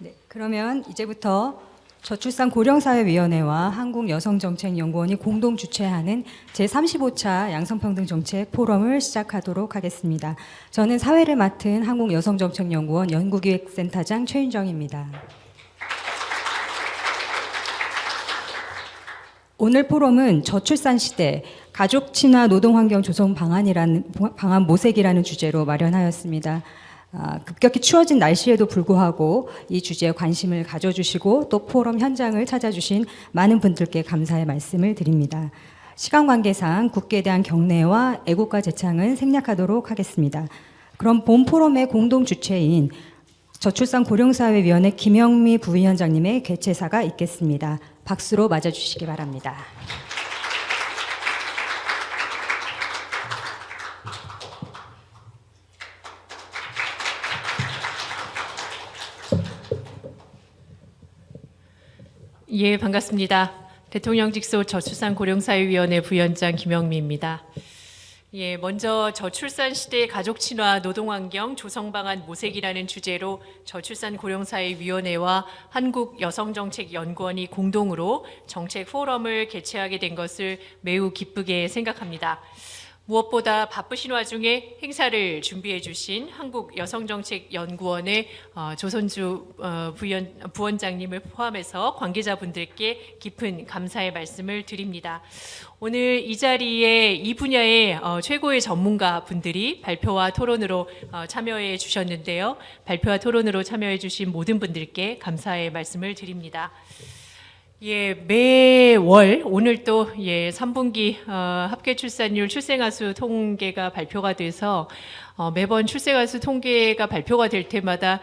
네, 그러면 이제부터 저출산고령사회위원회와 한국여성정책연구원이 공동 주최하는 제35차 양성평등정책 포럼을 시작하도록 하겠습니다. 저는 사회를 맡은 한국여성정책연구원 연구기획센터장 최윤정입니다. 오늘 포럼은 저출산 시대 가족 친화 노동환경 조성 방안 모색이라는 주제로 마련하였습니다. 급격히 추워진 날씨에도 불구하고 이 주제에 관심을 가져주시고 또 포럼 현장을 찾아주신 많은 분들께 감사의 말씀을 드립니다. 시간 관계상 국회에 대한 경례와 애국가 제창은 생략하도록 하겠습니다. 그럼 본 포럼의 공동 주최인 저출산고령사회위원회 김영미 부위원장님의 개최사가 있겠습니다. 박수로 맞아주시기 바랍니다. 예, 반갑습니다. 대통령 직속 저출산고령사회위원회 부위원장 김영미입니다. 예, 먼저 저출산 시대 가족 친화 노동환경 조성 방안 모색이라는 주제로 저출산고령사회위원회와 한국여성정책연구원이 공동으로 정책 포럼을 개최하게 된 것을 매우 기쁘게 생각합니다. 무엇보다 바쁘신 와중에 행사를 준비해 주신 한국여성정책연구원의 조선주 부원장님을 포함해서 관계자분들께 깊은 감사의 말씀을 드립니다. 오늘 이 자리에 이 분야의 최고의 전문가 분들이 발표와 토론으로 참여해 주셨는데요. 발표와 토론으로 참여해 주신 모든 분들께 감사의 말씀을 드립니다. 예, 매월 오늘 또 3분기 합계 출산율 출생아수 통계가 발표가 돼서 매번 출생아수 통계가 발표가 될 때마다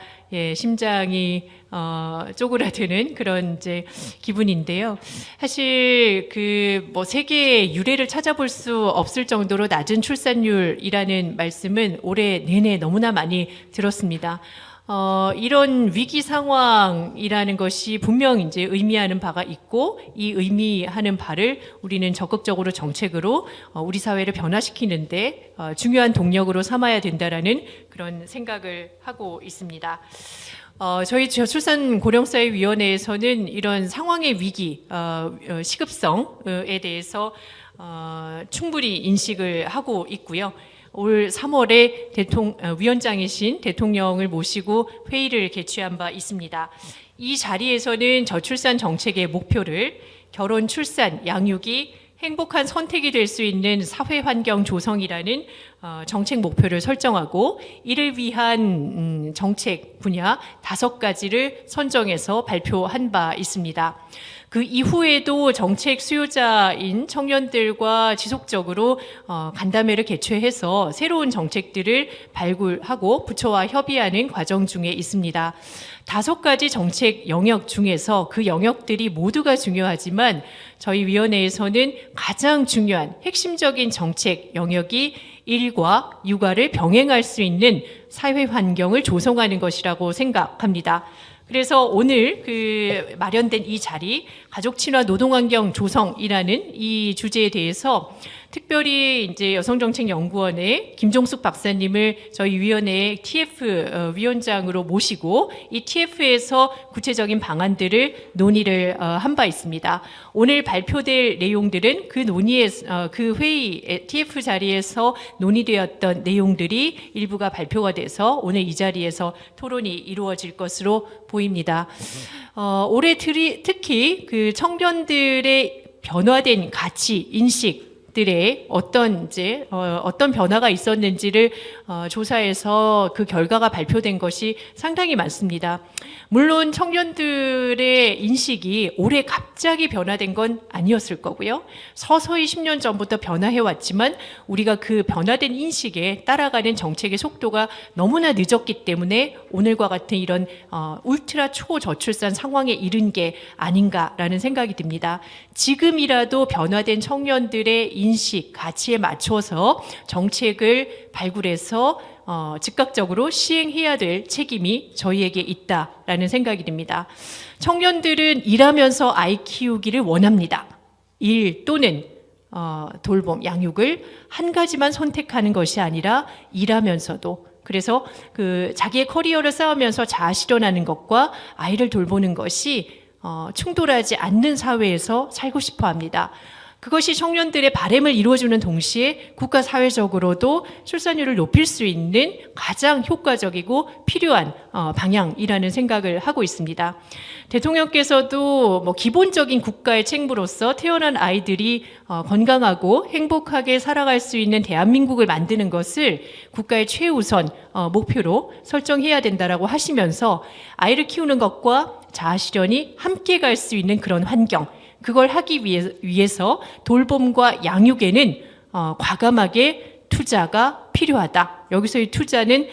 심장이 쪼그라드는 그런 이제 기분인데요. 사실 그 세계의 유례를 찾아볼 수 없을 정도로 낮은 출산율이라는 말씀은 올해 내내 너무나 많이 들었습니다. 이런 위기 상황이라는 것이 분명 이제 의미하는 바가 있고 이 의미하는 바를 우리는 적극적으로 정책으로 우리 사회를 변화시키는데 중요한 동력으로 삼아야 된다라는 그런 생각을 하고 있습니다. 저희 저출산고령사회위원회에서는 이런 상황의 위기, 시급성에 대해서 충분히 인식을 하고 있고요. 올 3월에 위원장이신 대통령을 모시고 회의를 개최한 바 있습니다. 이 자리에서는 저출산 정책의 목표를 결혼, 출산, 양육이 행복한 선택이 될 수 있는 사회 환경 조성이라는 정책 목표를 설정하고 이를 위한 정책 분야 5가지를 선정해서 발표한 바 있습니다. 그 이후에도 정책 수요자인 청년들과 지속적으로 간담회를 개최해서 새로운 정책들을 발굴하고 부처와 협의하는 과정 중에 있습니다. 5가지 정책 영역 중에서 그 영역들이 모두가 중요하지만 저희 위원회에서는 가장 중요한 핵심적인 정책 영역이 일과 육아를 병행할 수 있는 사회 환경을 조성하는 것이라고 생각합니다. 그래서 오늘 마련된 이 자리 가족 친화 노동환경 조성이라는 이 주제에 대해서 특별히 이제 여성정책연구원의 김종숙 박사님을 저희 위원회의 TF 위원장으로 모시고 이 TF에서 구체적인 방안들을 논의를 한 바 있습니다. 오늘 발표될 내용들은 그 그 회의 TF 자리에서 논의되었던 내용들이 일부가 발표가 돼서 오늘 이 자리에서 토론이 이루어질 것으로 보입니다. 올해 특히 그 청년들의 변화된 가치 인식 들의 어떤 변화가 있었는지를 조사해서 그 결과가 발표된 것이 상당히 많습니다. 물론 청년들의 인식이 올해 갑자기 변화된 건 아니었을 거고요. 서서히 10년 전부터 변화해 왔지만 우리가 그 변화된 인식에 따라가는 정책의 속도가 너무나 늦었기 때문에 오늘과 같은 이런 울트라 초저출산 상황에 이른 게 아닌가라는 생각이 듭니다. 지금이라도 변화된 청년들의 인식, 가치에 맞춰서 정책을 발굴해서 즉각적으로 시행해야 될 책임이 저희에게 있다라는 생각이 듭니다. 청년들은 일하면서 아이 키우기를 원합니다. 일 또는 돌봄, 양육을 한 가지만 선택하는 것이 아니라 일하면서도 그래서 그 자기의 커리어를 쌓으면서 자아실현하는 것과 아이를 돌보는 것이 충돌하지 않는 사회에서 살고 싶어 합니다. 그것이 청년들의 바람을 이루어주는 동시에 국가 사회적으로도 출산율을 높일 수 있는 가장 효과적이고 필요한 방향이라는 생각을 하고 있습니다. 대통령께서도 기본적인 국가의 책무로서 태어난 아이들이 건강하고 행복하게 살아갈 수 있는 대한민국을 만드는 것을 국가의 최우선 목표로 설정해야 된다라고 하시면서 아이를 키우는 것과 자아실현이 함께 갈 수 있는 그런 환경, 그걸 하기 위해서 돌봄과 양육에는 과감하게 투자가 필요하다. 여기서의 투자는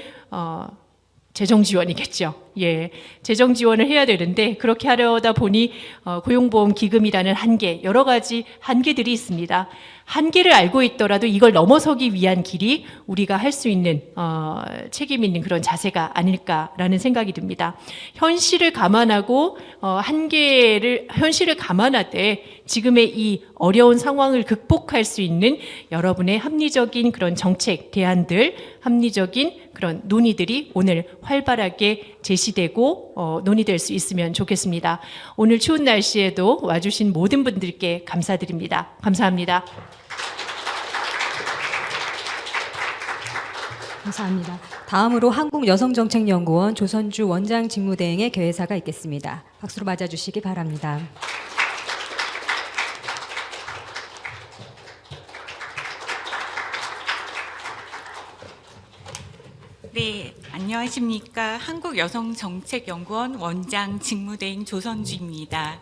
재정 지원이겠죠. 예, 재정 지원을 해야 되는데 그렇게 하려다 보니 고용보험 기금이라는 한계, 여러 가지 한계들이 있습니다. 한계를 알고 있더라도 이걸 넘어서기 위한 길이 우리가 할 수 있는 책임 있는 그런 자세가 아닐까라는 생각이 듭니다. 현실을 감안하고 현실을 감안하되 지금의 이 어려운 상황을 극복할 수 있는 여러분의 합리적인 그런 정책 대안들, 합리적인 그런 논의들이 오늘 활발하게 제시되고 논의될 수 있으면 좋겠습니다. 오늘 추운 날씨에도 와주신 모든 분들께 감사드립니다. 감사합니다. 감사합니다. 다음으로 한국여성정책연구원 조선주 원장 직무대행의 개회사가 있겠습니다. 박수로 맞아주시기 바랍니다. 네, 안녕하십니까. 한국여성정책연구원 원장 직무대행 조선주입니다.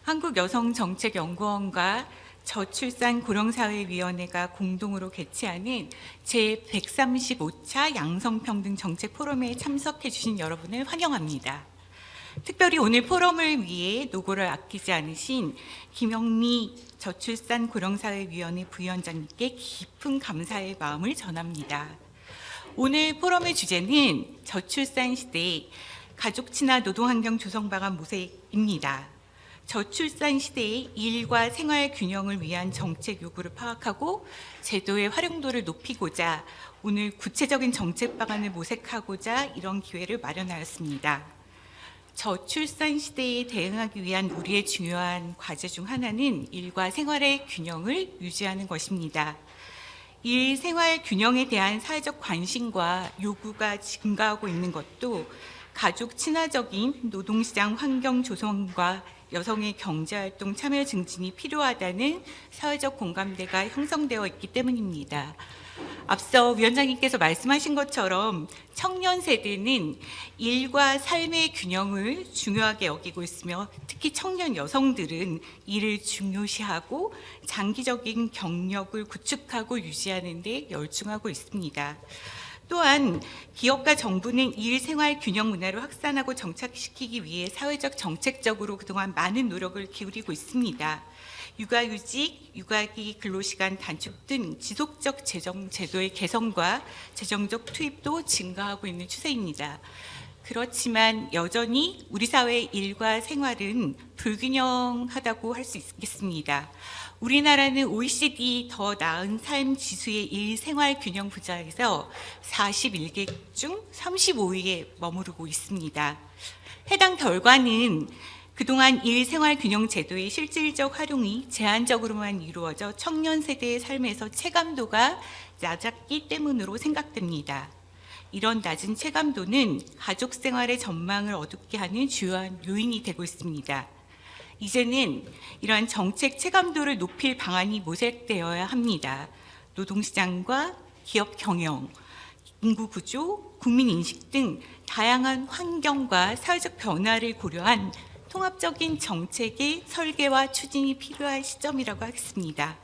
한국여성정책연구원과 저출산고령사회위원회가 공동으로 개최하는 제135차 양성평등정책포럼에 참석해 주신 여러분을 환영합니다. 특별히 오늘 포럼을 위해 노고를 아끼지 않으신 김영미 저출산고령사회위원회 부위원장님께 깊은 감사의 마음을 전합니다. 오늘 포럼의 주제는 저출산 시대 가족 친화 노동환경 조성 방안 모색입니다. 저출산 시대의 일과 생활 균형을 위한 정책 요구를 파악하고 제도의 활용도를 높이고자 오늘 구체적인 정책 방안을 모색하고자 이런 기회를 마련하였습니다. 저출산 시대에 대응하기 위한 우리의 중요한 과제 중 하나는 일과 생활의 균형을 유지하는 것입니다. 일 생활 균형에 대한 사회적 관심과 요구가 증가하고 있는 것도 가족 친화적인 노동시장 환경 조성과 여성의 경제활동 참여 증진이 필요하다는 사회적 공감대가 형성되어 있기 때문입니다. 앞서 위원장님께서 말씀하신 것처럼 청년 세대는 일과 삶의 균형을 중요하게 여기고 있으며 특히 청년 여성들은 이를 중요시하고 장기적인 경력을 구축하고 유지하는 데 열중하고 있습니다. 또한 기업과 정부는 일 생활 균형 문화를 확산하고 정착시키기 위해 사회적 정책적으로 그동안 많은 노력을 기울이고 있습니다. 육아휴직, 육아기 근로시간 단축 등 지속적 재정 제도의 개선과 재정적 투입도 증가하고 있는 추세입니다. 그렇지만 여전히 우리 사회의 일과 생활은 불균형하다고 할 수 있겠습니다. 우리나라는 OECD 더 나은 삶 지수의 일 생활 균형 부자에서 41개 중 35위에 머무르고 있습니다. 해당 결과는 그동안 일 생활 균형 제도의 실질적 활용이 제한적으로만 이루어져 청년 세대의 삶에서 체감도가 낮았기 때문으로 생각됩니다. 이런 낮은 체감도는 가족 생활의 전망을 어둡게 하는 주요한 요인이 되고 있습니다. 이제는 이러한 정책 체감도를 높일 방안이 모색되어야 합니다. 노동시장과 기업 경영, 인구 구조, 국민 인식 등 다양한 환경과 사회적 변화를 고려한 통합적인 정책의 설계와 추진이 필요한 시점이라고 하겠습니다.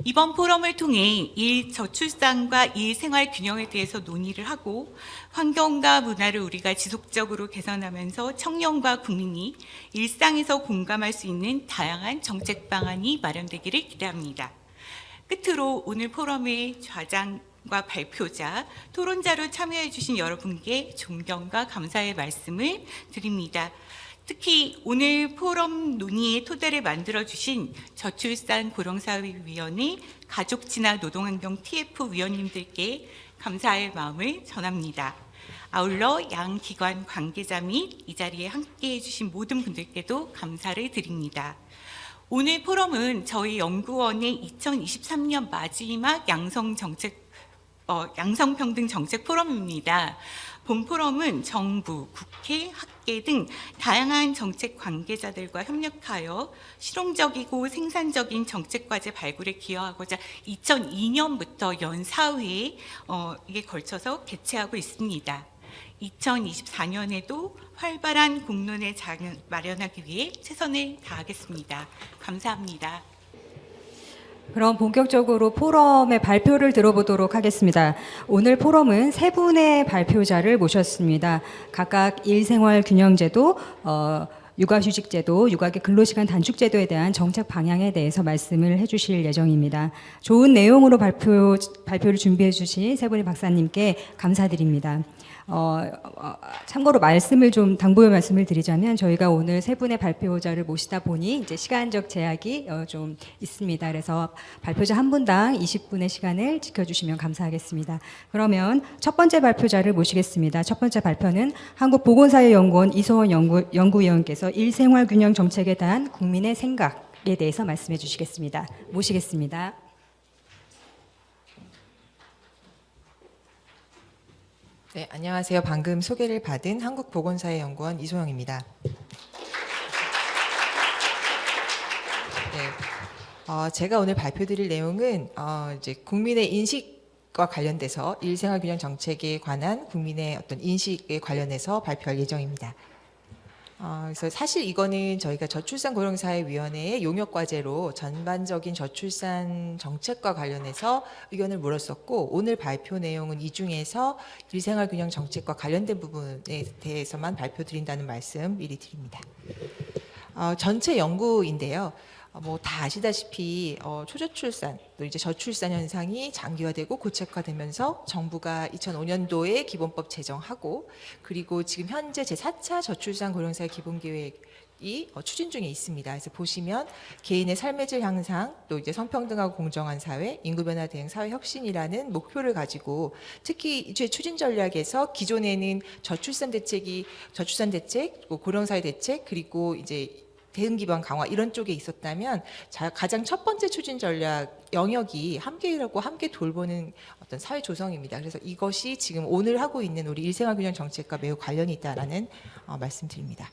이번 포럼을 통해 일 저출산과 일 생활 균형에 대해서 논의를 하고 환경과 문화를 우리가 지속적으로 개선하면서 청년과 국민이 일상에서 공감할 수 있는 다양한 정책 방안이 마련되기를 기대합니다. 끝으로 오늘 포럼의 좌장과 발표자, 토론자로 참여해 주신 여러분께 존경과 감사의 말씀을 드립니다. 특히 오늘 포럼 논의의 토대를 만들어주신 저출산 고령사회위원회 가족친화 노동환경 TF 위원님들께 감사의 마음을 전합니다. 아울러 양 기관 관계자 및 이 자리에 함께해 주신 모든 분들께도 감사를 드립니다. 오늘 포럼은 저희 연구원의 2023년 마지막 양성평등 정책 포럼입니다. 본 포럼은 정부, 국회, 학계 등 다양한 정책 관계자들과 협력하여 실용적이고 생산적인 정책 과제 발굴에 기여하고자 2002년부터 연 4회에 걸쳐서 개최하고 있습니다. 2024년에도 활발한 공론의 장을 마련하기 위해 최선을 다하겠습니다. 감사합니다. 그럼 본격적으로 포럼의 발표를 들어보도록 하겠습니다. 오늘 포럼은 세 분의 발표자를 모셨습니다. 각각 일생활균형제도, 육아휴직제도, 육아계 근로시간 단축제도에 대한 정책 방향에 대해서 말씀을 해주실 예정입니다. 좋은 내용으로 발표를 준비해 주신 세 분의 박사님께 감사드립니다. 참고로 당부의 말씀을 드리자면 저희가 오늘 세 분의 발표자를 모시다 보니 이제 시간적 제약이 좀 있습니다. 그래서 발표자 한 분당 20분의 시간을 지켜주시면 감사하겠습니다. 그러면 첫 번째 발표자를 모시겠습니다. 첫 번째 발표는 한국보건사회연구원 이소원 연구위원께서 일생활균형 정책에 대한 국민의 생각에 대해서 말씀해 주시겠습니다. 모시겠습니다. 네, 안녕하세요. 방금 소개를 받은 한국보건사회연구원 이소영입니다. 네, 제가 오늘 발표드릴 내용은 이제 국민의 인식과 관련돼서 일생활균형 정책에 관한 국민의 어떤 인식에 관련해서 발표할 예정입니다. 그래서 사실 이거는 저희가 저출산고령사회위원회의 용역과제로 전반적인 저출산 정책과 관련해서 의견을 물었었고, 오늘 발표 내용은 이 중에서 일생활균형 정책과 관련된 부분에 대해서만 발표드린다는 말씀 미리 드립니다. 전체 연구인데요. 다 아시다시피 초저출산 또 이제 저출산 현상이 장기화되고 고착화되면서 정부가 2005년도에 기본법 제정하고, 그리고 지금 현재 제4차 저출산 고령사회 기본계획이 추진 중에 있습니다. 그래서 보시면 개인의 삶의 질 향상, 또 이제 성평등하고 공정한 사회, 인구변화 대응 사회 혁신이라는 목표를 가지고, 특히 이제 추진 전략에서 기존에는 저출산 대책, 고령사회 대책, 그리고 이제 대응 기반 강화 이런 쪽에 있었다면, 가장 첫 번째 추진 전략 영역이 함께라고 함께 돌보는 어떤 사회 조성입니다. 그래서 이것이 지금 오늘 하고 있는 우리 일생활균형 정책과 매우 관련이 있다라는 말씀드립니다.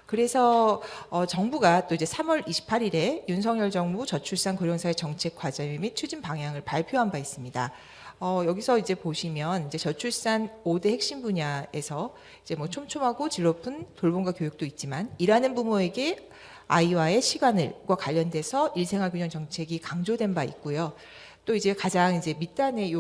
그래서 정부가 또 이제 3월 28일에 윤석열 정부 저출산 고령사회 정책 과제 및 추진 방향을 발표한 바 있습니다. 여기서 이제 보시면 이제 저출산 5대 핵심 분야에서 이제 촘촘하고 질 높은 돌봄과 교육도 있지만, 일하는 부모에게 아이와의 시간을과 관련돼서 일생활균형 정책이 강조된 바 있고요. 또 이제 가장 이제 밑단에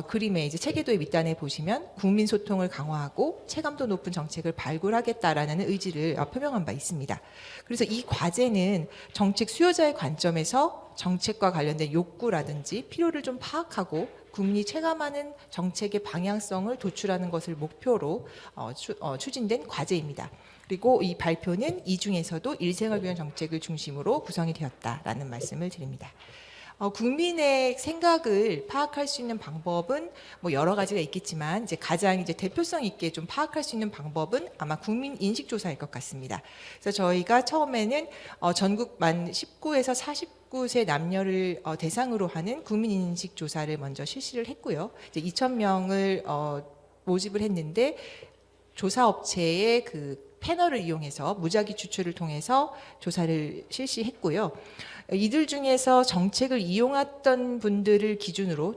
그림의 이제 체계도의 밑단에 보시면 국민 소통을 강화하고 체감도 높은 정책을 발굴하겠다라는 의지를 표명한 바 있습니다. 그래서 이 과제는 정책 수요자의 관점에서 정책과 관련된 욕구라든지 필요를 좀 파악하고 국민이 체감하는 정책의 방향성을 도출하는 것을 목표로 추진된 과제입니다. 그리고 이 발표는 이 중에서도 일생활균형 정책을 중심으로 구성이 되었다라는 말씀을 드립니다. 국민의 생각을 파악할 수 있는 방법은 여러 가지가 있겠지만, 이제 가장 이제 대표성 있게 좀 파악할 수 있는 방법은 아마 국민 인식 조사일 것 같습니다. 그래서 저희가 처음에는 전국 만 19에서 49세 남녀를 대상으로 하는 국민 인식 조사를 먼저 실시를 했고요. 이제 2,000명을 모집을 했는데, 조사업체의 그 패널을 이용해서 무작위 추출을 통해서 조사를 실시했고요. 이들 중에서 정책을 이용했던 분들을 기준으로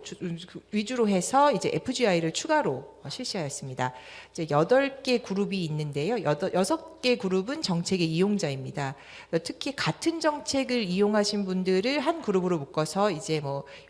위주로 해서 이제 FGI를 추가로 실시하였습니다. 이제 8개 그룹이 있는데요. 6개 그룹은 정책의 이용자입니다. 특히 같은 정책을 이용하신 분들을 한 그룹으로 묶어서 이제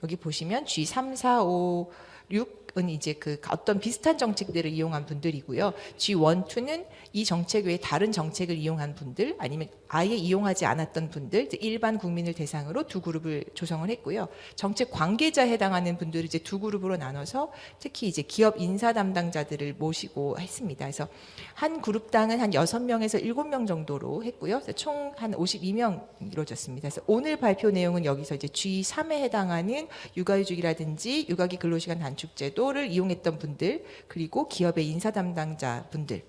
여기 보시면 G3, 4, 5, 6은 이제 그 어떤 비슷한 정책들을 이용한 분들이고요. G1, 2는 이 정책 외에 다른 정책을 이용한 분들, 아니면 아예 이용하지 않았던 분들, 이제 일반 국민을 대상으로 두 그룹을 조성을 했고요. 정책 관계자에 해당하는 분들을 이제 두 그룹으로 나눠서 특히 이제 기업 인사 담당자들을 모시고 했습니다. 그래서 한 그룹당은 한 6명에서 7명 정도로 했고요. 총 한 52명 이루어졌습니다. 그래서 오늘 발표 내용은 여기서 이제 G3에 해당하는 육아휴직이라든지 육아기 근로시간 단축 제도를 이용했던 분들, 그리고 기업의 인사 담당자 분들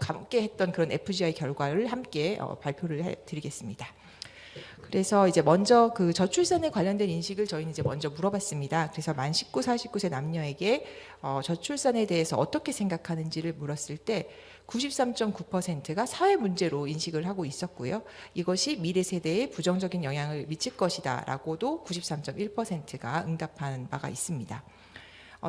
함께 했던 그런 FGI 결과를 함께 발표를 해드리겠습니다. 그래서 이제 먼저 그 저출산에 관련된 인식을 저희는 이제 먼저 물어봤습니다. 그래서 만 19, 49세 남녀에게 저출산에 대해서 어떻게 생각하는지를 물었을 때 93.9%가 사회 문제로 인식을 하고 있었고요. 이것이 미래 세대에 부정적인 영향을 미칠 것이다라고도 93.1%가 응답한 바가 있습니다.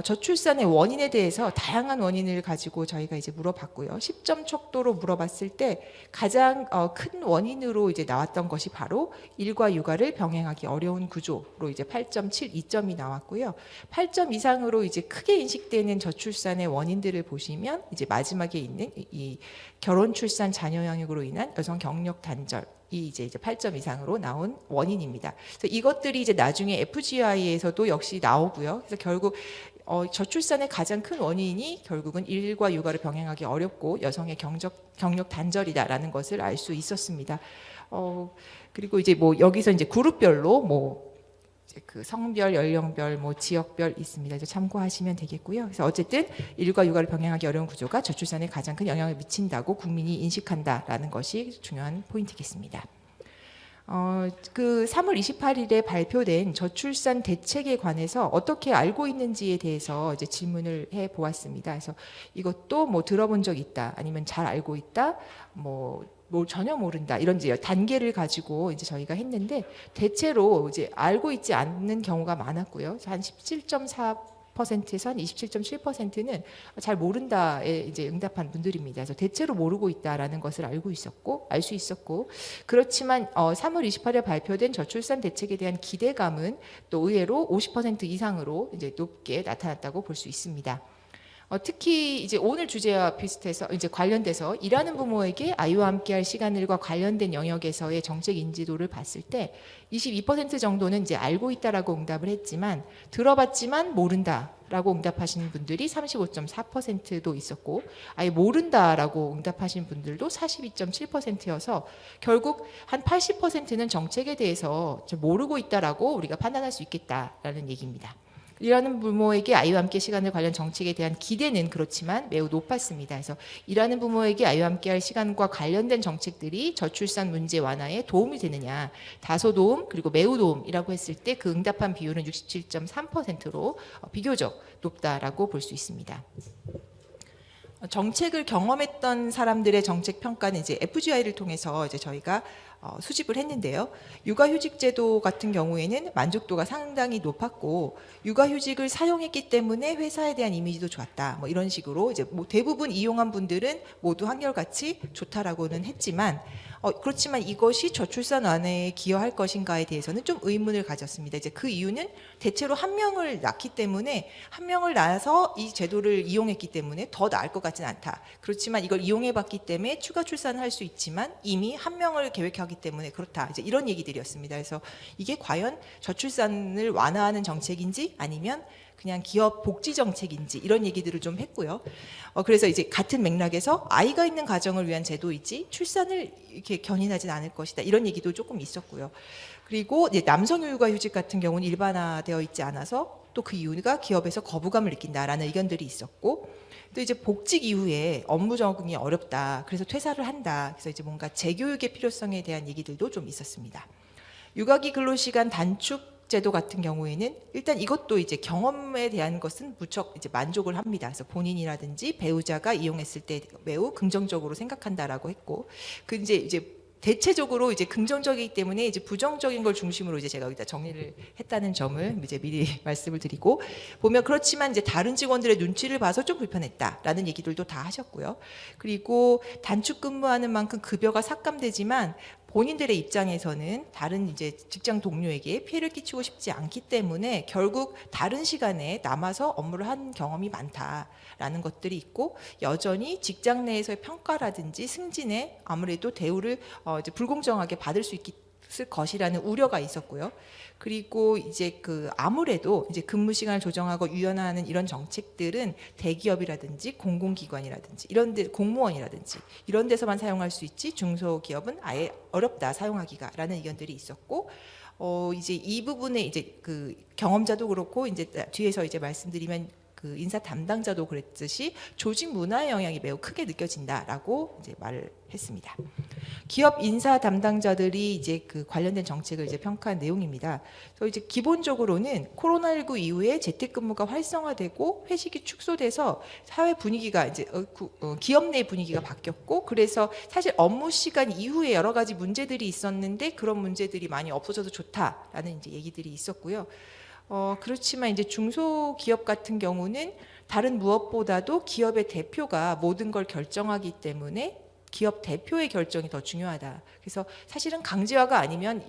저출산의 원인에 대해서 다양한 원인을 가지고 저희가 이제 물어봤고요. 10점 척도로 물어봤을 때 가장 큰 원인으로 이제 나왔던 것이 바로 일과 육아를 병행하기 어려운 구조로 이제 8.72점이 나왔고요. 8점 이상으로 이제 크게 인식되는 저출산의 원인들을 보시면 이제 마지막에 있는 이 결혼, 출산, 자녀 양육으로 인한 여성 경력 단절 이 이제 8점 이상으로 나온 원인입니다. 그래서 이것들이 이제 나중에 FGI에서도 역시 나오고요. 그래서 결국 저출산의 가장 큰 원인이 결국은 일과 육아를 병행하기 어렵고 여성의 경력 단절이다라는 것을 알 수 있었습니다. 그리고 이제 뭐 여기서 이제 그룹별로 뭐 이제 그 성별, 연령별, 뭐 지역별 있습니다. 이제 참고하시면 되겠고요. 그래서 어쨌든 일과 육아를 병행하기 어려운 구조가 저출산에 가장 큰 영향을 미친다고 국민이 인식한다라는 것이 중요한 포인트겠습니다. 그 3월 28일에 발표된 저출산 대책에 관해서 어떻게 알고 있는지에 대해서 이제 질문을 해 보았습니다. 그래서 이것도 뭐 들어본 적 있다, 아니면 잘 알고 있다, 뭐 전혀 모른다, 이런 이제 단계를 가지고 이제 저희가 했는데 대체로 이제 알고 있지 않는 경우가 많았고요. 한 17.4%에서 한 27.7%는 잘 모른다에 이제 응답한 분들입니다. 그래서 대체로 모르고 있다라는 것을 알 수 있었고, 그렇지만 3월 28일 발표된 저출산 대책에 대한 기대감은 또 의외로 50% 이상으로 이제 높게 나타났다고 볼 수 있습니다. 특히 이제 오늘 주제와 비슷해서 이제 관련돼서 일하는 부모에게 아이와 함께할 시간들과 관련된 영역에서의 정책 인지도를 봤을 때 22% 정도는 이제 알고 있다라고 응답을 했지만 들어봤지만 모른다라고 응답하시는 분들이 35.4%도 있었고 아예 모른다라고 응답하신 분들도 42.7%여서 결국 한 80%는 정책에 대해서 모르고 있다라고 우리가 판단할 수 있겠다라는 얘기입니다. 일하는 부모에게 아이와 함께 시간을 관련 정책에 대한 기대는 그렇지만 매우 높았습니다. 그래서 일하는 부모에게 아이와 함께할 시간과 관련된 정책들이 저출산 문제 완화에 도움이 되느냐, 다소 도움 그리고 매우 도움이라고 했을 때 그 응답한 비율은 67.3%로 비교적 높다라고 볼 수 있습니다. 정책을 경험했던 사람들의 정책 평가는 이제 FGI를 통해서 이제 저희가 수집을 했는데요. 육아휴직 제도 같은 경우에는 만족도가 상당히 높았고 육아휴직을 사용했기 때문에 회사에 대한 이미지도 좋았다. 뭐 이런 식으로 이제 뭐 대부분 이용한 분들은 모두 한결같이 좋다라고는 했지만 그렇지만 이것이 저출산 완화에 기여할 것인가에 대해서는 좀 의문을 가졌습니다. 이제 그 이유는 대체로 한 명을 낳기 때문에 한 명을 낳아서 이 제도를 이용했기 때문에 더 나을 것 같지는 않다. 그렇지만 이걸 이용해봤기 때문에 추가 출산을 할 수 있지만 이미 한 명을 계획하기 때문에 그렇다. 이제 이런 얘기들이었습니다. 그래서 이게 과연 저출산을 완화하는 정책인지 아니면 그냥 기업 복지 정책인지 이런 얘기들을 좀 했고요. 그래서 이제 같은 맥락에서 아이가 있는 가정을 위한 제도이지 출산을 이렇게 견인하진 않을 것이다. 이런 얘기도 조금 있었고요. 그리고 이제 남성 육아휴직 같은 경우는 일반화되어 있지 않아서 또 그 이유가 기업에서 거부감을 느낀다라는 의견들이 있었고, 또 이제 복직 이후에 업무 적응이 어렵다. 그래서 퇴사를 한다. 그래서 이제 뭔가 재교육의 필요성에 대한 얘기들도 좀 있었습니다. 육아기 근로시간 단축 제도 같은 경우에는 일단 이것도 이제 경험에 대한 것은 무척 이제 만족을 합니다. 그래서 본인이라든지 배우자가 이용했을 때 매우 긍정적으로 생각한다라고 했고, 그 이제 대체적으로 이제 긍정적이기 때문에 이제 부정적인 걸 중심으로 이제 제가 여기다 정리를 했다는 점을 이제 미리 말씀을 드리고, 보면 그렇지만 이제 다른 직원들의 눈치를 봐서 좀 불편했다라는 얘기들도 다 하셨고요. 그리고 단축 근무하는 만큼 급여가 삭감되지만 본인들의 입장에서는 다른 이제 직장 동료에게 피해를 끼치고 싶지 않기 때문에 결국 다른 시간에 남아서 업무를 한 경험이 많다라는 것들이 있고, 여전히 직장 내에서의 평가라든지 승진에 아무래도 대우를 이제 불공정하게 받을 수 있을 것이라는 우려가 있었고요. 그리고 이제 아무래도 이제 근무 시간을 조정하고 유연화하는 이런 정책들은 대기업이라든지 공공기관이라든지 이런 데, 공무원이라든지 이런 데서만 사용할 수 있지 중소기업은 아예 어렵다 사용하기가라는 의견들이 있었고, 이제 이 부분에 이제 경험자도 그렇고 이제 뒤에서 이제 말씀드리면 인사 담당자도 그랬듯이 조직 문화의 영향이 매우 크게 느껴진다라고 이제 말을 했습니다. 기업 인사 담당자들이 이제 관련된 정책을 이제 평가한 내용입니다. 그래서 이제 기본적으로는 코로나19 이후에 재택근무가 활성화되고 회식이 축소돼서 사회 분위기가 이제 기업 내 분위기가 바뀌었고, 그래서 사실 업무 시간 이후에 여러 가지 문제들이 있었는데 그런 문제들이 많이 없어져서 좋다라는 이제 얘기들이 있었고요. 그렇지만 이제 중소기업 같은 경우는 다른 무엇보다도 기업의 대표가 모든 걸 결정하기 때문에 기업 대표의 결정이 더 중요하다. 그래서 사실은 강제화가 아니면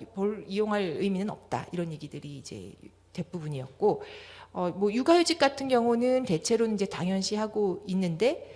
이용할 의미는 없다. 이런 얘기들이 이제 대부분이었고, 뭐 육아휴직 같은 경우는 대체로는 이제 당연시하고 있는데,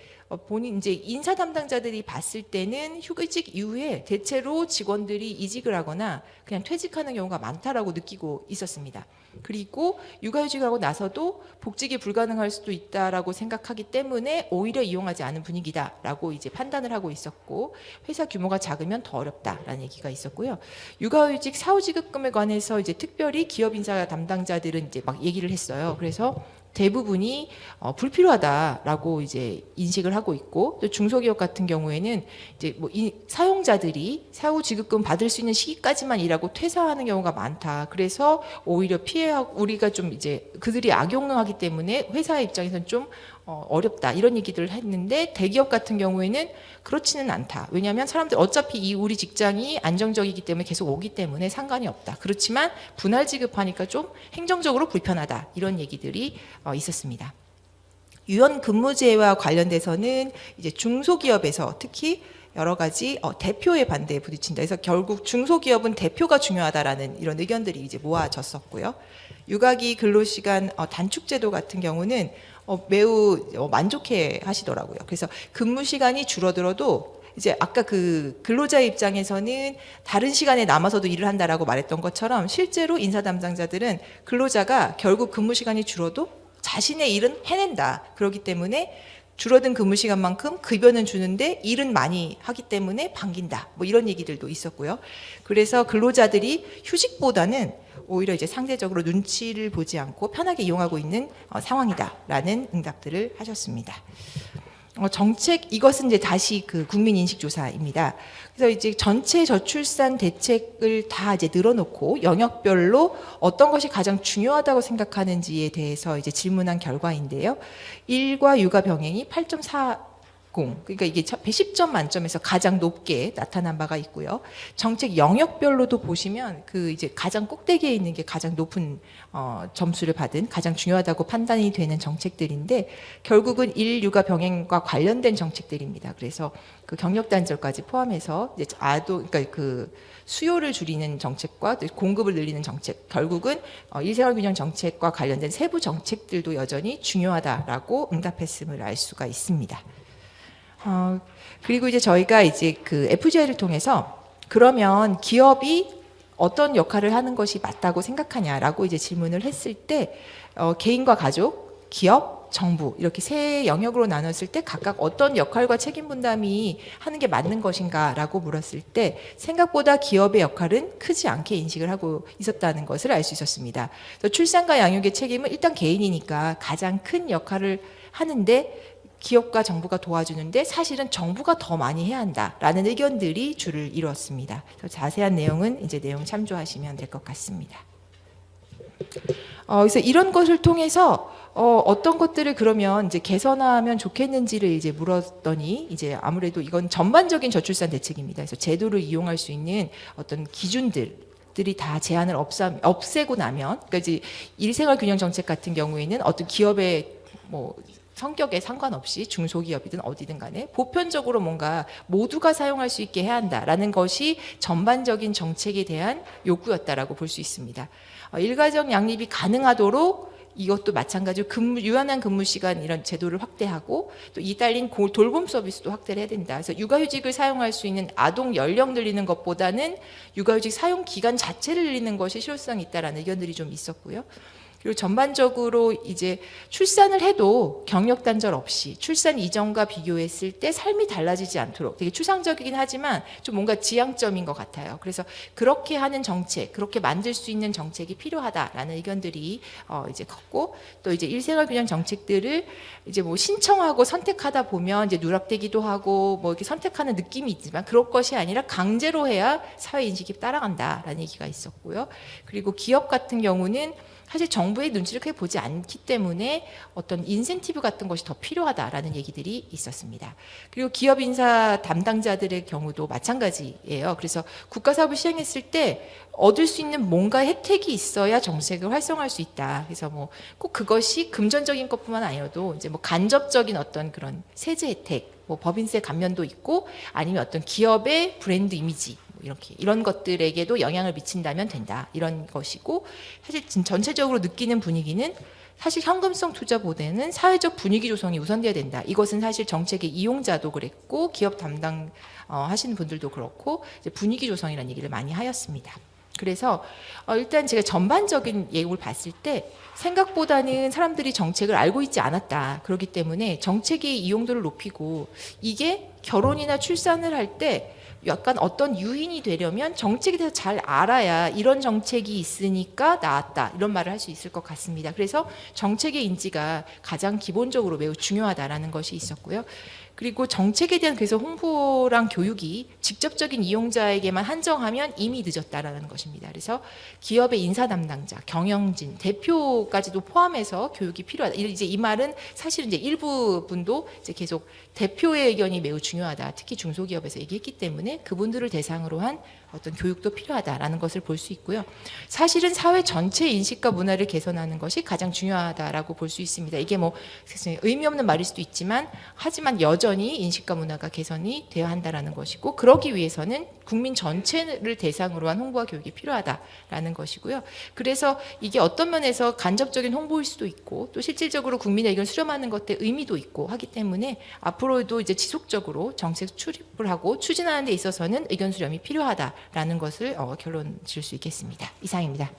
본인 이제 인사 담당자들이 봤을 때는 휴직 이후에 대체로 직원들이 이직을 하거나 그냥 퇴직하는 경우가 많다라고 느끼고 있었습니다. 그리고 육아휴직하고 나서도 복직이 불가능할 수도 있다라고 생각하기 때문에 오히려 이용하지 않은 분위기다라고 이제 판단을 하고 있었고, 회사 규모가 작으면 더 어렵다라는 얘기가 있었고요. 육아휴직 사후지급금에 관해서 이제 특별히 기업 인사 담당자들은 이제 막 얘기를 했어요. 그래서 대부분이 불필요하다라고 이제 인식을 하고 있고, 또 중소기업 같은 경우에는 이제 뭐 사용자들이 사후 지급금 받을 수 있는 시기까지만 일하고 퇴사하는 경우가 많다. 그래서 오히려 피해하고 우리가 좀 이제 그들이 악용하기 때문에 회사의 입장에서는 좀 어렵다 이런 얘기들을 했는데, 대기업 같은 경우에는 그렇지는 않다. 왜냐하면 사람들 어차피 우리 직장이 안정적이기 때문에 계속 오기 때문에 상관이 없다. 그렇지만 분할 지급하니까 좀 행정적으로 불편하다 이런 얘기들이 있었습니다. 유연 근무제와 관련돼서는 이제 중소기업에서 특히 여러 가지 대표의 반대에 부딪힌다. 그래서 결국 중소기업은 대표가 중요하다라는 이런 의견들이 이제 모아졌었고요. 육아기 근로시간 단축제도 같은 경우는 매우 만족해 하시더라고요. 그래서 근무 시간이 줄어들어도 이제 아까 근로자의 입장에서는 다른 시간에 남아서도 일을 한다라고 말했던 것처럼 실제로 인사 담당자들은 근로자가 결국 근무 시간이 줄어도 자신의 일은 해낸다. 그렇기 때문에 줄어든 근무 시간만큼 급여는 주는데 일은 많이 하기 때문에 반긴다. 뭐 이런 얘기들도 있었고요. 그래서 근로자들이 휴직보다는 오히려 이제 상대적으로 눈치를 보지 않고 편하게 이용하고 있는 상황이다라는 응답들을 하셨습니다. 정책, 이것은 이제 다시 국민 인식 조사입니다. 그래서 이제 전체 저출산 대책을 다 이제 늘어놓고 영역별로 어떤 것이 가장 중요하다고 생각하는지에 대해서 이제 질문한 결과인데요. 일과 육아 병행이 8.40, 그러니까 이게 110점 만점에서 가장 높게 나타난 바가 있고요. 정책 영역별로도 보시면 이제 가장 꼭대기에 있는 게 가장 높은 점수를 받은 가장 중요하다고 판단이 되는 정책들인데, 결국은 일 육아 병행과 관련된 정책들입니다. 그래서 경력 단절까지 포함해서 이제 그러니까 수요를 줄이는 정책과 공급을 늘리는 정책, 결국은 일생활 균형 정책과 관련된 세부 정책들도 여전히 중요하다라고 응답했음을 알 수가 있습니다. 그리고 이제 저희가 이제 FGI를 통해서 그러면 기업이 어떤 역할을 하는 것이 맞다고 생각하냐라고 이제 질문을 했을 때 개인과 가족, 기업, 정부 이렇게 세 영역으로 나눴을 때 각각 어떤 역할과 책임 분담이 하는 게 맞는 것인가라고 물었을 때 생각보다 기업의 역할은 크지 않게 인식을 하고 있었다는 것을 알 수 있었습니다. 그래서 출산과 양육의 책임은 일단 개인이니까 가장 큰 역할을 하는데 기업과 정부가 도와주는데 사실은 정부가 더 많이 해야 한다라는 의견들이 주를 이루었습니다. 자세한 내용은 이제 내용 참조하시면 될 것 같습니다. 그래서 이런 것을 통해서 어떤 것들을 그러면 이제 개선하면 좋겠는지를 이제 물었더니 이제 아무래도 이건 전반적인 저출산 대책입니다. 그래서 제도를 이용할 수 있는 어떤 기준들이 다 제한을 없애고 나면, 그러니까 이제 일생활 균형 정책 같은 경우에는 어떤 기업의 뭐 성격에 상관없이 중소기업이든 어디든 간에 보편적으로 뭔가 모두가 사용할 수 있게 해야 한다라는 것이 전반적인 정책에 대한 요구였다라고 볼 수 있습니다. 일가정 양립이 가능하도록 이것도 마찬가지로 유연한 근무 시간 이런 제도를 확대하고 또 이 딸린 돌봄 서비스도 확대를 해야 된다. 그래서 육아휴직을 사용할 수 있는 아동 연령 늘리는 것보다는 육아휴직 사용 기간 자체를 늘리는 것이 실효성이 있다라는 의견들이 좀 있었고요. 그리고 전반적으로 이제 출산을 해도 경력 단절 없이 출산 이전과 비교했을 때 삶이 달라지지 않도록 되게 추상적이긴 하지만 좀 뭔가 지향점인 것 같아요. 그래서 그렇게 하는 정책, 그렇게 만들 수 있는 정책이 필요하다라는 의견들이 이제 컸고 또 이제 일생활균형 정책들을 이제 뭐 신청하고 선택하다 보면 이제 누락되기도 하고 뭐 이렇게 선택하는 느낌이 있지만 그럴 것이 아니라 강제로 해야 사회 인식이 따라간다라는 얘기가 있었고요. 그리고 기업 같은 경우는 사실 정부의 눈치를 크게 보지 않기 때문에 어떤 인센티브 같은 것이 더 필요하다라는 얘기들이 있었습니다. 그리고 기업 인사 담당자들의 경우도 마찬가지예요. 그래서 국가사업을 시행했을 때 얻을 수 있는 뭔가 혜택이 있어야 정책을 활성화할 수 있다. 그래서 뭐 꼭 그것이 금전적인 것뿐만 아니어도 이제 뭐 간접적인 어떤 그런 세제 혜택, 뭐 법인세 감면도 있고 아니면 어떤 기업의 브랜드 이미지 이렇게 이런 것들에게도 영향을 미친다면 된다 이런 것이고 사실 전체적으로 느끼는 분위기는 사실 현금성 투자보다는 사회적 분위기 조성이 우선돼야 된다. 이것은 사실 정책의 이용자도 그랬고 기업 담당 하시는 분들도 그렇고 이제 분위기 조성이라는 얘기를 많이 하였습니다. 그래서 일단 제가 전반적인 예고를 봤을 때 생각보다는 사람들이 정책을 알고 있지 않았다. 그렇기 때문에 정책의 이용도를 높이고 이게 결혼이나 출산을 할 때 약간 어떤 유인이 되려면 정책에 대해서 잘 알아야 이런 정책이 있으니까 나왔다 이런 말을 할 수 있을 것 같습니다. 그래서 정책의 인지가 가장 기본적으로 매우 중요하다라는 것이 있었고요. 그리고 정책에 대한 그래서 홍보랑 교육이 직접적인 이용자에게만 한정하면 이미 늦었다라는 것입니다. 그래서 기업의 인사 담당자, 경영진, 대표까지도 포함해서 교육이 필요하다. 이제 이 말은 사실은 이제 일부 분도 이제 계속 대표의 의견이 매우 중요하다. 특히 중소기업에서 얘기했기 때문에 그분들을 대상으로 한 어떤 교육도 필요하다라는 것을 볼 수 있고요. 사실은 사회 전체 인식과 문화를 개선하는 것이 가장 중요하다라고 볼 수 있습니다. 이게 뭐 의미 없는 말일 수도 있지만 하지만 여전히 인식과 문화가 개선이 되어야 한다라는 것이고 그러기 위해서는 국민 전체를 대상으로 한 홍보와 교육이 필요하다라는 것이고요. 그래서 이게 어떤 면에서 간접적인 홍보일 수도 있고 또 실질적으로 국민의 의견을 수렴하는 것에 의미도 있고 하기 때문에 앞으로도 이제 지속적으로 정책 출입을 하고 추진하는 데 있어서는 의견 수렴이 필요하다라는 것을 결론 지을 수 있겠습니다. 이상입니다.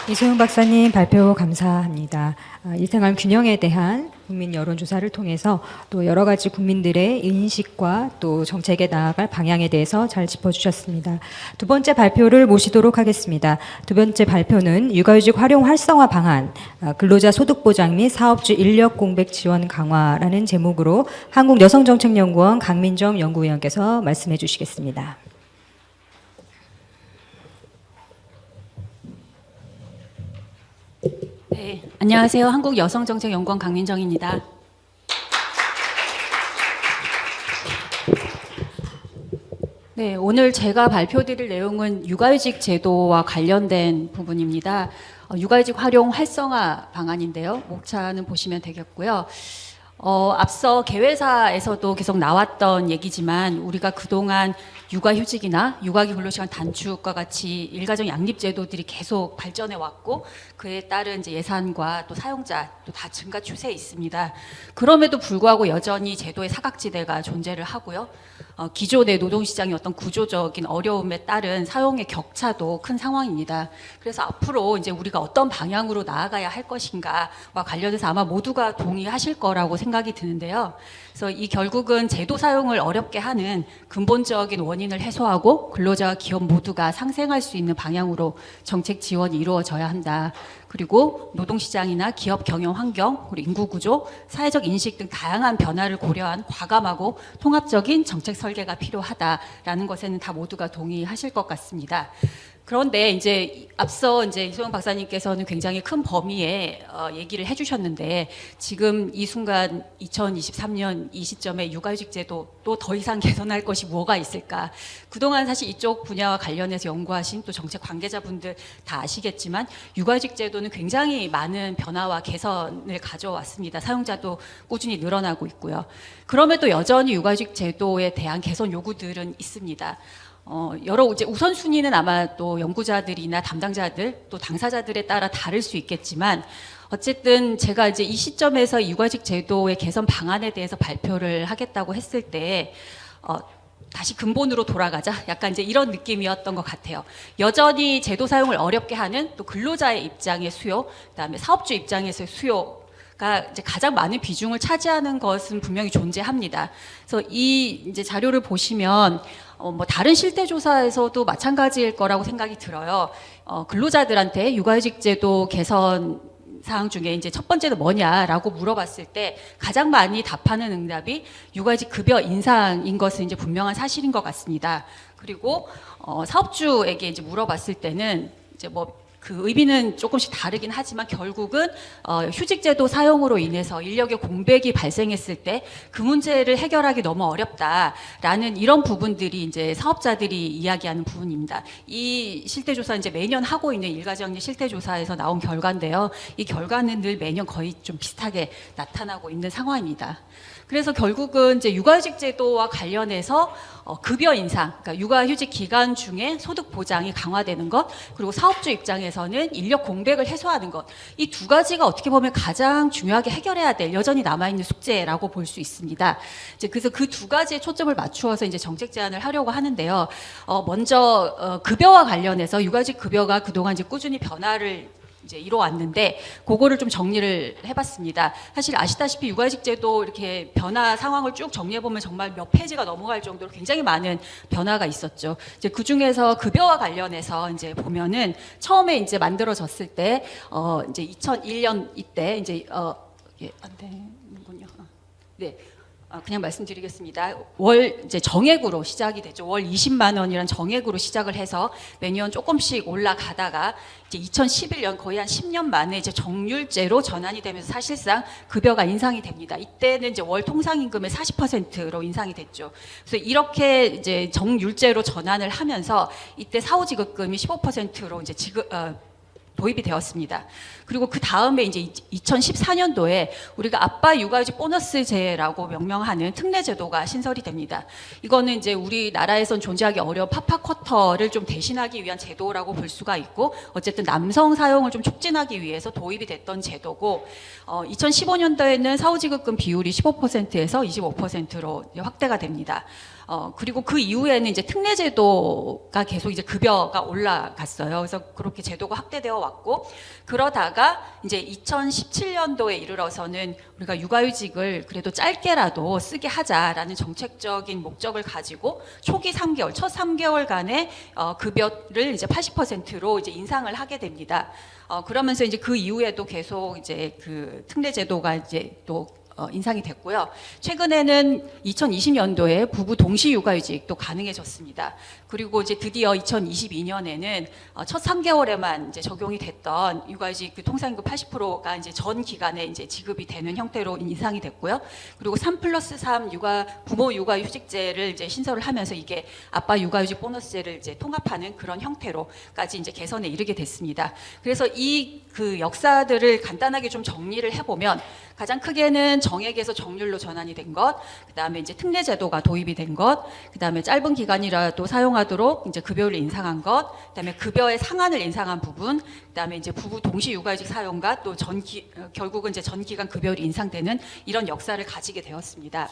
이소영 박사님 발표 감사합니다. 일생활 균형에 대한 국민 여론조사를 통해서 또 여러 가지 국민들의 인식과 또 정책에 나아갈 방향에 대해서 잘 짚어주셨습니다. 두 번째 발표를 모시도록 하겠습니다. 두 번째 발표는 육아휴직 활용 활성화 방안, 근로자 소득 보장 및 사업주 인력 공백 지원 강화라는 제목으로 한국여성정책연구원 강민정 연구위원께서 말씀해 주시겠습니다. 네, 안녕하세요. 한국여성정책연구원 강민정입니다. 네, 오늘 제가 발표드릴 내용은 육아휴직 제도와 관련된 부분입니다. 육아휴직 활용 활성화 방안인데요. 목차는 보시면 되겠고요. 앞서 개회사에서도 계속 나왔던 얘기지만 우리가 그동안 육아휴직이나 육아기 근로시간 단축과 같이 일가정 양립 제도들이 계속 발전해 왔고 그에 따른 이제 예산과 또 사용자 또 다 증가 추세에 있습니다. 그럼에도 불구하고 여전히 제도의 사각지대가 존재를 하고요. 기존의 노동시장의 어떤 구조적인 어려움에 따른 사용의 격차도 큰 상황입니다. 그래서 앞으로 이제 우리가 어떤 방향으로 나아가야 할 것인가와 관련해서 아마 모두가 동의하실 거라고 생각이 드는데요. 그래서 이 결국은 제도 사용을 어렵게 하는 근본적인 원인을 해소하고 근로자와 기업 모두가 상생할 수 있는 방향으로 정책 지원이 이루어져야 한다. 그리고 노동시장이나 기업 경영 환경, 그리고 인구 구조, 사회적 인식 등 다양한 변화를 고려한 과감하고 통합적인 정책 설계가 필요하다라는 것에는 다 모두가 동의하실 것 같습니다. 그런데 이제 앞서 이제 이소영 박사님께서는 굉장히 큰 범위의 얘기를 해주셨는데 지금 이 순간 2023년 이 시점에 육아휴직 제도 또 더 이상 개선할 것이 뭐가 있을까? 그동안 사실 이쪽 분야와 관련해서 연구하신 또 정책 관계자분들 다 아시겠지만 육아휴직 제도는 굉장히 많은 변화와 개선을 가져왔습니다. 사용자도 꾸준히 늘어나고 있고요. 그럼에도 여전히 육아휴직 제도에 대한 개선 요구들은 있습니다. 여러 이제 우선순위는 아마 또 연구자들이나 담당자들 또 당사자들에 따라 다를 수 있겠지만 어쨌든 제가 이제 이 시점에서 육아휴직 제도의 개선 방안에 대해서 발표를 하겠다고 했을 때 다시 근본으로 돌아가자 약간 이제 이런 느낌이었던 것 같아요. 여전히 제도 사용을 어렵게 하는 또 근로자의 입장의 수요, 그다음에 사업주 입장에서의 수요 가 이제 가장 많은 비중을 차지하는 것은 분명히 존재합니다. 그래서 이 이제 자료를 보시면 뭐 다른 실태 조사에서도 마찬가지일 거라고 생각이 들어요. 근로자들한테 육아휴직 제도 개선 사항 중에 이제 첫 번째는 뭐냐라고 물어봤을 때 가장 많이 답하는 응답이 육아휴직 급여 인상인 것은 이제 분명한 사실인 것 같습니다. 그리고 사업주에게 이제 물어봤을 때는 이제 뭐 그 의미는 조금씩 다르긴 하지만 결국은 휴직제도 사용으로 인해서 인력의 공백이 발생했을 때 그 문제를 해결하기 너무 어렵다라는 이런 부분들이 이제 사업자들이 이야기하는 부분입니다. 이 실태조사 이제 매년 하고 있는 일가정리 실태조사에서 나온 결과인데요. 이 결과는 늘 매년 거의 좀 비슷하게 나타나고 있는 상황입니다. 그래서 결국은 이제 육아휴직 제도와 관련해서 급여 인상, 그러니까 육아휴직 기간 중에 소득 보장이 강화되는 것, 그리고 사업주 입장에서는 인력 공백을 해소하는 것, 이 두 가지가 어떻게 보면 가장 중요하게 해결해야 될 여전히 남아있는 숙제라고 볼 수 있습니다. 이제 그래서 그 두 가지에 초점을 맞추어서 이제 정책 제안을 하려고 하는데요. 먼저 급여와 관련해서 육아휴직 급여가 그동안 이제 꾸준히 변화를 이제 이뤄왔는데 그거를 좀 정리를 해봤습니다. 사실 아시다시피 육아휴직 제도 이렇게 변화 상황을 쭉 정리해 보면 정말 몇 페이지가 넘어갈 정도로 굉장히 많은 변화가 있었죠. 이제 그 중에서 급여와 관련해서 이제 보면은 처음에 이제 만들어졌을 때 이제 2001년 이때 이제 예, 안 되는군요. 네. 그냥 말씀드리겠습니다. 월 이제 정액으로 시작이 됐죠. 월 20만 원이란 정액으로 시작을 해서 매년 조금씩 올라가다가 이제 2011년 거의 한 10년 만에 이제 정률제로 전환이 되면서 사실상 급여가 인상이 됩니다. 이때는 이제 월 통상임금의 40%로 인상이 됐죠. 그래서 이렇게 이제 정률제로 전환을 하면서 이때 사후지급금이 15%로 이제 도입이 되었습니다. 그리고 그 다음에 이제 2014년도에 우리가 아빠 육아휴직 보너스제라고 명명하는 특례 제도가 신설이 됩니다. 이거는 이제 우리나라에선 존재하기 어려운 파파쿼터를 좀 대신하기 위한 제도라고 볼 수가 있고 어쨌든 남성 사용을 좀 촉진하기 위해서 도입이 됐던 제도고 2015년도에는 사후지급금 비율이 15%에서 25%로 확대가 됩니다. 그리고 그 이후에는 이제 특례 제도가 계속 이제 급여가 올라갔어요. 그래서 그렇게 제도가 확대되어 왔고 그러다가 이제 2017년도에 이르러서는 우리가 육아휴직을 그래도 짧게라도 쓰게 하자라는 정책적인 목적을 가지고 초기 3개월, 첫 3개월간의 급여를 이제 80%로 이제 인상을 하게 됩니다. 그러면서 이제 그 이후에도 계속 이제 그 특례 제도가 이제 또 인상이 됐고요. 최근에는 2020년도에 부부 동시 육아휴직도 가능해졌습니다. 그리고 이제 드디어 2022년에는 첫 3개월에만 이제 적용이 됐던 육아휴직 그 통상임금 80%가 이제 전 기간에 이제 지급이 되는 형태로 인상이 됐고요. 그리고 3+3 부모 육아휴직제를 이제 신설을 하면서 이게 아빠 육아휴직 보너스제를 이제 통합하는 그런 형태로까지 이제 개선에 이르게 됐습니다. 그래서 이 그 역사들을 간단하게 좀 정리를 해보면 가장 크게는 정액에서 정률로 전환이 된 것, 그다음에 이제 특례 제도가 도입이 된 것, 그다음에 짧은 기간이라도 사용하도록 이제 급여를 인상한 것, 그다음에 급여의 상한을 인상한 부분, 그다음에 이제 부부 동시 육아휴직 사용과 또 결국은 이제 전 기간 급여율이 인상되는 이런 역사를 가지게 되었습니다.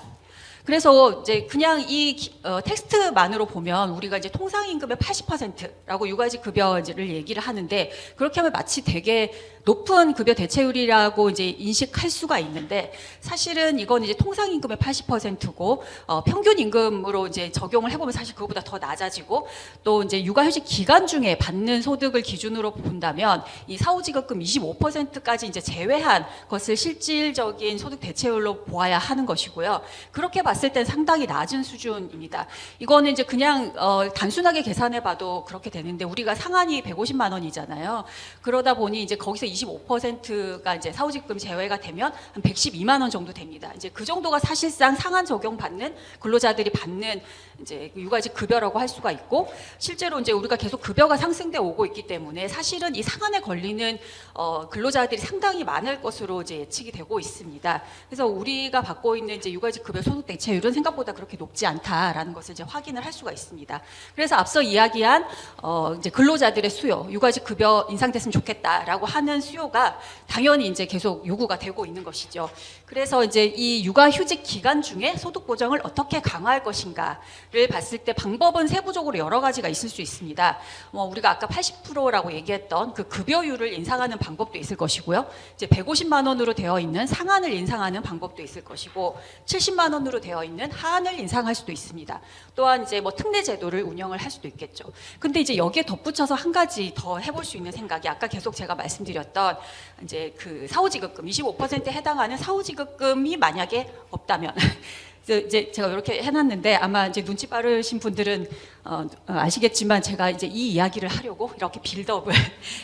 그래서 이제 그냥 이 텍스트만으로 보면 우리가 이제 통상임금의 80%라고 육아휴직 급여를 얘기를 하는데 그렇게 하면 마치 되게 높은 급여 대체율이라고 이제 인식할 수가 있는데 사실은 이건 이제 통상임금의 80%고 평균 임금으로 이제 적용을 해보면 사실 그거보다 더 낮아지고 또 이제 육아휴직 기간 중에 받는 소득을 기준으로 본다면 이 사후지급금 25%까지 이제 제외한 것을 실질적인 소득 대체율로 보아야 하는 것이고요. 그렇게 봤을 봤을 땐 상당히 낮은 수준입니다. 이거는 이제 그냥 단순하게 계산해봐도 그렇게 되는데 우리가 상한이 150만 원이잖아요. 그러다 보니 이제 거기서 25%가 이제 사후지급금 제외가 되면 한 112만 원 정도 됩니다. 이제 그 정도가 사실상 상한 적용받는 근로자들이 받는 이제 육아직 급여라고 할 수가 있고, 실제로 이제 우리가 계속 급여가 상승돼 오고 있기 때문에 사실은 이 상한에 걸리는 근로자들이 상당히 많을 것으로 이제 예측이 되고 있습니다. 그래서 우리가 받고 있는 이제 육아직 급여 소득 대체율은 생각보다 그렇게 높지 않다라는 것을 이제 확인을 할 수가 있습니다. 그래서 앞서 이야기한 이제 근로자들의 수요, 육아직 급여 인상됐으면 좋겠다라고 하는 수요가 당연히 이제 계속 요구가 되고 있는 것이죠. 그래서 이제 이 육아휴직 기간 중에 소득 보장을 어떻게 강화할 것인가를 봤을 때 방법은 세부적으로 여러 가지가 있을 수 있습니다. 우리가 아까 80%라고 얘기했던 그 급여율을 인상하는 방법도 있을 것이고요. 이제 150만 원으로 되어 있는 상한을 인상하는 방법도 있을 것이고, 70만 원으로 되어 있는 하한을 인상할 수도 있습니다. 또한 이제 뭐 특례 제도를 운영을 할 수도 있겠죠. 근데 이제 여기에 덧붙여서 한 가지 더 해볼 수 있는 생각이, 아까 계속 제가 말씀드렸던 이제 그 사후지급금 25%에 해당하는 사후지급금이 만약에 없다면 이제 제가 이렇게 해놨는데 아마 이제 눈치 빠르신 분들은 아시겠지만 제가 이제 이 이야기를 하려고 이렇게 빌드업을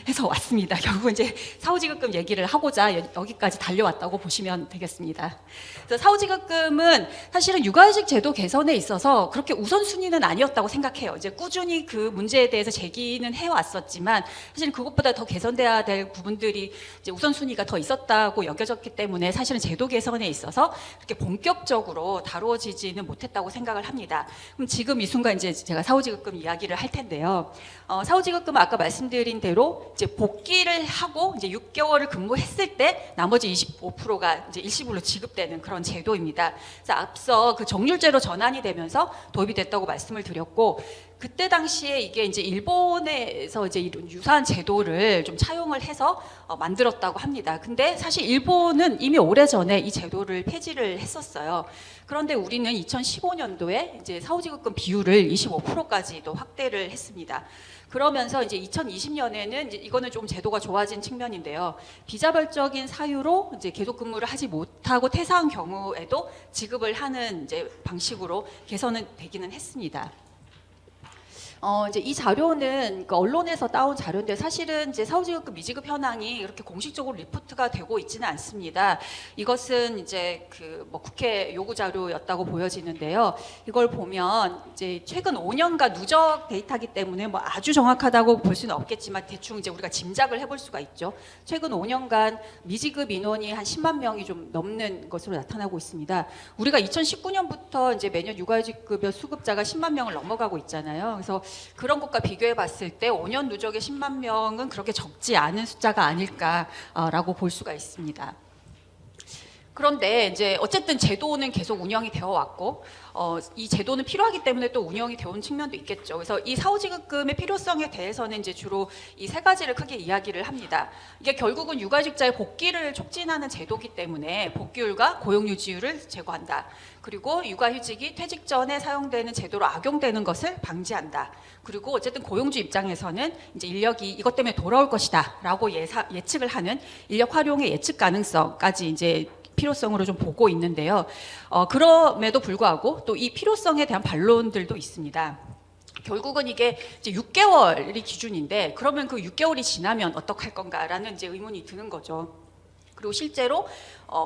해서 왔습니다. 결국 이제 사후지급금 얘기를 하고자 여기까지 달려왔다고 보시면 되겠습니다. 그래서 사후지급금은 사실은 육아휴직 제도 개선에 있어서 그렇게 우선순위는 아니었다고 생각해요. 이제 꾸준히 그 문제에 대해서 제기는 해왔었지만 사실 그것보다 더 개선돼야 될 부분들이 이제 우선순위가 더 있었다고 여겨졌기 때문에 사실은 제도 개선에 있어서 그렇게 본격적으로 다루어지지는 못했다고 생각을 합니다. 그럼 지금 이 순간 이제 제가 사후지급금 이야기를 할 텐데요. 사후지급금은 아까 말씀드린 대로 이제 복귀를 하고 이제 6개월을 근무했을 때 나머지 25%가 이제 일시불로 지급되는 그런 제도입니다. 그래서 앞서 그 정률제로 전환이 되면서 도입이 됐다고 말씀을 드렸고, 그때 당시에 이게 이제 일본에서 이제 이런 유사한 제도를 좀 차용을 해서 만들었다고 합니다. 근데 사실 일본은 이미 오래전에 이 제도를 폐지를 했었어요. 그런데 우리는 2015년도에 이제 사후지급금 비율을 25%까지도 확대를 했습니다. 그러면서 이제 2020년에는 이제 이거는 좀 제도가 좋아진 측면인데요. 비자발적인 사유로 이제 계속 근무를 하지 못하고 퇴사한 경우에도 지급을 하는 이제 방식으로 개선은 되기는 했습니다. 이제 이 자료는 그 언론에서 따온 자료인데 사실은 이제 사후지급금 미지급 현황이 이렇게 공식적으로 리포트가 되고 있지는 않습니다. 이것은 이제 그 뭐 국회 요구 자료였다고 보여지는데요. 이걸 보면 이제 최근 5년간 누적 데이터이기 때문에 뭐 아주 정확하다고 볼 수는 없겠지만 대충 이제 우리가 짐작을 해볼 수가 있죠. 최근 5년간 미지급 인원이 한 10만 명이 좀 넘는 것으로 나타나고 있습니다. 우리가 2019년부터 이제 매년 육아휴직급여 수급자가 10만 명을 넘어가고 있잖아요. 그래서 그런 것과 비교해 봤을 때 5년 누적의 10만 명은 그렇게 적지 않은 숫자가 아닐까라고 볼 수가 있습니다. 그런데 이제 어쨌든 제도는 계속 운영이 되어 왔고 이 제도는 필요하기 때문에 또 운영이 되어 온 측면도 있겠죠. 그래서 이 사후지급금의 필요성에 대해서는 이제 주로 이 세 가지를 크게 이야기를 합니다. 이게 결국은 육아휴직자의 복귀를 촉진하는 제도이기 때문에 복귀율과 고용유지율을 제고한다. 그리고 육아휴직이 퇴직 전에 사용되는 제도로 악용되는 것을 방지한다. 그리고 어쨌든 고용주 입장에서는 이제 인력이 이것 때문에 돌아올 것이다라고 예측을 하는 인력 활용의 예측 가능성까지 이제 필요성으로 좀 보고 있는데요. 그럼에도 불구하고 또 이 필요성에 대한 반론들도 있습니다. 결국은 이게 이제 6개월이 기준인데 그러면 그 6개월이 지나면 어떡할 건가라는 이제 의문이 드는 거죠. 그리고 실제로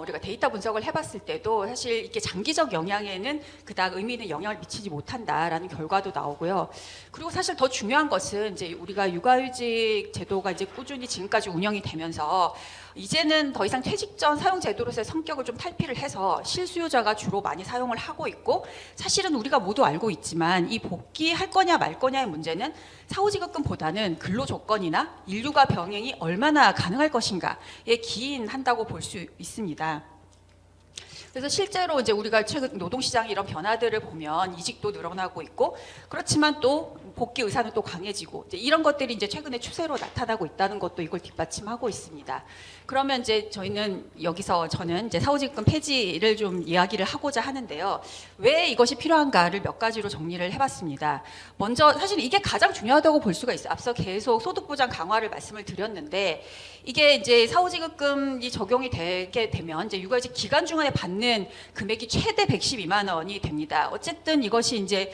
우리가 데이터 분석을 해봤을 때도 사실 이게 장기적 영향에는 그닥 의미 있는 영향을 미치지 못한다라는 결과도 나오고요. 그리고 사실 더 중요한 것은 이제 우리가 육아휴직 제도가 이제 꾸준히 지금까지 운영이 되면서 이제는 더 이상 퇴직 전 사용 제도로서의 성격을 좀 탈피를 해서 실수요자가 주로 많이 사용을 하고 있고, 사실은 우리가 모두 알고 있지만 이 복귀할 거냐 말 거냐의 문제는 사후지급금보다는 근로 조건이나 인류가 병행이 얼마나 가능할 것인가에 기인한다고 볼 수 있습니다. 그래서 실제로 이제 우리가 최근 노동시장의 이런 변화들을 보면 이직도 늘어나고 있고, 그렇지만 또 복귀 의사는 또 강해지고, 이제 이런 것들이 이제 최근의 추세로 나타나고 있다는 것도 이걸 뒷받침하고 있습니다. 그러면 이제 저는 이제 사후지급금 폐지를 좀 이야기를 하고자 하는데요. 왜 이것이 필요한가를 몇 가지로 정리를 해봤습니다. 먼저 사실 이게 가장 중요하다고 볼 수가 있어요. 앞서 계속 소득보장 강화를 말씀을 드렸는데, 이게 이제 사후지급금이 적용이 되게 되면 이제 육아휴직 기간 중간에 받는 받는 금액이 최대 112만 원이 됩니다. 어쨌든 이것이 이제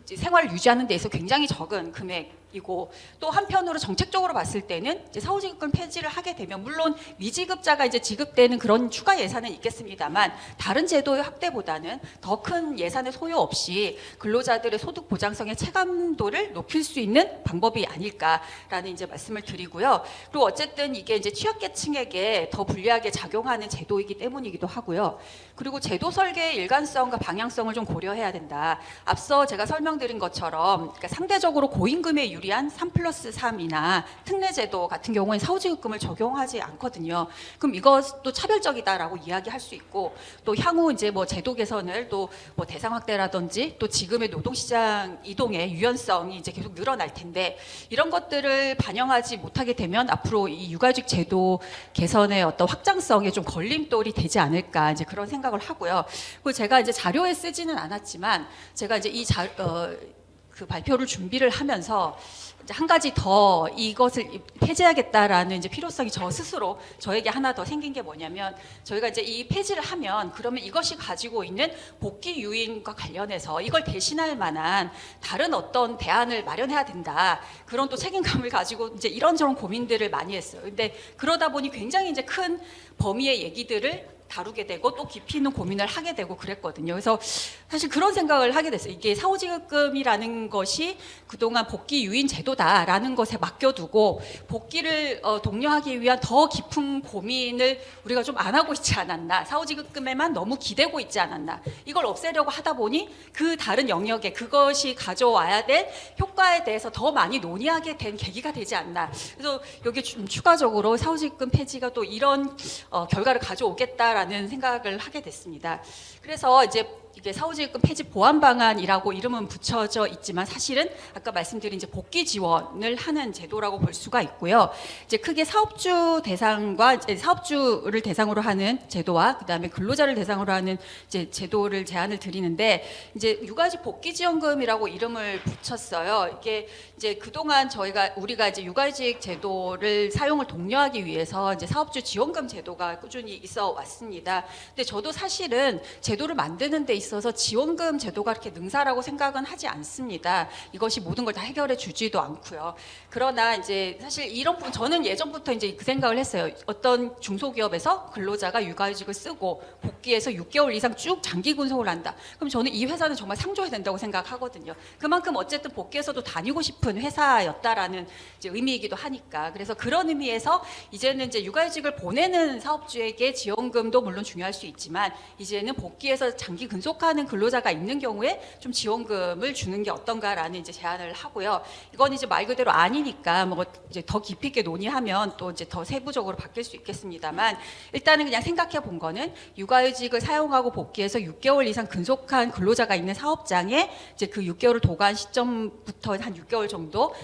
이제 생활을 유지하는 데 있어서 굉장히 적은 금액이고, 또 한편으로 정책적으로 봤을 때는 이제 사후지급금 폐지를 하게 되면 물론 미지급자가 이제 지급되는 그런 추가 예산은 있겠습니다만 다른 제도의 확대보다는 더 큰 예산의 소요 없이 근로자들의 소득 보장성의 체감도를 높일 수 있는 방법이 아닐까라는 이제 말씀을 드리고요. 그리고 어쨌든 이게 이제 취약계층에게 더 불리하게 작용하는 제도이기 때문이기도 하고요. 그리고 제도 설계의 일관성과 방향성을 좀 고려해야 된다. 앞서 제가 설명드린 것처럼 그러니까 상대적으로 고임금에 유리한 3+3이나 특례제도 같은 경우에 사후지급금을 적용하지 않거든요. 그럼 이것도 차별적이다라고 이야기할 수 있고, 또 향후 이제 뭐 제도 개선을 또 뭐 대상 확대라든지 또 지금의 노동시장 이동의 유연성이 이제 계속 늘어날 텐데, 이런 것들을 반영하지 못하게 되면 앞으로 이 육아휴직 제도 개선의 어떤 확장성에 좀 걸림돌이 되지 않을까 이제 그런 생각을 하고요. 그리고 제가 이제 자료에 쓰지는 않았지만 제가 이제 그 발표를 준비를 하면서 이제 한 가지 더 이것을 폐지하겠다라는 이제 필요성이 저 스스로 저에게 하나 더 생긴 게 뭐냐면, 저희가 이제 이 폐지를 하면 그러면 이것이 가지고 있는 복귀 유인과 관련해서 이걸 대신할 만한 다른 어떤 대안을 마련해야 된다. 그런 또 책임감을 가지고 이제 이런저런 고민들을 많이 했어요. 근데 그러다 보니 굉장히 이제 큰 범위의 얘기들을 다루게 되고 또 깊이 있는 고민을 하게 되고 그랬거든요. 그래서 사실 그런 생각을 하게 됐어요. 이게 사후지급금이라는 것이 그동안 복귀 유인 제도다라는 것에 맡겨두고 복귀를 독려하기 위한 더 깊은 고민을 우리가 좀 안 하고 있지 않았나, 사후지급금에만 너무 기대고 있지 않았나, 이걸 없애려고 하다 보니 그 다른 영역에 그것이 가져와야 될 효과에 대해서 더 많이 논의하게 된 계기가 되지 않나. 그래서 여기 좀 추가적으로 사후지급금 폐지가 또 이런 결과를 가져오겠다라는 생각을 하게 됐습니다. 그래서 이제 이게 사후지급금 폐지 보완 방안이라고 이름은 붙여져 있지만 사실은 아까 말씀드린 이제 복귀 지원을 하는 제도라고 볼 수가 있고요. 이제 크게 사업주 대상과 이제 사업주를 대상으로 하는 제도와 그다음에 근로자를 대상으로 하는 이제 제도를 제안을 드리는데, 이제 육아휴직 복귀 지원금이라고 이름을 붙였어요. 이게 이제 그동안 우리가 이제 육아휴직 제도를 사용을 독려하기 위해서 이제 사업주 지원금 제도가 꾸준히 있어 왔습니다. 근데 저도 사실은 제도를 만드는 데 있어서 지원금 제도가 그렇게 능사라고 생각은 하지 않습니다. 이것이 모든 걸 다 해결해 주지도 않고요. 그러나 이제 사실 이런 부분 저는 예전부터 이제 그 생각을 했어요. 어떤 중소기업에서 근로자가 육아휴직을 쓰고 복귀해서 6개월 이상 쭉 장기 군속을 한다. 그럼 저는 이 회사는 정말 상조해야 된다고 생각하거든요. 그만큼 어쨌든 복귀해서도 다니고 싶은 회사였다라는 이제 의미이기도 하니까. 그래서 그런 의미에서 이제는 이제 육아휴직을 보내는 사업주에게 지원금도 물론 중요할 수 있지만 이제는 복귀해서 장기 근속하는 근로자가 있는 경우에 좀 지원금을 주는 게 어떤가라는 이제 제안을 하고요. 이건 이제 말 그대로 아니니까 뭐 이제 더 깊이 있게 논의하면 또 이제 더 세부적으로 바뀔 수 있겠습니다만, 일단은 그냥 생각해 본 거는 육아휴직을 사용하고 복귀해서 6개월 이상 근속한 근로자가 있는 사업장에 이제 그 6개월을 도관 시점부터 한 6개월 정도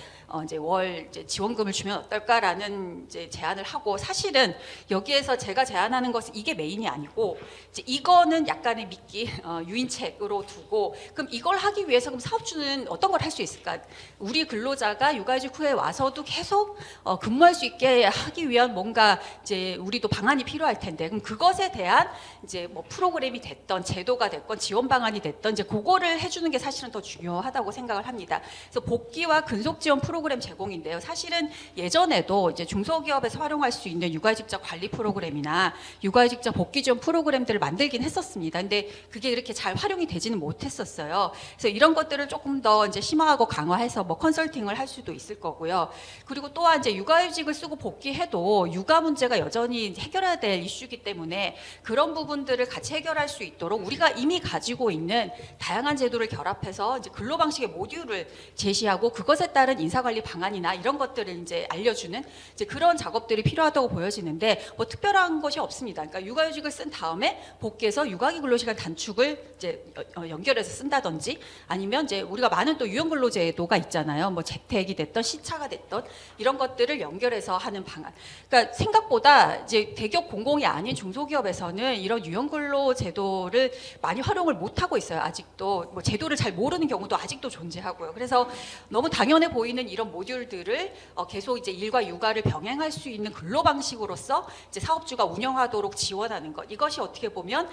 이제 월 이제 지원금을 주면 어떨까라는 이제 제안을 하고, 사실은 여기에서 제가 제안하는 것은 이게 메인이 아니고 이제 이거는 약간의 미끼 유인책으로 두고, 그럼 이걸 하기 위해서 그럼 사업주는 어떤 걸 할 수 있을까? 우리 근로자가 육아휴직 후에 와서도 계속 근무할 수 있게 하기 위한 뭔가 이제 우리도 방안이 필요할 텐데, 그럼 그것에 대한 이제 뭐 프로그램이 됐던 제도가 됐건 지원 방안이 됐던 이제 그거를 해주는 게 사실은 더 중요하다고 생각을 합니다. 그래서 복귀와 근속 지원 프로그램 제공인데요. 사실은 예전에도 이제 중소기업에서 활용할 수 있는 육아휴직자 관리 프로그램이나 육아휴직자 복귀 지원 프로그램들을 만들긴 했었습니다. 근데 그게 이렇게 잘 활용이 되지는 못했었어요. 그래서 이런 것들을 조금 더 이제 심화하고 강화해서 뭐 컨설팅을 할 수도 있을 거고요. 그리고 또한 이제 육아휴직을 쓰고 복귀해도 육아 문제가 여전히 해결해야 될 이슈이기 때문에 그런 부분들을 같이 해결할 수 있도록 우리가 이미 가지고 있는 다양한 제도를 결합해서 이제 근로 방식의 모듈을 제시하고 그것에 따른 인사관리 방안이나 이런 것들을 이제 알려주는 이제 그런 작업들이 필요하다고 보여지는데, 뭐 특별한 것이 없습니다. 그러니까 육아휴직을 쓴 다음에 복귀해서 육아기 근로시간 단축을 이제 연결해서 쓴다든지, 아니면 이제 우리가 많은 또 유연근로제도가 있잖아요. 뭐 재택이 됐던 시차가 됐던 이런 것들을 연결해서 하는 방안. 그러니까 생각보다 이제 대기업 공공이 아닌 중소기업에서는 이런 유연근로제도를 많이 활용을 못 하고 있어요. 아직도 뭐 제도를 잘 모르는 경우도 아직도 존재하고요. 그래서 너무 당연해 보이는 이런 이런 모듈들을 계속 이제 일과 육아를 병행할 수 있는 근로 방식으로서 이제 사업주가 운영하도록 지원하는 것, 이것이 어떻게 보면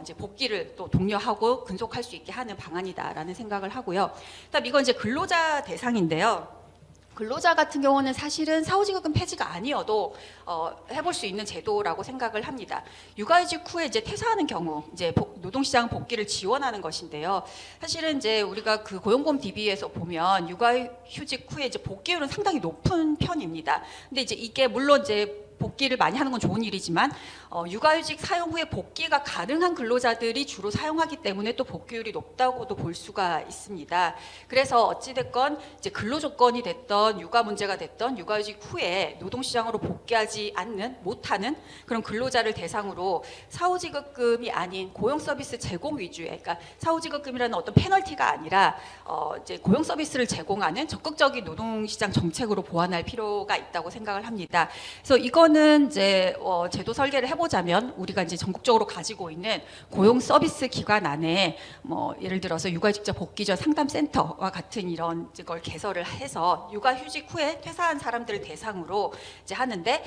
이제 복귀를 또 독려하고 근속할 수 있게 하는 방안이다라는 생각을 하고요. 그다음 이건 이제 근로자 대상인데요. 근로자 같은 경우는 사실은 사후지급금 폐지가 아니어도 해볼 수 있는 제도라고 생각을 합니다. 육아휴직 후에 이제 퇴사하는 경우 이제 노동시장 복귀를 지원하는 것인데요. 사실은 이제 우리가 그 고용보험 DB에서 보면 육아휴직 후에 이제 복귀율은 상당히 높은 편입니다. 근데 이제 이게 물론 이제 복귀를 많이 하는 건 좋은 일이지만 육아휴직 사용 후에 복귀가 가능한 근로자들이 주로 사용하기 때문에 또 복귀율이 높다고도 볼 수가 있습니다. 그래서 어찌됐건 이제 근로 조건이 됐던 육아 문제가 됐던 육아휴직 후에 노동시장으로 복귀하지 않는 못하는 그런 근로자를 대상으로 사후지급금이 아닌 고용서비스 제공 위주의, 그러니까 사후지급금이라는 어떤 페널티가 아니라 이제 고용서비스를 제공하는 적극적인 노동시장 정책으로 보완할 필요가 있다고 생각을 합니다. 그래서 이거는 이제 제도 설계를 해보자면 우리가 이제 전국적으로 가지고 있는 고용 서비스 기관 안에 뭐 예를 들어서 육아직자 복귀 전 상담센터와 같은 이런 걸 개설을 해서 육아휴직 후에 퇴사한 사람들을 대상으로 이제 하는데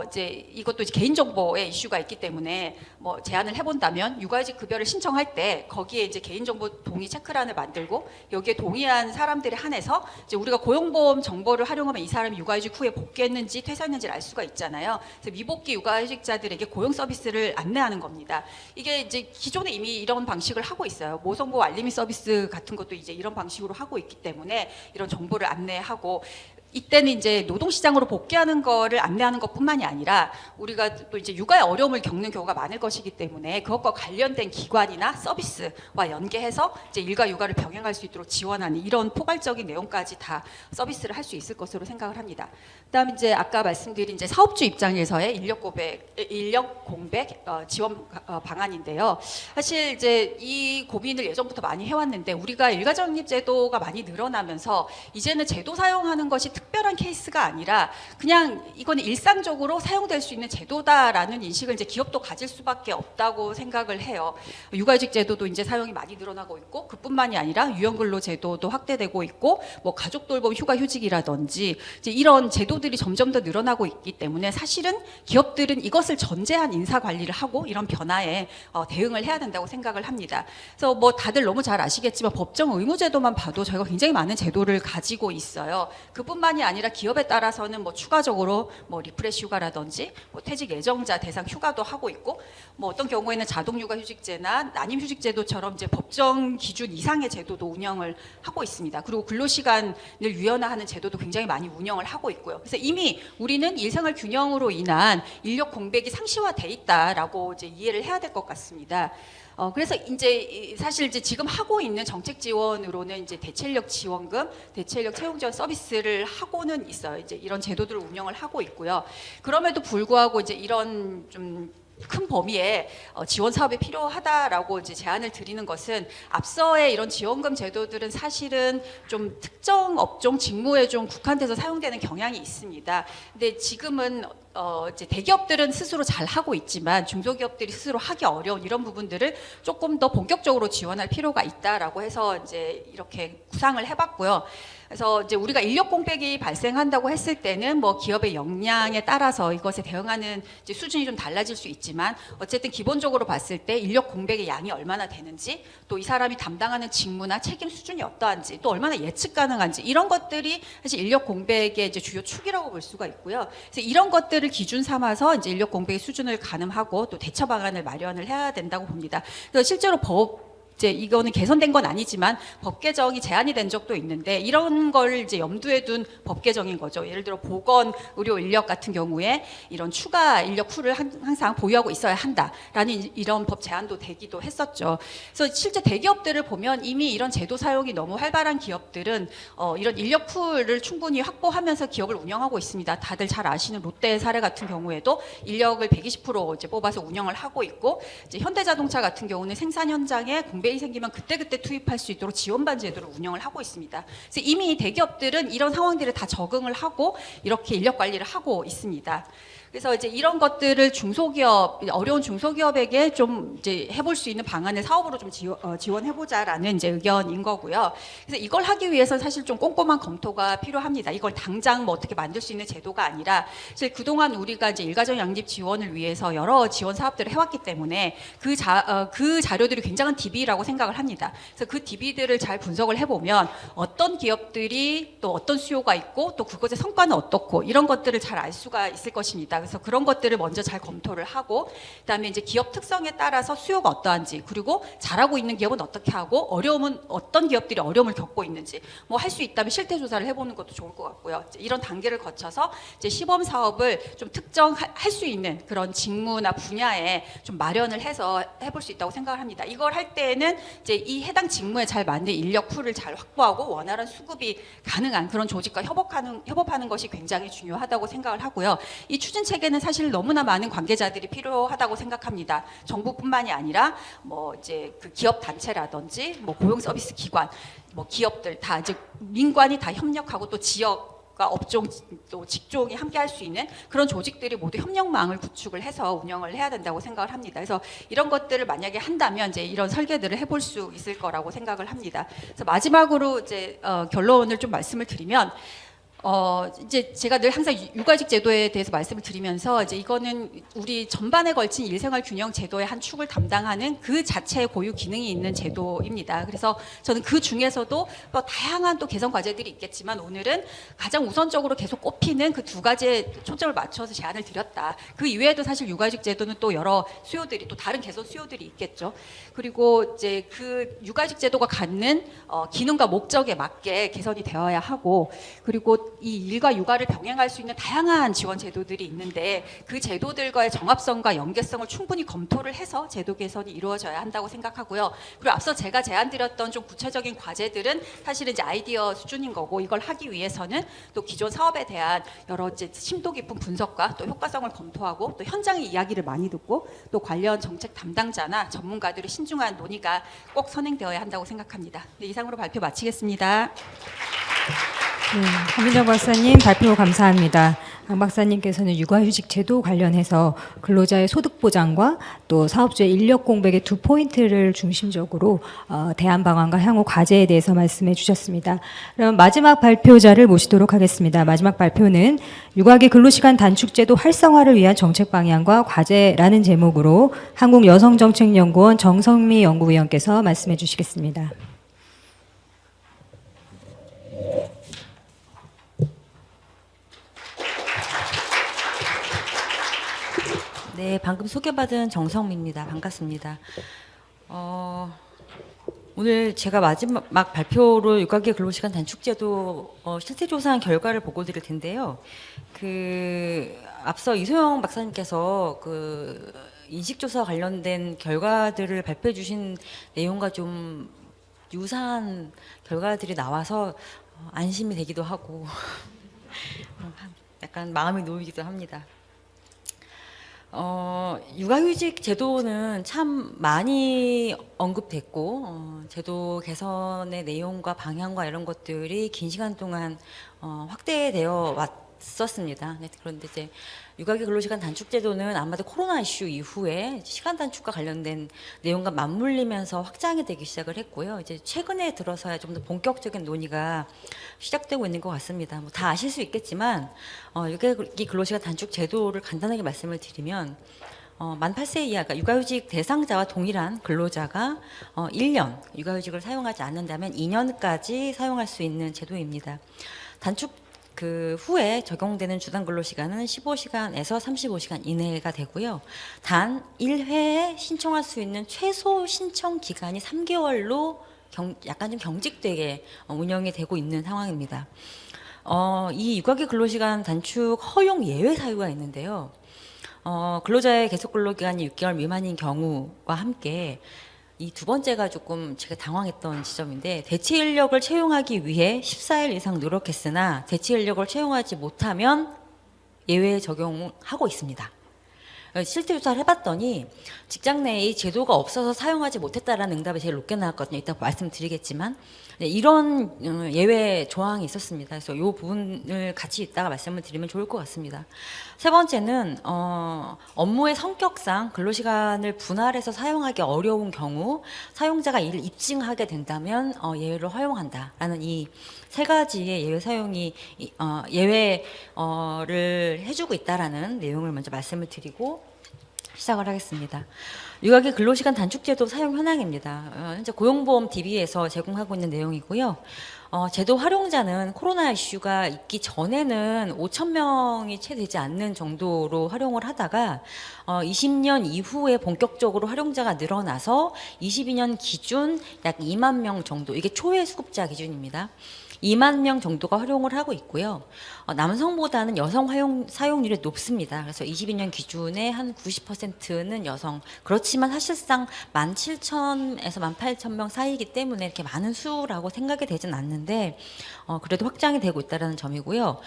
이제 이것도 이제 개인정보의 이슈가 있기 때문에 뭐 제안을 해본다면 육아휴직 급여를 신청할 때 거기에 이제 개인정보 동의 체크란을 만들고 여기에 동의한 사람들에 한해서 이제 우리가 고용보험 정보를 활용하면 이 사람이 육아휴직 후에 복귀했는지 퇴사했는지를 알 수가 있잖아요. 그래서 미복귀 육아휴직자들에게 고용 서비스를 안내하는 겁니다. 이게 이제 기존에 이미 이런 방식을 하고 있어요. 모성보호 알림이 서비스 같은 것도 이제 이런 방식으로 하고 있기 때문에 이런 정보를 안내하고 이때는 이제 노동시장으로 복귀하는 거를 안내하는 것뿐만이 아니라 우리가 또 이제 육아에 어려움을 겪는 경우가 많을 것이기 때문에 그것과 관련된 기관이나 서비스와 연계해서 이제 일과 육아를 병행할 수 있도록 지원하는 이런 포괄적인 내용까지 다 서비스를 할 수 있을 것으로 생각을 합니다. 그다음 이제 아까 말씀드린 이제 사업주 입장에서의 인력 공백 지원 방안인데요. 사실 이제 이 고민을 예전부터 많이 해왔는데 우리가 일가정립제도가 많이 늘어나면서 이제는 제도 사용하는 것이 특별한 케이스가 아니라 그냥 이거는 일상적으로 사용될 수 있는 제도다라는 인식을 이제 기업도 가질 수밖에 없다고 생각을 해요. 육아휴직 제도도 이제 사용이 많이 늘어나고 있고 그뿐만이 아니라 유연근로 제도도 확대되고 있고 뭐 가족돌봄 휴가휴직이라든지 이제 이런 제도들이 점점 더 늘어나고 있기 때문에 사실은 기업들은 이것을 전제한 인사 관리를 하고 이런 변화에 대응을 해야 된다고 생각을 합니다. 그래서 뭐 다들 너무 잘 아시겠지만 법정 의무제도만 봐도 저희가 굉장히 많은 제도를 가지고 있어요. 그뿐만이 아니라 기업에 따라서는 뭐 추가적으로 뭐 리프레시 휴가라든지 뭐 퇴직 예정자 대상 휴가도 하고 있고 뭐 어떤 경우에는 자동육아휴직제나 난임휴직제도처럼 이제 법정 기준 이상의 제도도 운영을 하고 있습니다. 그리고 근로시간을 유연화하는 제도도 굉장히 많이 운영을 하고 있고요. 그래서 이미 우리는 일생활 균형으로 인한 인력 공백이 상시화돼 있다라고 이제 이해를 해야 될 것 같습니다. 그래서 이제 사실 이제 지금 하고 있는 정책 지원으로는 이제 대체인력 지원금, 대체인력 채용 지원 서비스를 하고는 있어요. 이제 이런 제도들을 운영을 하고 있고요. 그럼에도 불구하고 이제 이런 좀 큰 범위의 지원 사업이 필요하다라고 이제 제안을 드리는 것은 앞서의 이런 지원금 제도들은 사실은 좀 특정 업종 직무에 좀 국한돼서 사용되는 경향이 있습니다. 근데 지금은 이제 대기업들은 스스로 잘 하고 있지만 중소기업들이 스스로 하기 어려운 이런 부분들을 조금 더 본격적으로 지원할 필요가 있다라고 해서 이제 이렇게 구상을 해봤고요. 그래서 이제 우리가 인력 공백이 발생한다고 했을 때는 뭐 기업의 역량에 따라서 이것에 대응하는 이제 수준이 좀 달라질 수 있지만 어쨌든 기본적으로 봤을 때 인력 공백의 양이 얼마나 되는지 또 이 사람이 담당하는 직무나 책임 수준이 어떠한지 또 얼마나 예측 가능한지 이런 것들이 사실 인력 공백의 이제 주요 축이라고 볼 수가 있고요. 그래서 이런 것들을 기준 삼아서 이제 인력 공백의 수준을 가늠하고 또 대처 방안을 마련을 해야 된다고 봅니다. 그래서 실제로 이제 이거는 개선된 건 아니지만 법 개정이 제한이 된 적도 있는데 이런 걸 이제 염두에 둔 법 개정인 거죠. 예를 들어 보건, 의료 인력 같은 경우에 이런 추가 인력 쿨을 항상 보유하고 있어야 한다라는 이런 법 제안도 되기도 했었죠. 그래서 실제 대기업들을 보면 이미 이런 제도 사용이 너무 활발한 기업들은 이런 인력 쿨을 충분히 확보하면서 기업을 운영하고 있습니다. 다들 잘 아시는 롯데 사례 같은 경우에도 인력을 120% 이제 뽑아서 운영을 하고 있고 이제 현대자동차 같은 경우는 생산 현장에 공백이 생기면 그때그때 투입할 수 있도록 지원반 제도를 운영을 하고 있습니다. 그래서 이미 대기업들은 이런 상황들에 다 적응을 하고 이렇게 인력 관리를 하고 있습니다. 그래서 이제 이런 것들을 중소기업, 어려운 중소기업에게 좀 이제 해볼 수 있는 방안을 사업으로 좀 지원해보자라는 이제 의견인 거고요. 그래서 이걸 하기 위해서 사실 좀 꼼꼼한 검토가 필요합니다. 이걸 당장 뭐 어떻게 만들 수 있는 제도가 아니라 사실 그동안 우리가 이제 일가정 양립 지원을 위해서 여러 지원 사업들을 해왔기 때문에 그 자료들이 굉장한 DB라고 생각을 합니다. 그래서 그 DB들을 잘 분석을 해보면 어떤 기업들이 또 어떤 수요가 있고 또 그것의 성과는 어떻고 이런 것들을 잘 알 수가 있을 것입니다. 그래서 그런 것들을 먼저 잘 검토를 하고 그다음에 이제 기업 특성에 따라서 수요가 어떠한지 그리고 잘하고 있는 기업은 어떻게 하고 어려움은 어떤 기업들이 어려움을 겪고 있는지 뭐 할 수 있다면 실태 조사를 해보는 것도 좋을 것 같고요. 이런 단계를 거쳐서 이제 시범 사업을 좀 특정할 수 있는 그런 직무나 분야에 좀 마련을 해서 해볼 수 있다고 생각을 합니다. 이걸 할 때에는 이제 이 해당 직무에 잘 맞는 인력 풀을 잘 확보하고 원활한 수급이 가능한 그런 조직과 협업하는 것이 굉장히 중요하다고 생각을 하고요. 이 추진 체계는 사실 너무나 많은 관계자들이 필요하다고 생각합니다. 정부뿐만이 아니라 뭐 이제 그 기업 단체라든지 뭐 고용 서비스 기관, 뭐 기업들 다 이제 민관이 다 협력하고 또 지역과 업종 또 직종이 함께 할 수 있는 그런 조직들이 모두 협력망을 구축을 해서 운영을 해야 된다고 생각을 합니다. 그래서 이런 것들을 만약에 한다면 이제 이런 설계들을 해볼 수 있을 거라고 생각을 합니다. 그래서 마지막으로 이제 결론을 좀 말씀을 드리면. 이제 제가 늘 항상 육아직 제도에 대해서 말씀을 드리면서 이제 이거는 우리 전반에 걸친 일생활 균형 제도의 한 축을 담당하는 그 자체의 고유 기능이 있는 제도입니다. 그래서 저는 그 중에서도 또 다양한 또 개선 과제들이 있겠지만 오늘은 가장 우선적으로 계속 꼽히는 그 두 가지에 초점을 맞춰서 제안을 드렸다. 그 이외에도 사실 육아직 제도는 또 여러 수요들이 또 다른 개선 수요들이 있겠죠. 그리고 이제 그 육아직 제도가 갖는 기능과 목적에 맞게 개선이 되어야 하고 그리고 이 일과 육아를 병행할 수 있는 다양한 지원 제도들이 있는데 그 제도들과의 정합성과 연계성을 충분히 검토를 해서 제도 개선이 이루어져야 한다고 생각하고요. 그리고 앞서 제가 제안드렸던 좀 구체적인 과제들은 사실은 이제 아이디어 수준인 거고 이걸 하기 위해서는 또 기존 사업에 대한 여러 이제 심도 깊은 분석과 또 효과성을 검토하고 또 현장의 이야기를 많이 듣고 또 관련 정책 담당자나 전문가들의 신중한 논의가 꼭 선행되어야 한다고 생각합니다. 네, 이상으로 발표 마치겠습니다. 네, 한민정 박사님 발표 감사합니다. 강 박사님께서는 육아휴직 제도 관련해서 근로자의 소득 보장과 또 사업주의 인력 공백의 두 포인트를 중심적으로 대안 방안과 향후 과제에 대해서 말씀해 주셨습니다. 그럼 마지막 발표자를 모시도록 하겠습니다. 마지막 발표는 육아기 근로시간 단축 제도 활성화를 위한 정책 방향과 과제라는 제목으로 한국여성정책연구원 정성미 연구위원께서 말씀해 주시겠습니다. 네, 방금 소개받은 정성미입니다. 반갑습니다. 오늘 제가 마지막 발표로 육아기 근로시간 단축제도 실태 조사한 결과를 보고 드릴 텐데요. 앞서 이소영 박사님께서 인식조사 관련된 결과들을 발표해 주신 내용과 좀 유사한 결과들이 나와서 안심이 되기도 하고 약간 마음이 놓이기도 합니다. 육아휴직 제도는 참 많이 언급됐고 제도 개선의 내용과 방향과 이런 것들이 긴 시간 동안 확대되어 왔었습니다. 네, 그런데 이제 육아기 근로시간 단축 제도는 아마도 코로나 이슈 이후에 시간 단축과 관련된 내용과 맞물리면서 확장이 되기 시작을 했고요. 이제 최근에 들어서야 좀 더 본격적인 논의가 시작되고 있는 것 같습니다. 뭐 다 아실 수 있겠지만 육아기 근로시간 단축 제도를 간단하게 말씀을 드리면 만 8세 이하, 그러니까 육아휴직 대상자와 동일한 근로자가 1년 육아휴직을 사용하지 않는다면 2년까지 사용할 수 있는 제도입니다. 단축 후에 적용되는 주당 근로시간은 15시간에서 35시간 이내가 되고요. 단 1회에 신청할 수 있는 최소 신청 기간이 3개월로 약간 좀 경직되게 운영이 되고 있는 상황입니다. 이 육아기 근로시간 단축 허용 예외 사유가 있는데요. 근로자의 계속 근로기간이 6개월 미만인 경우와 함께 이 두 번째가 조금 제가 당황했던 지점인데 대체 인력을 채용하기 위해 14일 이상 노력했으나 대체 인력을 채용하지 못하면 예외 적용하고 있습니다. 실태 조사를 해봤더니 직장 내에 이 제도가 없어서 사용하지 못했다라는 응답이 제일 높게 나왔거든요. 이따 말씀드리겠지만 네, 이런 예외 조항이 있었습니다. 그래서 이 부분을 같이 이따가 말씀을 드리면 좋을 것 같습니다. 세 번째는 업무의 성격상 근로시간을 분할해서 사용하기 어려운 경우 사용자가 이를 입증하게 된다면 예외를 허용한다라는 이 세 가지의 예외 사용이 예외를 해주고 있다라는 내용을 먼저 말씀을 드리고 시작을 하겠습니다. 육아기 근로시간 단축제도 사용 현황입니다. 현재 고용보험 DB에서 제공하고 있는 내용이고요. 제도 활용자는 코로나 이슈가 있기 전에는 5,000명이 채 되지 않는 정도로 활용을 하다가 20년 이후에 본격적으로 활용자가 늘어나서 22년 기준 약 2만 명 정도, 이게 초회 수급자 기준입니다. 2만 명 정도가 활용을 하고 있고요. 남성보다는 여성 사용률이 높습니다. 그래서 22년 기준에 한 90%는 여성. 그렇지만 사실상 17,000에서 18,000명 사이이기 때문에 이렇게 많은 수라고 생각이 되진 않는데 그래도 확장이 되고 있다는 점이고요.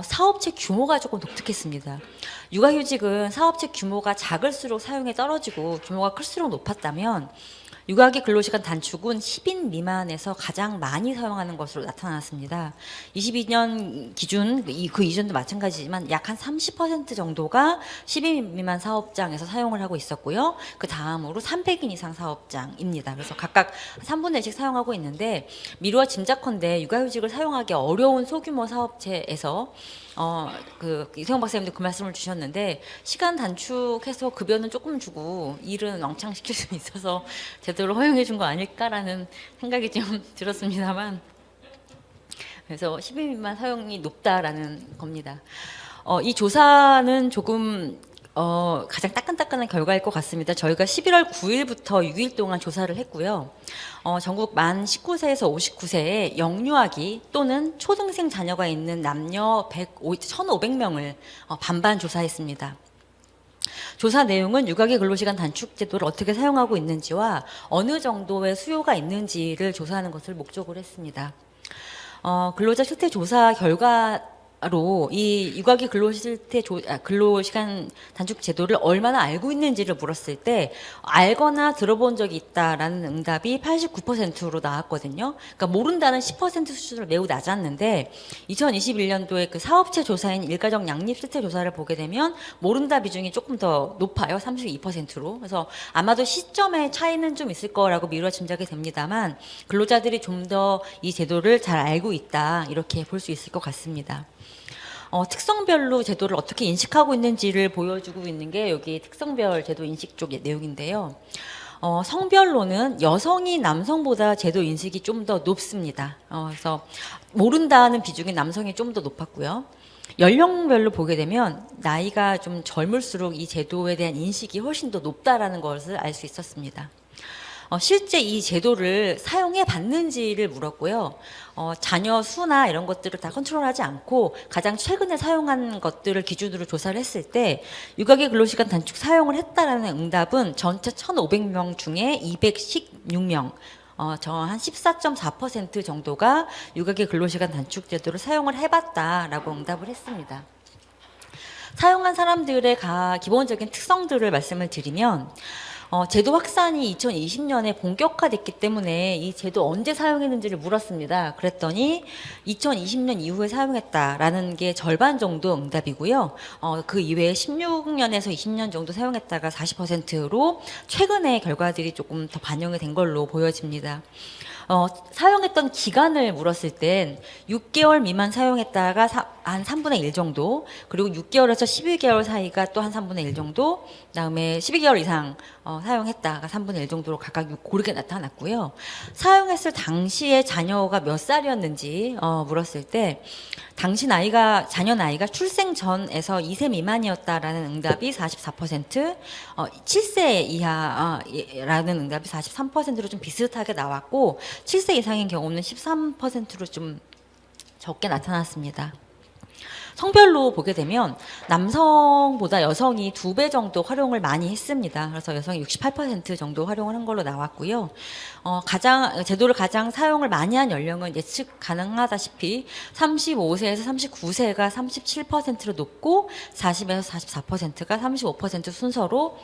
사업체 규모가 조금 독특했습니다. 육아휴직은 사업체 규모가 작을수록 사용이 떨어지고 규모가 클수록 높았다면 육아기 근로시간 단축은 10인 미만에서 가장 많이 사용하는 것으로 나타났습니다. 22년 기준, 그 이전도 마찬가지지만 약 한 30% 정도가 10인 미만 사업장에서 사용을 하고 있었고요. 그 다음으로 300인 이상 사업장입니다. 그래서 각각 3분의 1씩 사용하고 있는데 미루어 짐작컨대 육아휴직을 사용하기 어려운 소규모 사업체에서 이세영 박사님도 그 말씀을 주셨는데 시간 단축해서 급여는 조금 주고 일은 왕창 시킬 수 있어서 제대로 허용해 준 거 아닐까라는 생각이 좀 들었습니다만 그래서 10인 미만 사용이 높다라는 겁니다. 이 조사는 조금 가장 따끈따끈한 결과일 것 같습니다. 저희가 11월 9일부터 6일 동안 조사를 했고요. 전국 만 19세에서 59세에 영유아기 또는 초등생 자녀가 있는 남녀 1,500명을 반반 조사했습니다. 조사 내용은 육아기 근로시간 단축 제도를 어떻게 사용하고 있는지와 어느 정도의 수요가 있는지를 조사하는 것을 목적으로 했습니다. 근로자 실태 조사 결과로 이 육아기 근로시간 단축 제도를 얼마나 알고 있는지를 물었을 때 알거나 들어본 적이 있다라는 응답이 89%로 나왔거든요. 그러니까 모른다는 10% 수준으로 매우 낮았는데 2021년도에 그 사업체 조사인 일가정 양립 실태 조사를 보게 되면 모른다 비중이 조금 더 높아요. 32%로. 그래서 아마도 시점의 차이는 좀 있을 거라고 미루어 짐작이 됩니다만 근로자들이 좀 더 이 제도를 잘 알고 있다 이렇게 볼 수 있을 것 같습니다. 특성별로 제도를 어떻게 인식하고 있는지를 보여주고 있는 게 여기 특성별 제도 인식 쪽의 내용인데요. 성별로는 여성이 남성보다 제도 인식이 좀 더 높습니다. 그래서 모른다는 비중이 남성이 좀 더 높았고요. 연령별로 보게 되면 나이가 좀 젊을수록 이 제도에 대한 인식이 훨씬 더 높다라는 것을 알 수 있었습니다. 실제 이 제도를 사용해 봤는지를 물었고요. 자녀 수나 이런 것들을 다 컨트롤하지 않고 가장 최근에 사용한 것들을 기준으로 조사를 했을 때 육아기 근로시간 단축 사용을 했다라는 응답은 전체 1,500명 중에 216명, 한 14.4% 정도가 육아기 근로시간 단축 제도를 사용을 해봤다라고 응답을 했습니다. 사용한 사람들의 기본적인 특성들을 말씀을 드리면 제도 확산이 2020년에 본격화됐기 때문에 이 제도 언제 사용했는지를 물었습니다. 그랬더니 2020년 이후에 사용했다라는 게 절반 정도 응답이고요. 그 이외에 16년에서 20년 정도 사용했다가 40%로 최근의 결과들이 조금 더 반영이 된 걸로 보여집니다. 사용했던 기간을 물었을 땐 6개월 미만 사용했다가 한 3분의 1 정도, 그리고 6개월에서 12개월 사이가 또 한 3분의 1 정도, 그다음에 12개월 이상 사용했다가 3분의 1 정도로 각각 고르게 나타났고요. 사용했을 당시에 자녀가 몇 살이었는지 물었을 때 당시 자녀 나이가 출생 전에서 2세 미만이었다라는 응답이 44%, 7세 이하라는 응답이 43%로 좀 비슷하게 나왔고 7세 이상인 경우는 13%로 좀 적게 나타났습니다. 성별로 보게 되면 남성보다 여성이 2배 정도 활용을 많이 했습니다. 그래서 여성이 68% 정도 활용을 한 걸로 나왔고요. 제도를 가장 사용을 많이 한 연령은 예측 가능하다시피 35세에서 39세가 37%로 높고 40에서 44%가 35% 순서로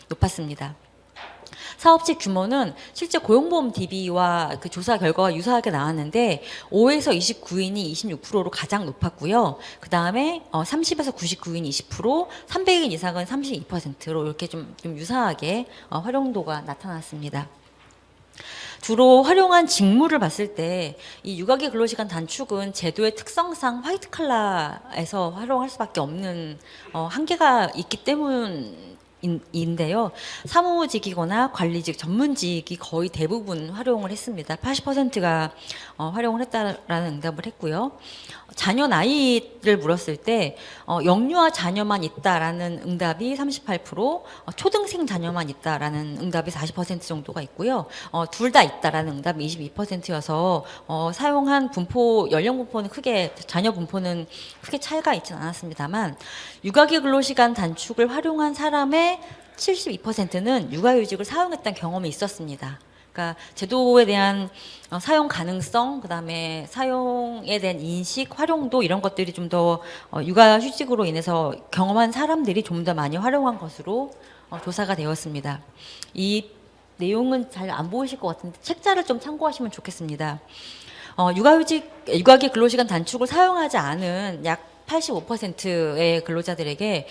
높았습니다. 사업체 규모는 실제 고용보험 DB와 그 조사 결과가 유사하게 나왔는데 5에서 29인이 26%로 가장 높았고요. 그 다음에 30에서 99인이 20%, 300인 이상은 32%로 이렇게 좀 유사하게 활용도가 나타났습니다. 주로 활용한 직무를 봤을 때 이 육아기 근로시간 단축은 제도의 특성상 화이트 칼라에서 활용할 수밖에 없는 한계가 있기 때문인데요. 사무직이거나 관리직, 전문직이 거의 대부분 활용을 했습니다. 80%가 활용을 했다라는 응답을 했고요. 자녀 나이를 물었을 때 영유아 자녀만 있다라는 응답이 38%, 초등생 자녀만 있다라는 응답이 40% 정도가 있고요. 둘 다 있다라는 응답이 22%여서 사용한 분포, 연령 분포는 자녀 분포는 크게 차이가 있지는 않았습니다만 육아기 근로시간 단축을 활용한 사람의 72%는 육아휴직을 사용했던 경험이 있었습니다. 그러니까 제도에 대한 사용 가능성, 그다음에 사용에 대한 인식, 활용도 이런 것들이 좀 더 육아휴직으로 인해서 경험한 사람들이 좀 더 많이 활용한 것으로 조사가 되었습니다. 이 내용은 잘 안 보이실 것 같은데 책자를 좀 참고하시면 좋겠습니다. 육아기 근로시간 단축을 사용하지 않은 약 85%의 근로자들에게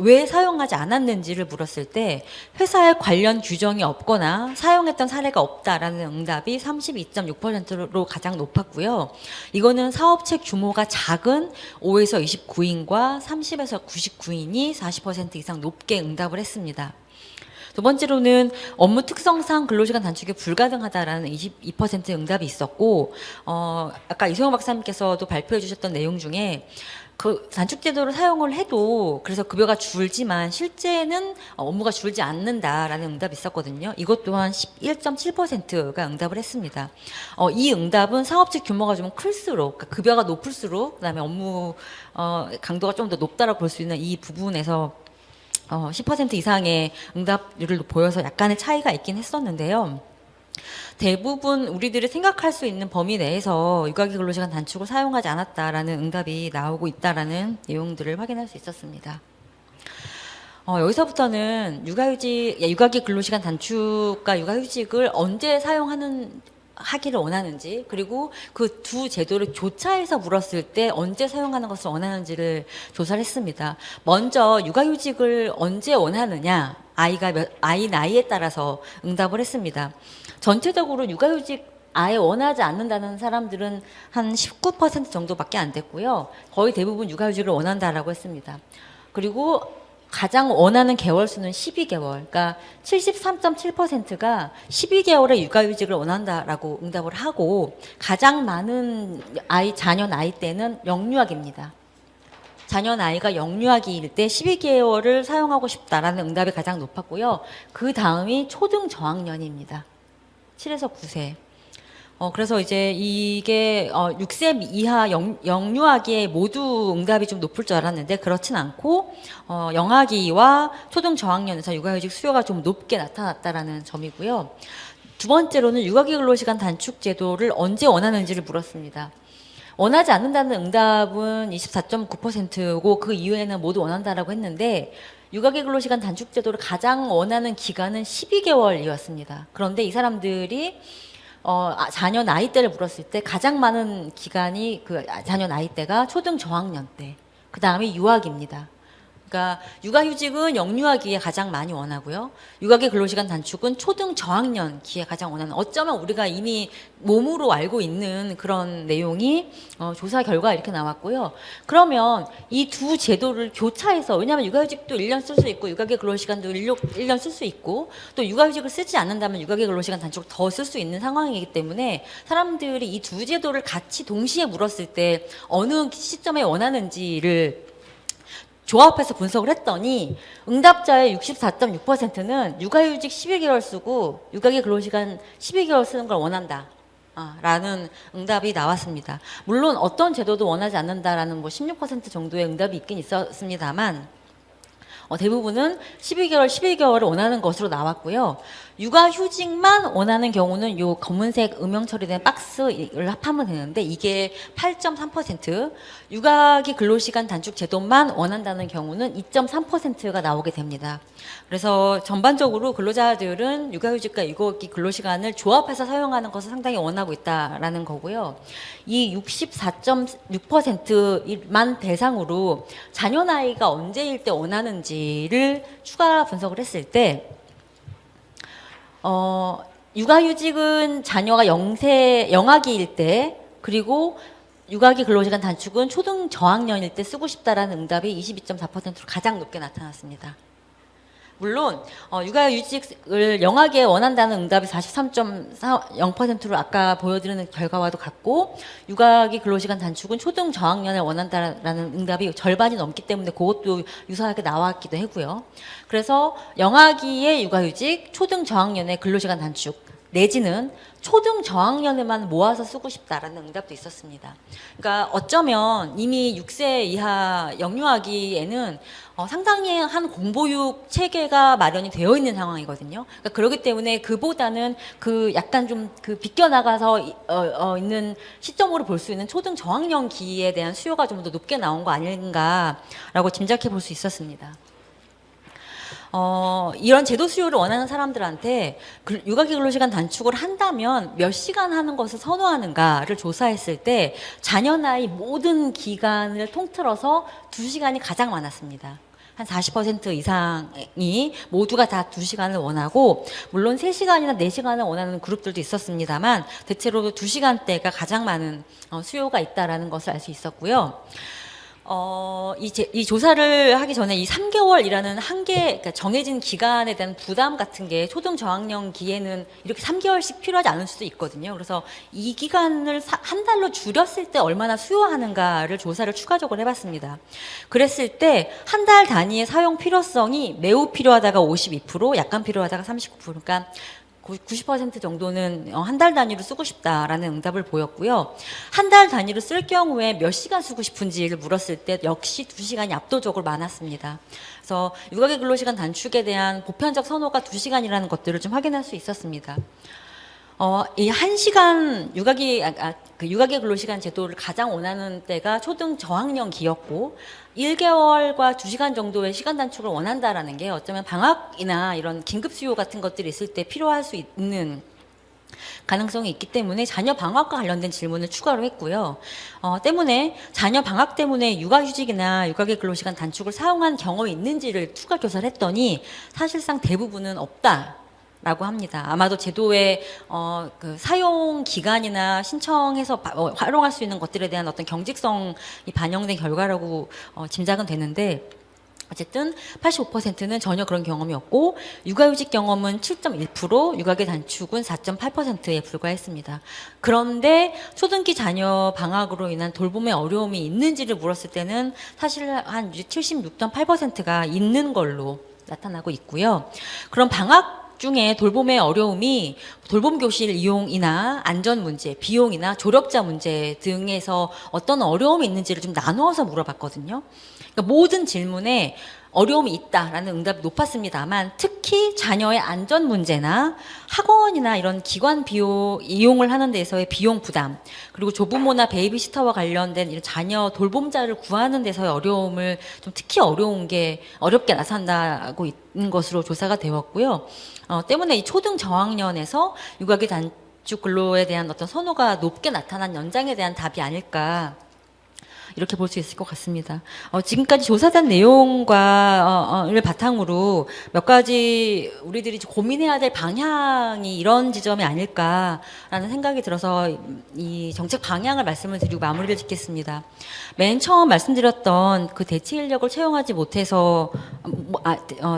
왜 사용하지 않았는지를 물었을 때 회사에 관련 규정이 없거나 사용했던 사례가 없다라는 응답이 32.6%로 가장 높았고요. 이거는 사업체 규모가 작은 5에서 29인과 30에서 99인이 40% 이상 높게 응답을 했습니다. 두 번째로는 업무 특성상 근로시간 단축이 불가능하다라는 22% 응답이 있었고, 아까 이소영 박사님께서도 발표해 주셨던 내용 중에 그 단축제도를 사용을 해도 그래서 급여가 줄지만 실제는 업무가 줄지 않는다라는 응답이 있었거든요. 이것 또한 11.7%가 응답을 했습니다. 이 응답은 사업체 규모가 좀 클수록, 그러니까 급여가 높을수록, 그다음에 업무 강도가 좀 더 높다라고 볼 수 있는 이 부분에서 10% 이상의 응답률을 보여서 약간의 차이가 있긴 했었는데요. 대부분 우리들이 생각할 수 있는 범위 내에서 육아기 근로시간 단축을 사용하지 않았다라는 응답이 나오고 있다라는 내용들을 확인할 수 있었습니다. 여기서부터는 육아기 근로시간 단축과 육아휴직을 언제 하기를 원하는지, 그리고 그 두 제도를 교차해서 물었을 때 언제 사용하는 것을 원하는지를 조사를 했습니다. 먼저 육아휴직을 언제 원하느냐, 아이 나이에 따라서 응답을 했습니다. 전체적으로 육아휴직 아예 원하지 않는다는 사람들은 한 19% 정도밖에 안 됐고요. 거의 대부분 육아휴직을 원한다라고 했습니다. 그리고 가장 원하는 개월 수는 12개월. 그러니까 73.7%가 12개월의 육아휴직을 원한다라고 응답을 하고, 가장 많은 자녀 나이대는 영유아기입니다. 자녀 나이가 영유아기일 때 12개월을 사용하고 싶다라는 응답이 가장 높았고요. 그 다음이 초등 저학년입니다. 7에서 9세. 그래서 이제 이게 6세 이하 영유아기에 모두 응답이 좀 높을 줄 알았는데 그렇진 않고 영아기와 초등 저학년에서 육아휴직 수요가 좀 높게 나타났다라는 점이고요. 두 번째로는 육아기 근로시간 단축 제도를 언제 원하는지를 물었습니다. 원하지 않는다는 응답은 24.9%고 그 이외에는 모두 원한다라고 했는데 육아기 근로시간 단축 제도를 가장 원하는 기간은 12개월이었습니다. 그런데 이 사람들이 자녀 나이대를 물었을 때 가장 많은 기간이 그 자녀 나이대가 초등 저학년 때, 그 다음에 유아기입니다. 그러니까 육아휴직은 영유아기에 가장 많이 원하고요. 육아기 근로시간 단축은 초등 저학년기에 가장 원하는, 어쩌면 우리가 이미 몸으로 알고 있는 그런 내용이 조사 결과 이렇게 나왔고요. 그러면 이 두 제도를 교차해서, 왜냐하면 육아휴직도 1년 쓸 수 있고 육아기 근로시간도 1년 쓸 수 있고, 또 육아휴직을 쓰지 않는다면 육아기 근로시간 단축을 더 쓸 수 있는 상황이기 때문에 사람들이 이 두 제도를 같이 동시에 물었을 때 어느 시점에 원하는지를 조합해서 분석을 했더니 응답자의 64.6%는 육아휴직 12개월 쓰고 육아기 근로시간 12개월 쓰는 걸 원한다. 라는 응답이 나왔습니다. 물론 어떤 제도도 원하지 않는다라는 뭐 16% 정도의 응답이 있긴 있었습니다만 대부분은 12개월, 11개월을 원하는 것으로 나왔고요. 육아휴직만 원하는 경우는 요 검은색 음영 처리된 박스를 합하면 되는데 이게 8.3%, 육아기 근로시간 단축 제도만 원한다는 경우는 2.3%가 나오게 됩니다. 그래서 전반적으로 근로자들은 육아휴직과 육아기 근로시간을 조합해서 사용하는 것을 상당히 원하고 있다라는 거고요. 이 64.6%만 대상으로 자녀 나이가 언제일 때 원하는지를 추가 분석을 했을 때 육아휴직은 자녀가 영아기일 때, 그리고 육아기 근로시간 단축은 초등 저학년일 때 쓰고 싶다라는 응답이 22.4%로 가장 높게 나타났습니다. 물론 육아휴직을 영아기에 원한다는 응답이 43.0%로 아까 보여드리는 결과와도 같고, 육아기 근로시간 단축은 초등 저학년에 원한다라는 응답이 절반이 넘기 때문에 그것도 유사하게 나왔기도 하고요. 그래서 영아기의 육아휴직, 초등 저학년의 근로시간 단축 내지는 초등 저학년에만 모아서 쓰고 싶다라는 응답도 있었습니다. 그러니까 어쩌면 이미 6세 이하 영유아기에는 상당히 한 공보육 체계가 마련이 되어 있는 상황이거든요. 그러니까 그렇기 때문에 그보다는 그 약간 좀 그 비껴나가서 있는 시점으로 볼 수 있는 초등 저학년기에 대한 수요가 좀 더 높게 나온 거 아닌가라고 짐작해 볼 수 있었습니다. 이런 제도 수요를 원하는 사람들한테 육아기 근로시간 단축을 한다면 몇 시간 하는 것을 선호하는가를 조사했을 때 자녀 나이 모든 기간을 통틀어서 2시간이 가장 많았습니다. 한 40% 이상이 모두가 다 2시간을 원하고, 물론 3시간이나 4시간을 원하는 그룹들도 있었습니다만 대체로 2시간대가 가장 많은 수요가 있다라는 것을 알 수 있었고요. 이 조사를 하기 전에 이 3개월이라는 그러니까 정해진 기간에 대한 부담 같은 게 초등 저학년기에는 이렇게 3개월씩 필요하지 않을 수도 있거든요. 그래서 이 기간을 한 달로 줄였을 때 얼마나 수요하는가를 조사를 추가적으로 해봤습니다. 그랬을 때 한 달 단위의 사용 필요성이 매우 필요하다가 52%, 약간 필요하다가 39%, 그러니까 90% 정도는 한 달 단위로 쓰고 싶다라는 응답을 보였고요. 한 달 단위로 쓸 경우에 몇 시간 쓰고 싶은지를 물었을 때 역시 2시간이 압도적으로 많았습니다. 그래서 육아기 근로시간 단축에 대한 보편적 선호가 2시간이라는 것들을 좀 확인할 수 있었습니다. 이 1시간 육아기 근로시간 제도를 가장 원하는 때가 초등 저학년기였고, 1개월과 2시간 정도의 시간 단축을 원한다라는 게 어쩌면 방학이나 이런 긴급 수요 같은 것들이 있을 때 필요할 수 있는 가능성이 있기 때문에 자녀 방학과 관련된 질문을 추가로 했고요. 때문에 자녀 방학 때문에 육아휴직이나 육아기 근로시간 단축을 사용한 경험이 있는지를 추가 조사를 했더니 사실상 대부분은 없다. 라고 합니다. 아마도 제도의 그 사용 기간이나 신청해서 활용할 수 있는 것들에 대한 어떤 경직성이 반영된 결과라고 짐작은 되는데, 어쨌든 85%는 전혀 그런 경험이 없고, 육아휴직 경험은 7.1%, 육아기 단축은 4.8%에 불과했습니다. 그런데 초등기 자녀 방학으로 인한 돌봄의 어려움이 있는지를 물었을 때는 사실 한 76.8%가 있는 걸로 나타나고 있고요. 그럼 방학 중에 돌봄의 어려움이 돌봄 교실 이용이나 안전 문제, 비용이나 조력자 문제 등에서 어떤 어려움이 있는지를 좀 나누어서 물어봤거든요. 그러니까 모든 질문에 어려움이 있다라는 응답이 높았습니다만, 특히 자녀의 안전 문제나 학원이나 이런 기관 비용 이용을 하는 데서의 비용 부담, 그리고 조부모나 베이비시터와 관련된 이런 자녀 돌봄자를 구하는 데서의 어려움을 좀 특히 어렵게 나타난다고 있는 것으로 조사가 되었고요. 때문에 이 초등 저학년에서 육아기 단축 근로에 대한 어떤 선호가 높게 나타난 연장에 대한 답이 아닐까, 이렇게 볼 수 있을 것 같습니다. 지금까지 조사된 내용과를 바탕으로 몇 가지 우리들이 고민해야 될 방향이 이런 지점이 아닐까라는 생각이 들어서 이 정책 방향을 말씀을 드리고 마무리를 짓겠습니다. 맨 처음 말씀드렸던 그 대체 인력을 채용하지 못해서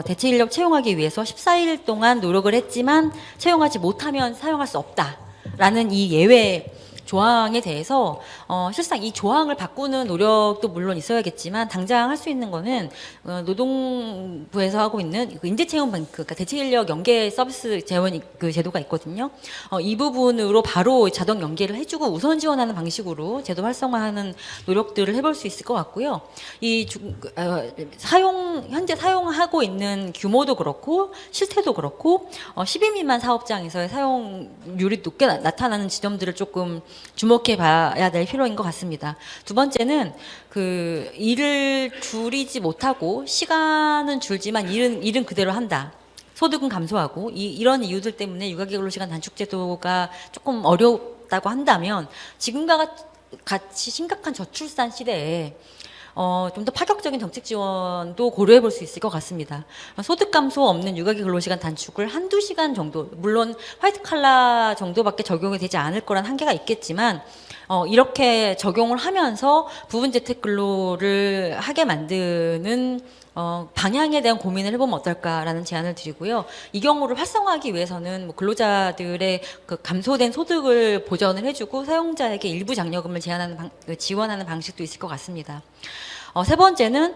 대체 인력 채용하기 위해서 14일 동안 노력을 했지만 채용하지 못하면 사용할 수 없다라는 이 예외 조항에 대해서 실상 이 조항을 바꾸는 노력도 물론 있어야겠지만 당장 할 수 있는 거는 노동부에서 하고 있는 그 인재채용뱅크, 그러니까 대체인력 연계 서비스 재원 그 제도가 있거든요. 이 부분으로 바로 자동 연계를 해주고 우선 지원하는 방식으로 제도 활성화하는 노력들을 해볼 수 있을 것 같고요. 현재 사용하고 있는 규모도 그렇고 실태도 그렇고 10인 미만 사업장에서의 사용률이 높게 나타나는 지점들을 조금 주목해 봐야 될 필요인 것 같습니다. 두 번째는 그 일을 줄이지 못하고 시간은 줄지만 일은 그대로 한다. 소득은 감소하고 이런 이유들 때문에 육아기 근로시간 단축 제도가 조금 어렵다고 한다면 지금과 같이 심각한 저출산 시대에 좀 더 파격적인 정책 지원도 고려해 볼 수 있을 것 같습니다. 소득 감소 없는 육아기 근로시간 단축을 한두 시간 정도, 물론 화이트 칼라 정도밖에 적용이 되지 않을 거란 한계가 있겠지만 이렇게 적용을 하면서 부분 재택 근로를 하게 만드는 방향에 대한 고민을 해보면 어떨까라는 제안을 드리고요. 이 경우를 활성화하기 위해서는 뭐 근로자들의 그 감소된 소득을 보전을 해주고 사용자에게 일부 장려금을 지원하는 방식도 있을 것 같습니다. 세 번째는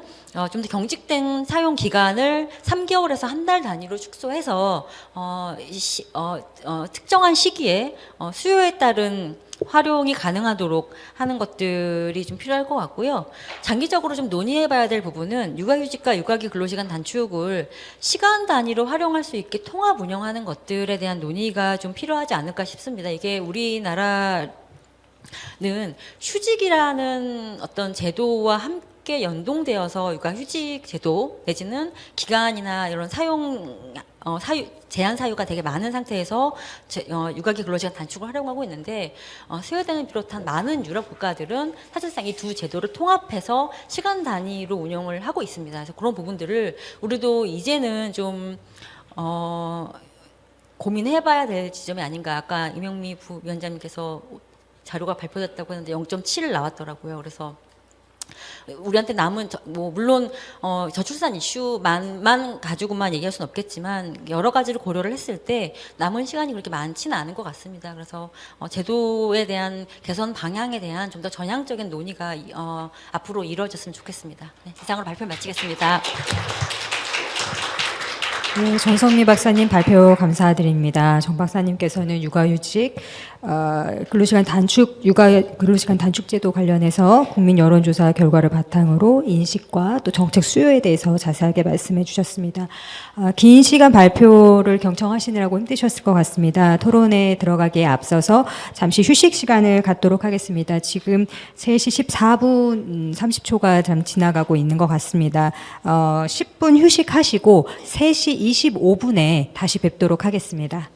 좀 더 경직된 사용 기간을 3개월에서 한 달 단위로 축소해서 특정한 시기에 수요에 따른 활용이 가능하도록 하는 것들이 좀 필요할 것 같고요. 장기적으로 좀 논의해봐야 될 부분은 육아휴직과 육아기 근로시간 단축을 시간 단위로 활용할 수 있게 통합 운영하는 것들에 대한 논의가 좀 필요하지 않을까 싶습니다. 이게 우리나라는 휴직이라는 어떤 제도와 함께 연동되어서 육아휴직 제도 내지는 기간이나 이런 제한 사유가 되게 많은 상태에서 육아기 근로시간 단축을 활용하고 있는데 스웨덴을 비롯한 많은 유럽 국가들은 사실상 이 두 제도를 통합해서 시간 단위로 운영을 하고 있습니다. 그래서 그런 부분들을 우리도 이제는 좀 고민해봐야 될 지점이 아닌가. 아까 이명미 부위원장님께서 자료가 발표됐다고 했는데 0.7 나왔더라고요. 그래서 우리한테 남은 물론 저출산 이슈만 가지고만 얘기할 수는 없겠지만 여러 가지를 고려를 했을 때 남은 시간이 그렇게 많지는 않은 것 같습니다. 그래서 제도에 대한 개선 방향에 대한 좀 더 전향적인 논의가 앞으로 이루어졌으면 좋겠습니다. 네, 이상으로 발표 마치겠습니다. 네, 정성미 박사님 발표 감사드립니다. 정 박사님께서는 육아휴직, 육아 근로시간 단축제도 관련해서 국민 여론조사 결과를 바탕으로 인식과 또 정책 수요에 대해서 자세하게 말씀해 주셨습니다. 긴 시간 발표를 경청하시느라고 힘드셨을 것 같습니다. 토론에 들어가기에 앞서서 잠시 휴식 시간을 갖도록 하겠습니다. 지금 3시 14분 30초가 좀 지나가고 있는 것 같습니다. 10분 휴식하시고 3시 25분에 다시 뵙도록 하겠습니다.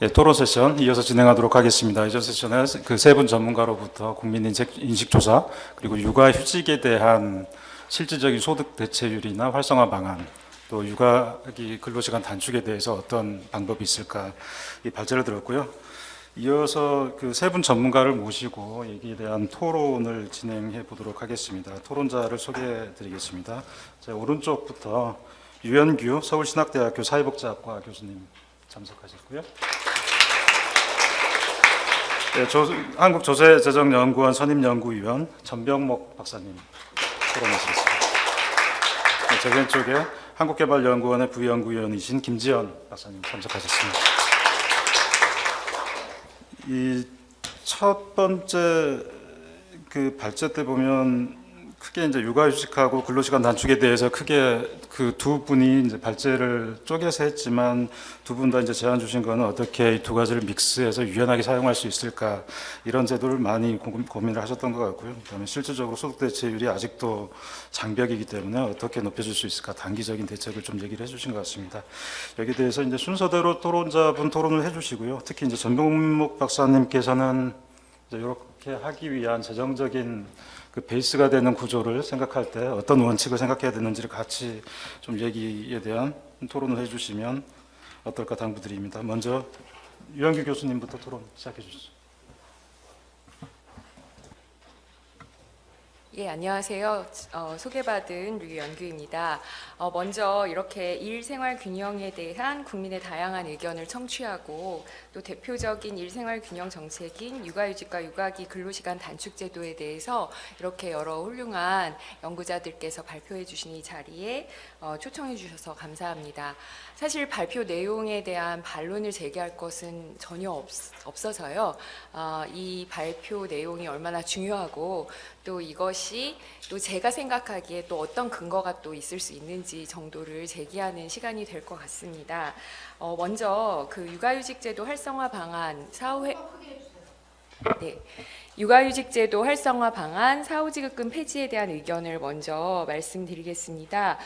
예, 토론 세션 이어서 진행하도록 하겠습니다. 이전 세션은 그 세 분 전문가로부터 국민 인식 조사 그리고 육아휴직에 대한 실질적인 소득 대체율이나 활성화 방안 또 육아기 근로시간 단축에 대해서 어떤 방법이 있을까 이 발제를 들었고요. 이어서 그 세 분 전문가를 모시고 여기에 대한 토론을 진행해 보도록 하겠습니다. 토론자를 소개해 드리겠습니다. 제 오른쪽부터 유현규 서울신학대학교 사회복지학과 교수님 참석하셨고요. 네, 한국조세재정연구원 선임연구위원 전병목 박사님 토론하시겠습니다. 네, 제 왼쪽에 한국개발연구원의 부연구위원이신 김지연 박사님 참석하셨습니다. 이 첫 번째 그 발제 때 보면 크게 이제 육아휴직하고 근로시간 단축에 대해서 크게 그 두 분이 이제 발제를 쪼개서 했지만 두 분 다 이제 제안 주신 거는 어떻게 이 두 가지를 믹스해서 유연하게 사용할 수 있을까 이런 제도를 많이 고민을 하셨던 것 같고요. 그다음에 실질적으로 소득 대체율이 아직도 장벽이기 때문에 어떻게 높여줄 수 있을까 단기적인 대책을 좀 얘기를 해주신 것 같습니다. 여기에 대해서 이제 순서대로 토론자분 토론을 해주시고요. 특히 이제 전병목 박사님께서는 이제 이렇게 하기 위한 재정적인 그 베이스가 되는 구조를 생각할 때 어떤 원칙을 생각해야 되는지를 같이 좀 얘기에 대한 토론을 해주시면 어떨까 당부드립니다. 먼저 유현규 교수님부터 토론 시작해 주시죠. 예, 안녕하세요. 소개받은 류연규입니다. 먼저 이렇게 일생활 균형에 대한 국민의 다양한 의견을 청취하고 또 대표적인 일생활 균형 정책인 육아휴직과 육아기 근로시간 단축 제도에 대해서 이렇게 여러 훌륭한 연구자들께서 발표해 주신 이 자리에 초청해 주셔서 감사합니다. 사실 발표 내용에 대한 반론을 제기할 것은 전혀 없어서요. 이 발표 내용이 얼마나 중요하고 또 이것이 또 제가 생각하기에 또 어떤 근거가 또 있을 수 있는지 정도를 제기하는 시간이 될 것 같습니다. 먼저 그 육아휴직제도 활성화 방안 사후회 네. 육아휴직제도 활성화 방안 사후지급금 폐지에 대한 의견을 먼저 말씀드리겠습니다.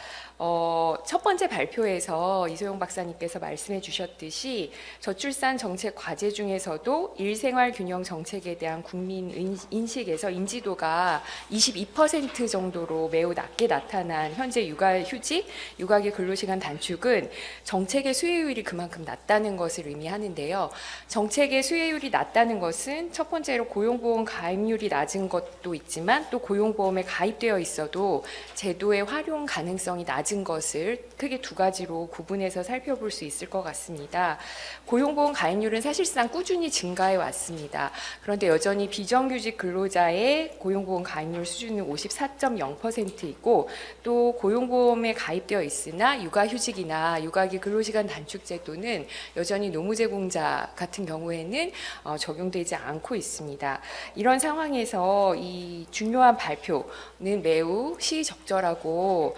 첫 번째 발표에서 이소영 박사님께서 말씀해 주셨듯이 저출산 정책 과제 중에서도 일생활 균형 정책에 대한 국민 인식에서 인지도가 22% 정도로 매우 낮게 나타난 현재 육아휴직, 육아기 근로시간 단축은 정책의 수혜율이 그만큼 낮다는 것을 의미하는데요. 정책의 수혜율이 낮다는 것은 첫 번째로 고용보험 가입률이 낮은 것도 있지만 또 고용보험에 가입되어 있어도 제도의 활용 가능성이 낮은 것을 크게 두 가지로 구분해서 살펴볼 수 있을 것 같습니다. 고용보험 가입률은 사실상 꾸준히 증가해 왔습니다. 그런데 여전히 비정규직 근로자의 고용보험 가입률 수준은 54.0%이고 또 고용보험에 가입되어 있으나 육아휴직이나 육아기 근로시간 단축 제도는 여전히 노무제공자 같은 경우에는 적용되지 않고 있습니다. 이런 상황에서 이 중요한 발표는 매우 시의적절하고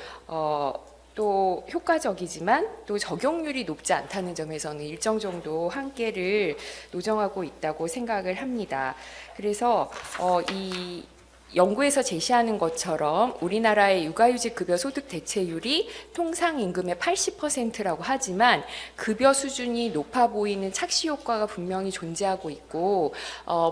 또 효과적이지만 또 적용률이 높지 않다는 점에서는 일정 정도 한계를 노정하고 있다고 생각을 합니다. 그래서 이 연구에서 제시하는 것처럼 우리나라의 육아휴직 급여 소득 대체율이 통상 임금의 80%라고 하지만 급여 수준이 높아 보이는 착시 효과가 분명히 존재하고 있고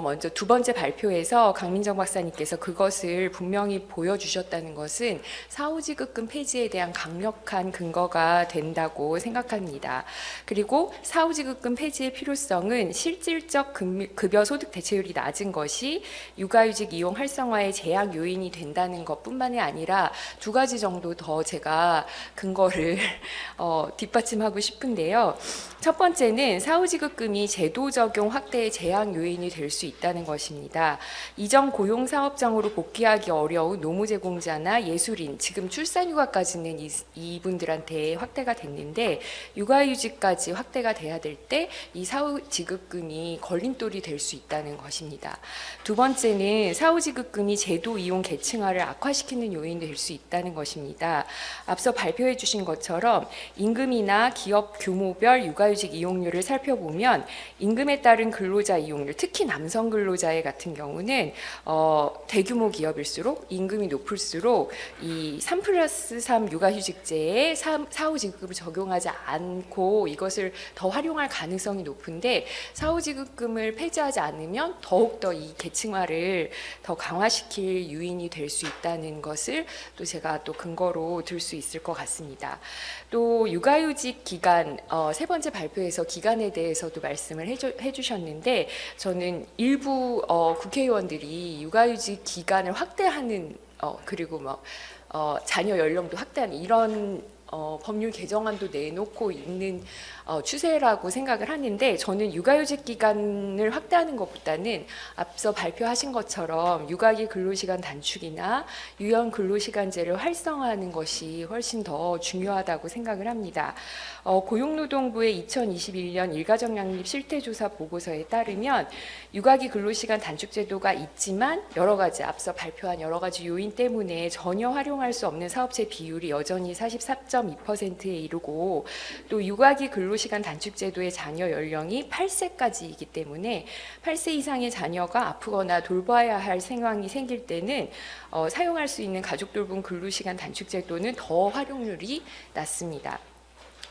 먼저 두 번째 발표에서 강민정 박사님께서 그것을 분명히 보여주셨다는 것은 사후지급금 폐지에 대한 강력한 근거가 된다고 생각합니다. 그리고 사후지급금 폐지의 필요성은 실질적 급여 소득 대체율이 낮은 것이 육아휴직 이용 활성화에 제약 요인이 된다는 것뿐만이 아니라 두 가지 정도 더 제가 근거를 뒷받침하고 싶은데요. 첫 번째는 사후지급금이 제도 적용 확대의 제약 요인이 될 수 있다는 것입니다. 이전 고용사업장으로 복귀하기 어려운 노무제공자나 예술인, 지금 출산휴가까지는 이분들한테 확대가 됐는데 육아휴직까지 확대가 돼야 될 때 이 사후지급금이 걸림돌이 될 수 있다는 것입니다. 두 번째는 사후지급금이 제도 이용 계층화를 악화시키는 요인이 될 수 있다는 것입니다. 앞서 발표해 주신 것처럼 임금이나 기업 규모별 육아휴직 이용률을 살펴보면 임금에 따른 근로자 이용률, 특히 남성 근로자의 같은 경우는 대규모 기업일수록 임금이 높을수록 이 3+3 육아휴직제에 사후지급금을 적용하지 않고 이것을 더 활용할 가능성이 높은데 사후지급금을 폐지하지 않으면 더욱더 이 계층화를 더 강화시킬 유인이 될 수 있다는 것을 또 제가 또 근거로 들 수 있을 것 같습니다. 또 육아휴직 기간 세 번째 발표에서 기간에 대해서도 말씀을 해주셨는데 저는 일부 국회의원들이 육아휴직 기간을 확대하는 그리고 자녀 연령도 확대하는 이런 법률 개정안도 내놓고 있는 추세라고 생각을 하는데 저는 육아휴직 기간을 확대하는 것보다는 앞서 발표하신 것처럼 육아기 근로시간 단축이나 유연 근로시간제를 활성화하는 것이 훨씬 더 중요하다고 생각을 합니다. 고용노동부의 2021년 일가정 양립 실태조사 보고서에 따르면 육아기 근로시간 단축 제도가 있지만 여러 가지 앞서 발표한 여러 가지 요인 때문에 전혀 활용할 수 없는 사업체 비율이 여전히 44.2%에 이르고 또 육아기 근로시간 단축 제도의 자녀 연령이 8세까지이기 때문에 8세 이상의 자녀가 아프거나 돌봐야 할 상황이 생길 때는 사용할 수 있는 가족 돌봄 근로시간 단축 제도는 더 활용률이 낮습니다.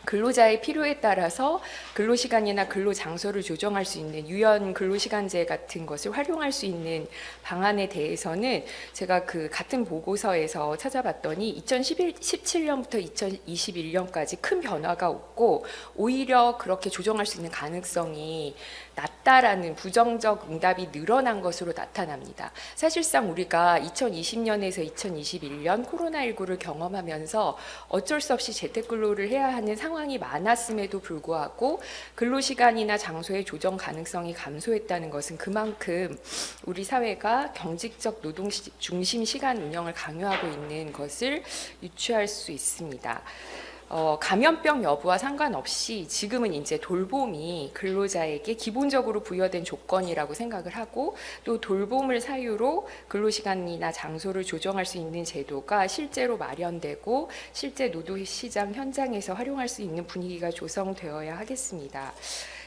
근로자의 필요에 따라서 근로시간이나 근로장소를 조정할 수 있는 유연 근로시간제 같은 것을 활용할 수 있는 방안에 대해서는 제가 그 같은 보고서에서 찾아봤더니 2017년부터 2021년까지 큰 변화가 없고 오히려 그렇게 조정할 수 있는 가능성이 낮다라는 부정적 응답이 늘어난 것으로 나타납니다. 사실상 우리가 2020년에서 2021년 코로나19를 경험하면서 어쩔 수 없이 재택근로를 해야 하는 상황이 많았음에도 불구하고 근로시간이나 장소의 조정 가능성이 감소했다는 것은 그만큼 우리 사회가 경직적 노동 중심 시간 운영을 강요하고 있는 것을 유추할 수 있습니다. 감염병 여부와 상관없이 지금은 이제 돌봄이 근로자에게 기본적으로 부여된 조건이라고 생각을 하고 또 돌봄을 사유로 근로시간이나 장소를 조정할 수 있는 제도가 실제로 마련되고 실제 노동시장 현장에서 활용할 수 있는 분위기가 조성되어야 하겠습니다.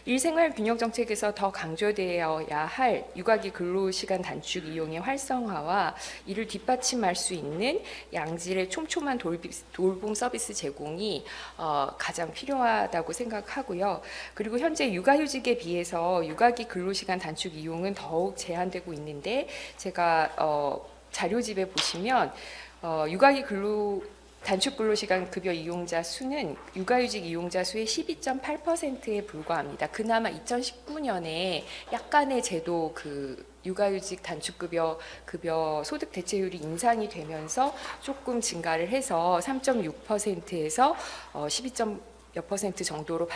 일생활 균형 정책에서 더 강조되어야 할 육아기 근로시간 단축 이용의 활성화와 이를 뒷받침할 수 있는 양질의 촘촘한 돌봄 서비스 제공이 가장 필요하다고 생각하고요. 그리고 현재 육아휴직에 비해서 육아기 근로시간 단축 이용은 더욱 제한되고 있는데 제가 자료집에 보시면 육아기 단축 근로시간 급여 이용자 수는 육아휴직 이용자 수의 12.8%에 불과합니다. 그나마 2019년에 약간의 제도 육아휴직 단축급여 소득 대체율이 인상이 되면서 조금 증가를 해서 3.6%에서 12.몇% 정도로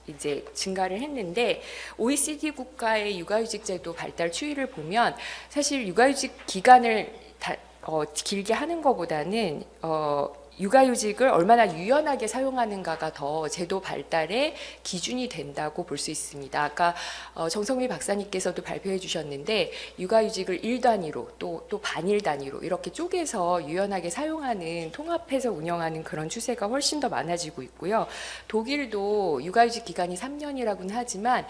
이제 증가를 했는데 OECD 국가의 육아휴직 제도 발달 추이를 보면 사실 육아휴직 기간을 길게 하는 것보다는 육아휴직을 얼마나 유연하게 사용하는가가 더 제도 발달의 기준이 된다고 볼 수 있습니다. 아까 정성미 박사님께서도 발표해 주셨는데 육아휴직을 일 단위로 또 반일 단위로 이렇게 쪼개서 유연하게 사용하는 통합해서 운영하는 그런 추세가 훨씬 더 많아지고 있고요. 독일도 육아휴직 기간이 3년이라고는 하지만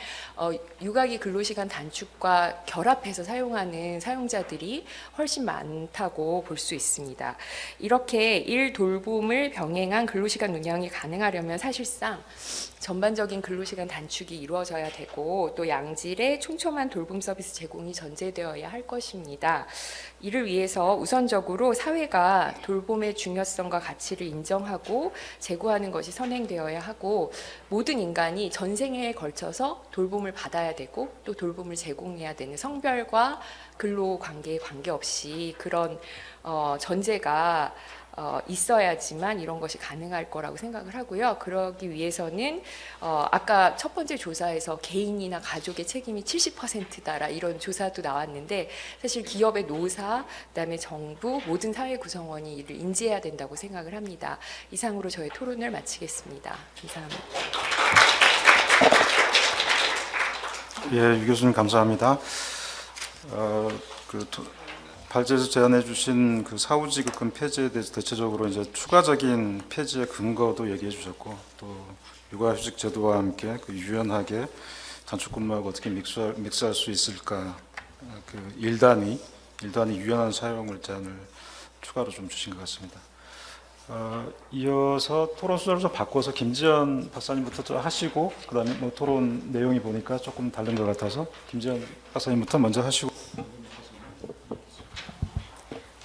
육아기 근로시간 단축과 결합해서 사용하는 사용자들이 훨씬 많다고 볼 수 있습니다. 이렇게 일 돌봄을 병행한 근로시간 운영이 가능하려면 사실상 전반적인 근로시간 단축이 이루어져야 되고 또 양질의 촘촘한 돌봄 서비스 제공이 전제되어야 할 것입니다. 이를 위해서 우선적으로 사회가 돌봄의 중요성과 가치를 인정하고 제고하는 것이 선행되어야 하고 모든 인간이 전생에 걸쳐서 돌봄을 받아야 되고 또 돌봄을 제공해야 되는 성별과 근로 관계에 관계없이 그런 전제가 있어야지만 이런 것이 가능할 거라고 생각을 하고요. 그러기 위해서는 아까 첫 번째 조사에서 개인이나 가족의 책임이 70%다라 이런 조사도 나왔는데 사실 기업의 노사, 그다음에 정부, 모든 사회 구성원이 이를 인지해야 된다고 생각을 합니다. 이상으로 저의 토론을 마치겠습니다. 감사합니다. 예, 유 교수님 감사합니다. 발제에서 제안해 주신 그 사후지급금 폐지에 대해서 대체적으로 이제 추가적인 폐지의 근거도 얘기해 주셨고 또 육아휴직 제도와 함께 유연하게 단축근무하고 어떻게 믹스할 수 있을까 일단이 유연한 사용을 제안을 추가로 좀 주신 것 같습니다. 이어서 토론 순서를 좀 바꿔서 김지연 박사님부터 좀 하시고 그다음에 뭐 토론 내용이 보니까 조금 다른 것 같아서 김지연 박사님부터 먼저 하시고.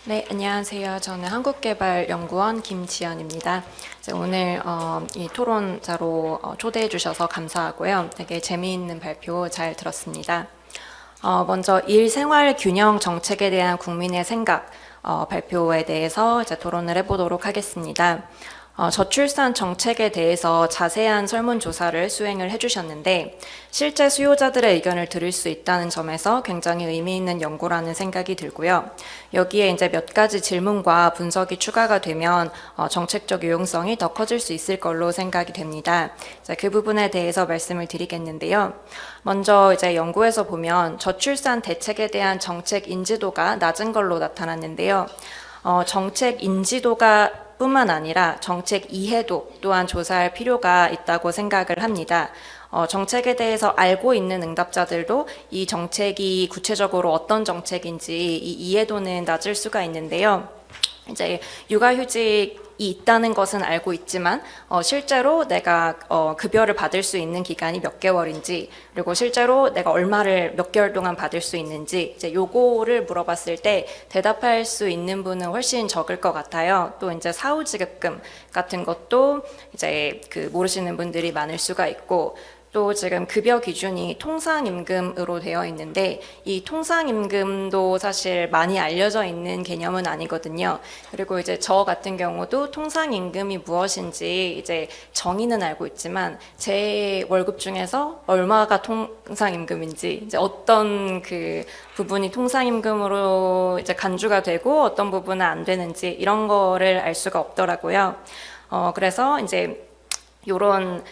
네, 안녕하세요. 저는 한국개발연구원 김지연입니다. 오늘 이 토론자로 초대해 주셔서 감사하고요. 되게 재미있는 발표 잘 들었습니다. 먼저 일생활 균형 정책에 대한 국민의 생각 발표에 대해서 이제 토론을 해보도록 하겠습니다. 저출산 정책에 대해서 자세한 설문조사를 수행을 해주셨는데 실제 수요자들의 의견을 들을 수 있다는 점에서 굉장히 의미 있는 연구라는 생각이 들고요. 여기에 이제 몇 가지 질문과 분석이 추가가 되면 정책적 유용성이 더 커질 수 있을 걸로 생각이 됩니다. 그 부분에 대해서 말씀을 드리겠는데요. 먼저 이제 연구에서 보면 저출산 대책에 대한 정책 인지도가 낮은 걸로 나타났는데요. 정책 인지도가 뿐만 아니라 정책 이해도 또한 조사할 필요가 있다고 생각을 합니다. 정책에 대해서 알고 있는 응답자들도 이 정책이 구체적으로 어떤 정책인지 이 이해도는 낮을 수가 있는데요. 이제 육아휴직 있다는 것은 알고 있지만 실제로 내가 급여를 받을 수 있는 기간이 몇 개월인지, 그리고 실제로 내가 얼마를 몇 개월 동안 받을 수 있는지 이제 요거를 물어봤을 때 대답할 수 있는 분은 훨씬 적을 것 같아요. 또 이제 사후지급금 같은 것도 이제 그 모르시는 분들이 많을 수가 있고, 또 지금 급여 기준이 통상임금으로 되어 있는데 이 통상임금도 사실 많이 알려져 있는 개념은 아니거든요. 그리고 이제 저 같은 경우도 통상임금이 무엇인지 이제 정의는 알고 있지만 제 월급 중에서 얼마가 통상임금인지, 이제 어떤 그 부분이 통상임금으로 이제 간주가 되고 어떤 부분은 안 되는지 이런 거를 알 수가 없더라고요. 그래서 이제 요런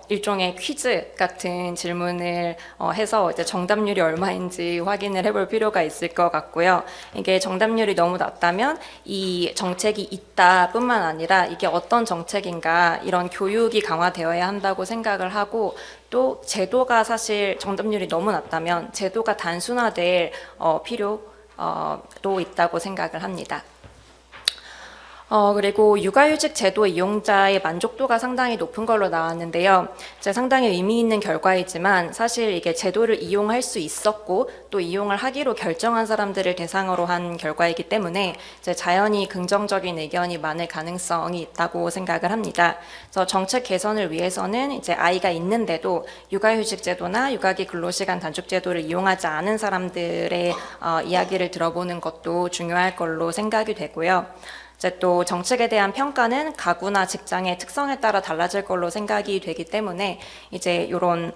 일종의 퀴즈 같은 질문을 해서 이제 정답률이 얼마인지 확인을 해볼 필요가 있을 것 같고요. 이게 정답률이 너무 낮다면 이 정책이 있다뿐만 아니라 이게 어떤 정책인가 이런 교육이 강화되어야 한다고 생각을 하고, 또 제도가 사실 정답률이 너무 낮다면 제도가 단순화될 필요도 있다고 생각을 합니다. 그리고 육아휴직 제도 이용자의 만족도가 상당히 높은 걸로 나왔는데요. 이제 상당히 의미 있는 결과이지만 사실 이게 제도를 이용할 수 있었고 또 이용을 하기로 결정한 사람들을 대상으로 한 결과이기 때문에 이제 자연히 긍정적인 의견이 많을 가능성이 있다고 생각을 합니다. 그래서 정책 개선을 위해서는 이제 아이가 있는데도 육아휴직 제도나 육아기 근로시간 단축 제도를 이용하지 않은 사람들의 이야기를 들어보는 것도 중요할 걸로 생각이 되고요. 이제 또 정책에 대한 평가는 가구나 직장의 특성에 따라 달라질 걸로 생각이 되기 때문에 이제 이런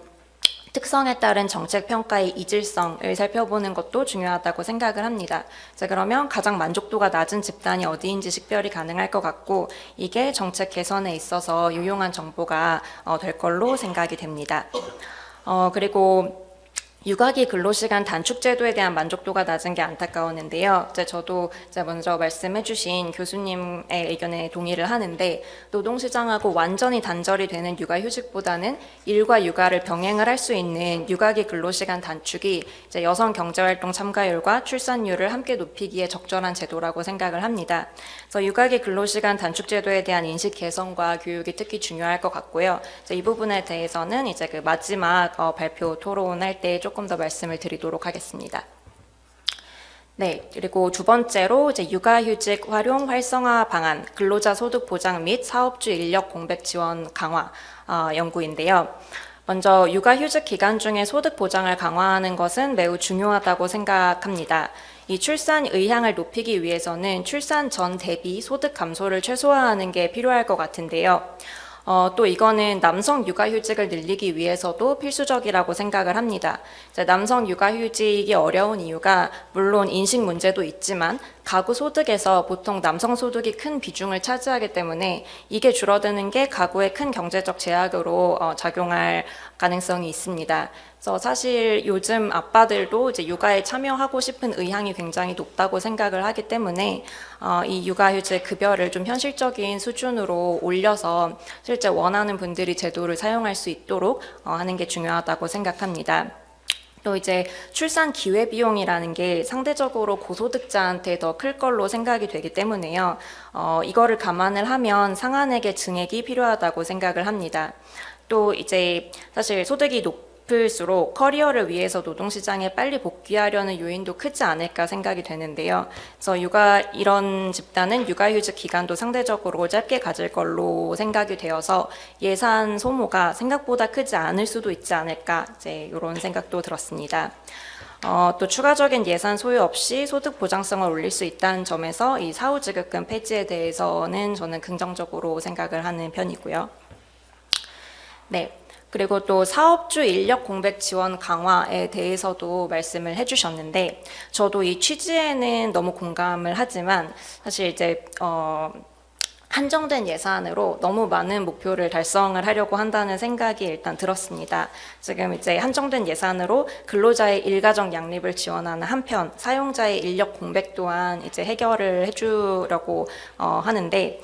특성에 따른 정책 평가의 이질성을 살펴보는 것도 중요하다고 생각을 합니다. 자, 그러면 가장 만족도가 낮은 집단이 어디인지 식별이 가능할 것 같고, 이게 정책 개선에 있어서 유용한 정보가 될 걸로 생각이 됩니다. 그리고 육아기 근로시간 단축 제도에 대한 만족도가 낮은 게 안타까웠는데요. 저도 먼저 말씀해주신 교수님의 의견에 동의를 하는데, 노동시장하고 완전히 단절이 되는 육아휴직보다는 일과 육아를 병행을 할 수 있는 육아기 근로시간 단축이 이제 여성 경제활동 참가율과 출산율을 함께 높이기에 적절한 제도라고 생각을 합니다. 그래서 육아기 근로시간 단축 제도에 대한 인식 개선과 교육이 특히 중요할 것 같고요. 이 부분에 대해서는 이제 그 마지막 발표 토론할 때 조금 더 말씀을 드리도록 하겠습니다. 네, 그리고 두 번째로 이제 육아휴직 활용 활성화 방안, 근로자 소득 보장 및 사업주 인력 공백 지원 강화 연구인데요. 먼저 육아휴직 기간 중에 소득 보장을 강화하는 것은 매우 중요하다고 생각합니다. 이 출산 의향을 높이기 위해서는 출산 전 대비 소득 감소를 최소화하는 게 필요할 것 같은데요. 또 이거는 남성 육아휴직을 늘리기 위해서도 필수적이라고 생각을 합니다. 남성 육아휴직이 어려운 이유가 물론 인식 문제도 있지만 가구 소득에서 보통 남성 소득이 큰 비중을 차지하기 때문에 이게 줄어드는 게 가구의 큰 경제적 제약으로 작용할 가능성이 있습니다. 그래서 사실 요즘 아빠들도 이제 육아에 참여하고 싶은 의향이 굉장히 높다고 생각을 하기 때문에 이 육아휴직 급여를 좀 현실적인 수준으로 올려서 실제 원하는 분들이 제도를 사용할 수 있도록 하는 게 중요하다고 생각합니다. 또 이제 출산 기회 비용이라는 게 상대적으로 고소득자한테 더 클 걸로 생각이 되기 때문에요. 이거를 감안을 하면 상한액의 증액이 필요하다고 생각을 합니다. 또 이제 사실 소득이 높을수록 커리어를 위해서 노동시장에 빨리 복귀하려는 요인도 크지 않을까 생각이 되는데요. 그래서 이런 집단은 육아휴직 기간도 상대적으로 짧게 가질 걸로 생각이 되어서 예산 소모가 생각보다 크지 않을 수도 있지 않을까, 이제 이런 생각도 들었습니다. 또 추가적인 예산 소요 없이 소득 보장성을 올릴 수 있다는 점에서 이 사후지급금 폐지에 대해서는 저는 긍정적으로 생각을 하는 편이고요. 네. 그리고 또 사업주 인력 공백 지원 강화에 대해서도 말씀을 해주셨는데, 저도 이 취지에는 너무 공감을 하지만 사실 이제 한정된 예산으로 너무 많은 목표를 달성을 하려고 한다는 생각이 일단 들었습니다. 지금 이제 한정된 예산으로 근로자의 일가정 양립을 지원하는 한편 사용자의 인력 공백 또한 이제 해결을 해주려고 하는데,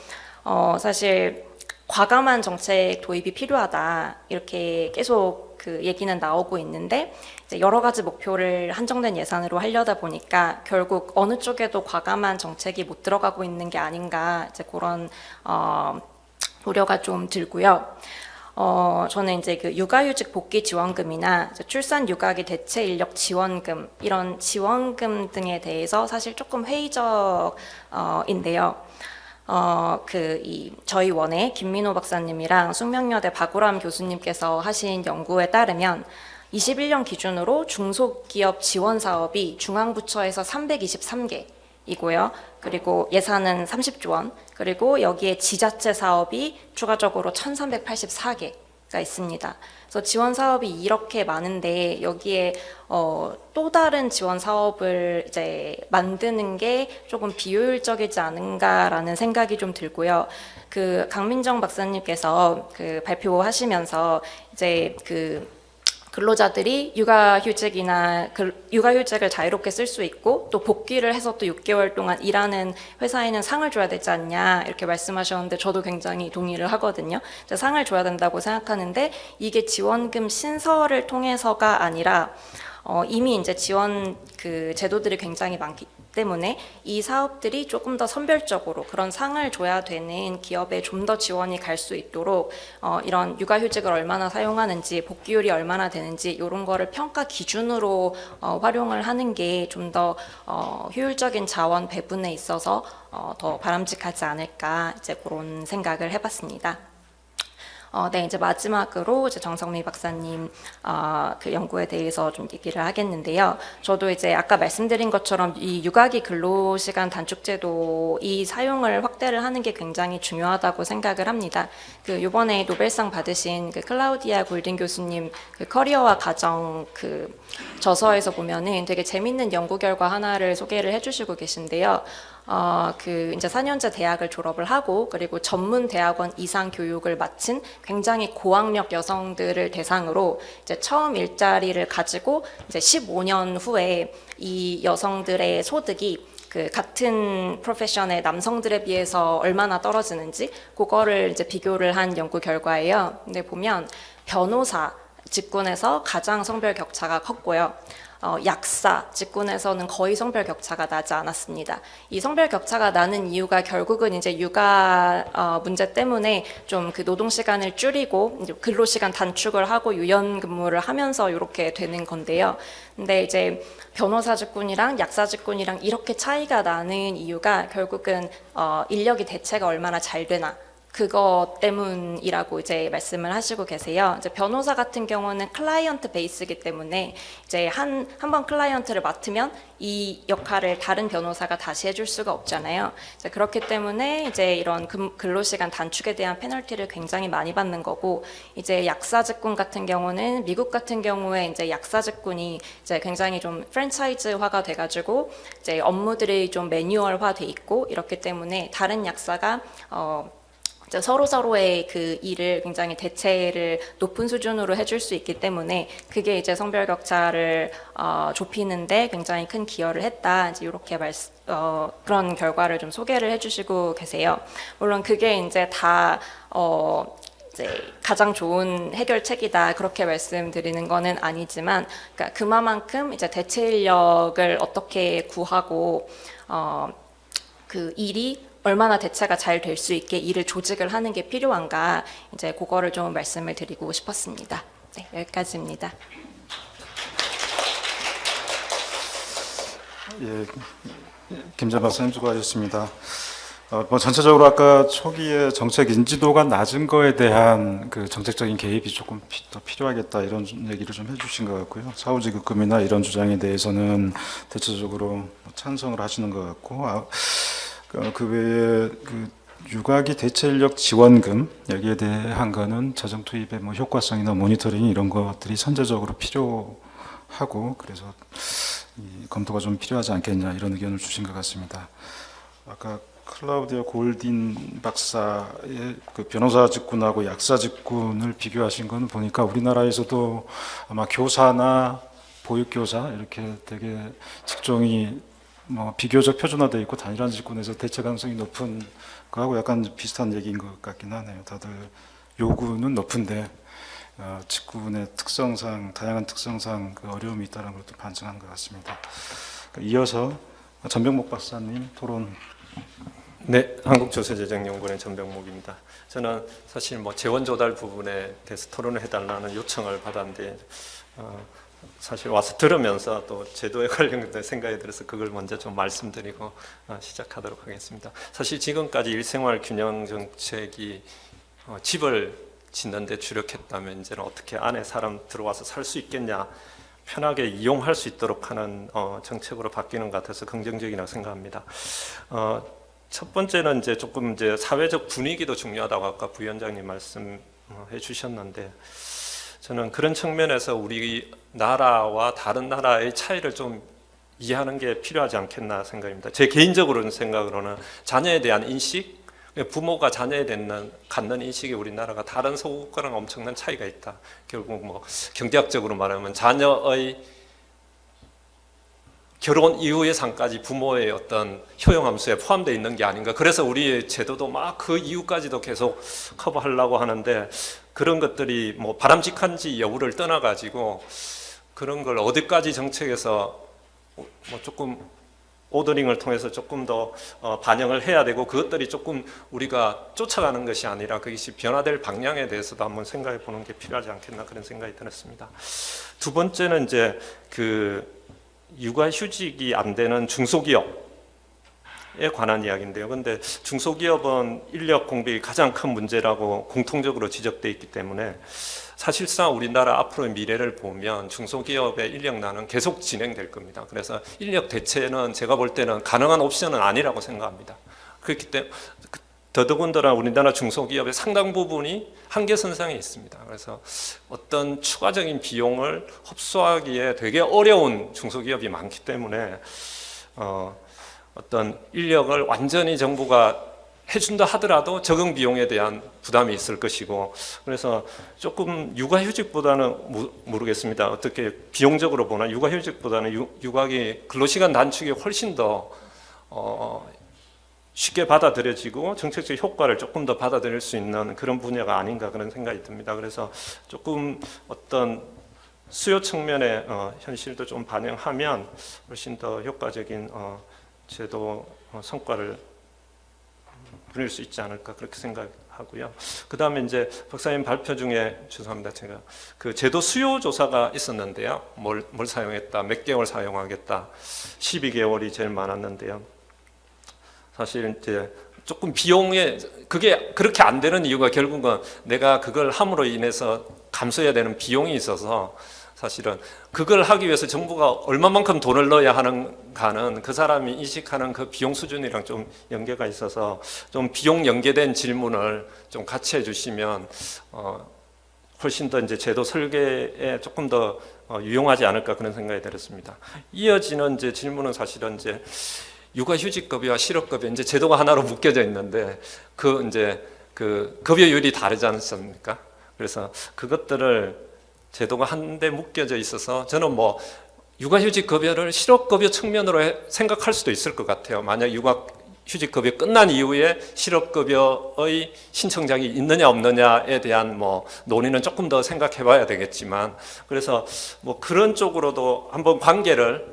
사실 과감한 정책 도입이 필요하다, 이렇게 계속 계속 그 얘기는 나오고 있는데 이제 여러 가지 목표를 한정된 예산으로 하려다 보니까 결국 어느 쪽에도 과감한 정책이 못 들어가고 있는 게 아닌가 이제 그런 우려가 좀 들고요. 저는 이제 그 육아휴직 복귀 지원금이나 이제 출산 육아기 대체 인력 지원금 이런 지원금 등에 대해서 사실 조금 회의적인데요. 저희 원의 김민호 박사님이랑 숙명여대 박우람 교수님께서 하신 연구에 따르면 21년 기준으로 중소기업 지원 사업이 중앙부처에서 323개 이고요. 그리고 예산은 30조 원, 그리고 여기에 지자체 사업이 추가적으로 1384개가 있습니다. 그래서 지원 사업이 이렇게 많은데 여기에 또 다른 지원 사업을 이제 만드는 게 조금 비효율적이지 않은가라는 생각이 좀 들고요. 그 강민정 박사님께서 그 발표하시면서 이제 그 근로자들이 육아휴직을 자유롭게 쓸 수 있고 또 복귀를 해서 또 6개월 동안 일하는 회사에는 상을 줘야 되지 않냐 이렇게 말씀하셨는데 저도 굉장히 동의를 하거든요. 상을 줘야 된다고 생각하는데 이게 지원금 신설을 통해서가 아니라 이미 이제 지원 그 제도들이 굉장히 많기 때문에 이 사업들이 조금 더 선별적으로 그런 상을 줘야 되는 기업에 좀 더 지원이 갈 수 있도록 이런 육아휴직을 얼마나 사용하는지 복귀율이 얼마나 되는지 이런 거를 평가 기준으로 활용을 하는 게 좀 더 효율적인 자원 배분에 있어서 더 바람직하지 않을까 이제 그런 생각을 해봤습니다. 네, 이제 마지막으로 이제 정성미 박사님 그 연구에 대해서 좀 얘기를 하겠는데요. 저도 이제 아까 말씀드린 것처럼 이 육아기 근로시간 단축제도 이 사용을 확대를 하는 게 굉장히 중요하다고 생각을 합니다. 그 이번에 노벨상 받으신 그 클라우디아 골든 교수님 그 커리어와 가정 그 저서에서 보면은 되게 재밌는 연구 결과 하나를 소개를 해주시고 계신데요. 그 이제 4년제 대학을 졸업을 하고 그리고 전문 대학원 이상 교육을 마친 굉장히 고학력 여성들을 대상으로 이제 처음 일자리를 가지고 이제 15년 후에 이 여성들의 소득이 그 같은 프로페션의 남성들에 비해서 얼마나 떨어지는지 그거를 이제 비교를 한 연구 결과예요. 근데 보면 변호사 직군에서 가장 성별 격차가 컸고요. 약사 직군에서는 거의 성별 격차가 나지 않았습니다. 이 성별 격차가 나는 이유가 결국은 이제 육아 문제 때문에 좀 그 노동 시간을 줄이고 이제 근로 시간 단축을 하고 유연 근무를 하면서 이렇게 되는 건데요. 근데 이제 변호사 직군이랑 약사 직군이랑 이렇게 차이가 나는 이유가 결국은 인력이 대체가 얼마나 잘 되나. 그거 때문이라고 이제 말씀을 하시고 계세요. 이제 변호사 같은 경우는 클라이언트 베이스이기 때문에 이제 한 번 클라이언트를 맡으면 이 역할을 다른 변호사가 다시 해줄 수가 없잖아요. 이제 그렇기 때문에 이제 이런 근로시간 단축에 대한 페널티를 굉장히 많이 받는 거고, 이제 약사 직군 같은 경우는 미국 같은 경우에 이제 약사 직군이 이제 굉장히 좀 프랜차이즈화가 돼가지고 이제 업무들이 좀 매뉴얼화 돼 있고 이렇기 때문에 다른 약사가 서로의 그 일을 굉장히 대체를 높은 수준으로 해줄 수 있기 때문에 그게 이제 성별 격차를 좁히는데 굉장히 큰 기여를 했다. 이제 이렇게 그런 결과를 좀 소개를 해주시고 계세요. 물론 그게 이제 다 이제 가장 좋은 해결책이다 그렇게 말씀드리는 거는 아니지만, 그러니까 그만큼 이제 대체 인력을 어떻게 구하고 그 일이 얼마나 대체가 잘 될 수 있게 일을 조직을 하는 게 필요한가, 이제 그거를 좀 말씀을 드리고 싶었습니다. 네, 여기까지입니다. 예, 김전 박사님 수고하셨습니다. 전체적으로 아까 초기에 정책 인지도가 낮은 거에 대한 그 정책적인 개입이 조금 더 필요하겠다 이런 얘기를 좀 해주신 것 같고요. 사후지급금이나 이런 주장에 대해서는 대체적으로 찬성을 하시는 것 같고, 그 외에 그 육아기 대체 인력 지원금 여기에 대한 거는 재정 투입의 뭐 효과성이나 모니터링 이런 것들이 선제적으로 필요하고, 그래서 이 검토가 좀 필요하지 않겠냐 이런 의견을 주신 것 같습니다. 아까 클라우디아 골딘 박사의 그 변호사 직군하고 약사 직군을 비교하신 건 보니까 우리나라에서도 아마 교사나 보육교사 이렇게 되게 직종이 뭐 비교적 표준화되어 있고 단일한 직군에서 대체 가능성이 높은 거하고 약간 비슷한 얘기인 것 같긴 하네요. 다들 요구는 높은데 직군의 특성상 다양한 특성상 그 어려움이 있다는 걸 또 반증한 것 같습니다. 이어서 전병목 박사님 토론. 네, 한국조세재정연구원의 전병목입니다. 저는 사실 뭐 재원 조달 부분에 대해서 토론을 해달라는 요청을 받았는데 사실 와서 들으면서 또 제도에 관련된 생각이 들어서 그걸 먼저 좀 말씀드리고 시작하도록 하겠습니다. 사실 지금까지 일생활 균형 정책이 집을 짓는데 주력했다면 이제는 어떻게 안에 사람 들어와서 살 수 있겠냐, 편하게 이용할 수 있도록 하는 정책으로 바뀌는 것 같아서 긍정적이라고 생각합니다. 첫 번째는 이제 조금 이제 사회적 분위기도 중요하다고 아까 부위원장님 말씀해 주셨는데, 저는 그런 측면에서 우리 나라와 다른 나라의 차이를 좀 이해하는 게 필요하지 않겠나 생각입니다. 제 개인적으로는 생각으로는 자녀에 대한 인식, 부모가 자녀에 대한 갖는 인식이 우리나라가 다른 소국가랑 엄청난 차이가 있다. 결국 뭐 경제학적으로 말하면 자녀의 결혼 이후의 삶까지 부모의 어떤 효용함수에 포함되어 있는 게 아닌가. 그래서 우리의 제도도 막 그 이후까지도 계속 커버하려고 하는데, 그런 것들이 뭐 바람직한지 여부를 떠나가지고 그런 걸 어디까지 정책에서 뭐 조금 오더링을 통해서 조금 더 반영을 해야 되고, 그것들이 조금 우리가 쫓아가는 것이 아니라 그것이 변화될 방향에 대해서도 한번 생각해 보는 게 필요하지 않겠나, 그런 생각이 들었습니다. 두 번째는 이제 그 육아휴직이 안 되는 중소기업에 관한 이야기인데요. 그런데 중소기업은 인력 공백이 가장 큰 문제라고 공통적으로 지적되어 있기 때문에 사실상 우리나라 앞으로의 미래를 보면 중소기업의 인력난은 계속 진행될 겁니다. 그래서 인력 대체는 제가 볼 때는 가능한 옵션은 아니라고 생각합니다. 그렇기 때문에 더더군다나 우리나라 중소기업의 상당 부분이 한계선상에 있습니다. 그래서 어떤 추가적인 비용을 흡수하기에 되게 어려운 중소기업이 많기 때문에 어떤 인력을 완전히 정부가 해준다 하더라도 적응 비용에 대한 부담이 있을 것이고, 그래서 조금 육아휴직보다는 모르겠습니다. 어떻게 비용적으로 보나 육아휴직보다는 육아기 근로시간 단축이 훨씬 더 쉽게 받아들여지고 정책적 효과를 조금 더 받아들일 수 있는 그런 분야가 아닌가, 그런 생각이 듭니다. 그래서 조금 어떤 수요 측면의 현실도 좀 반영하면 훨씬 더 효과적인 제도 성과를 누릴 수 있지 않을까, 그렇게 생각하고요. 그 다음에 이제 박사님 발표 중에, 죄송합니다, 제가 그 제도 수요 조사가 있었는데요. 뭘 사용했다, 몇 개월 사용하겠다, 12개월이 제일 많았는데요. 사실 이제 조금 비용에 그게 그렇게 안 되는 이유가 결국은 내가 그걸 함으로 인해서 감수해야 되는 비용이 있어서, 사실은 그걸 하기 위해서 정부가 얼마만큼 돈을 넣어야 하는가는 그 사람이 인식하는 그 비용 수준이랑 좀 연계가 있어서 좀 비용 연계된 질문을 좀 같이 해주시면 훨씬 더 이제 제도 설계에 조금 더 유용하지 않을까, 그런 생각이 들었습니다. 이어지는 이제 질문은 사실은 이제 육아휴직급여와 실업급여 이제 제도가 하나로 묶여져 있는데 그 이제 그 급여율이 다르지 않습니까? 그래서 그것들을 제도가 한데 묶여져 있어서 저는 뭐 육아휴직급여를 실업급여 측면으로 생각할 수도 있을 것 같아요. 만약 육아휴직급여 끝난 이후에 실업급여의 신청자가 있느냐 없느냐에 대한 뭐 논의는 조금 더 생각해봐야 되겠지만, 그래서 뭐 그런 쪽으로도 한번 관계를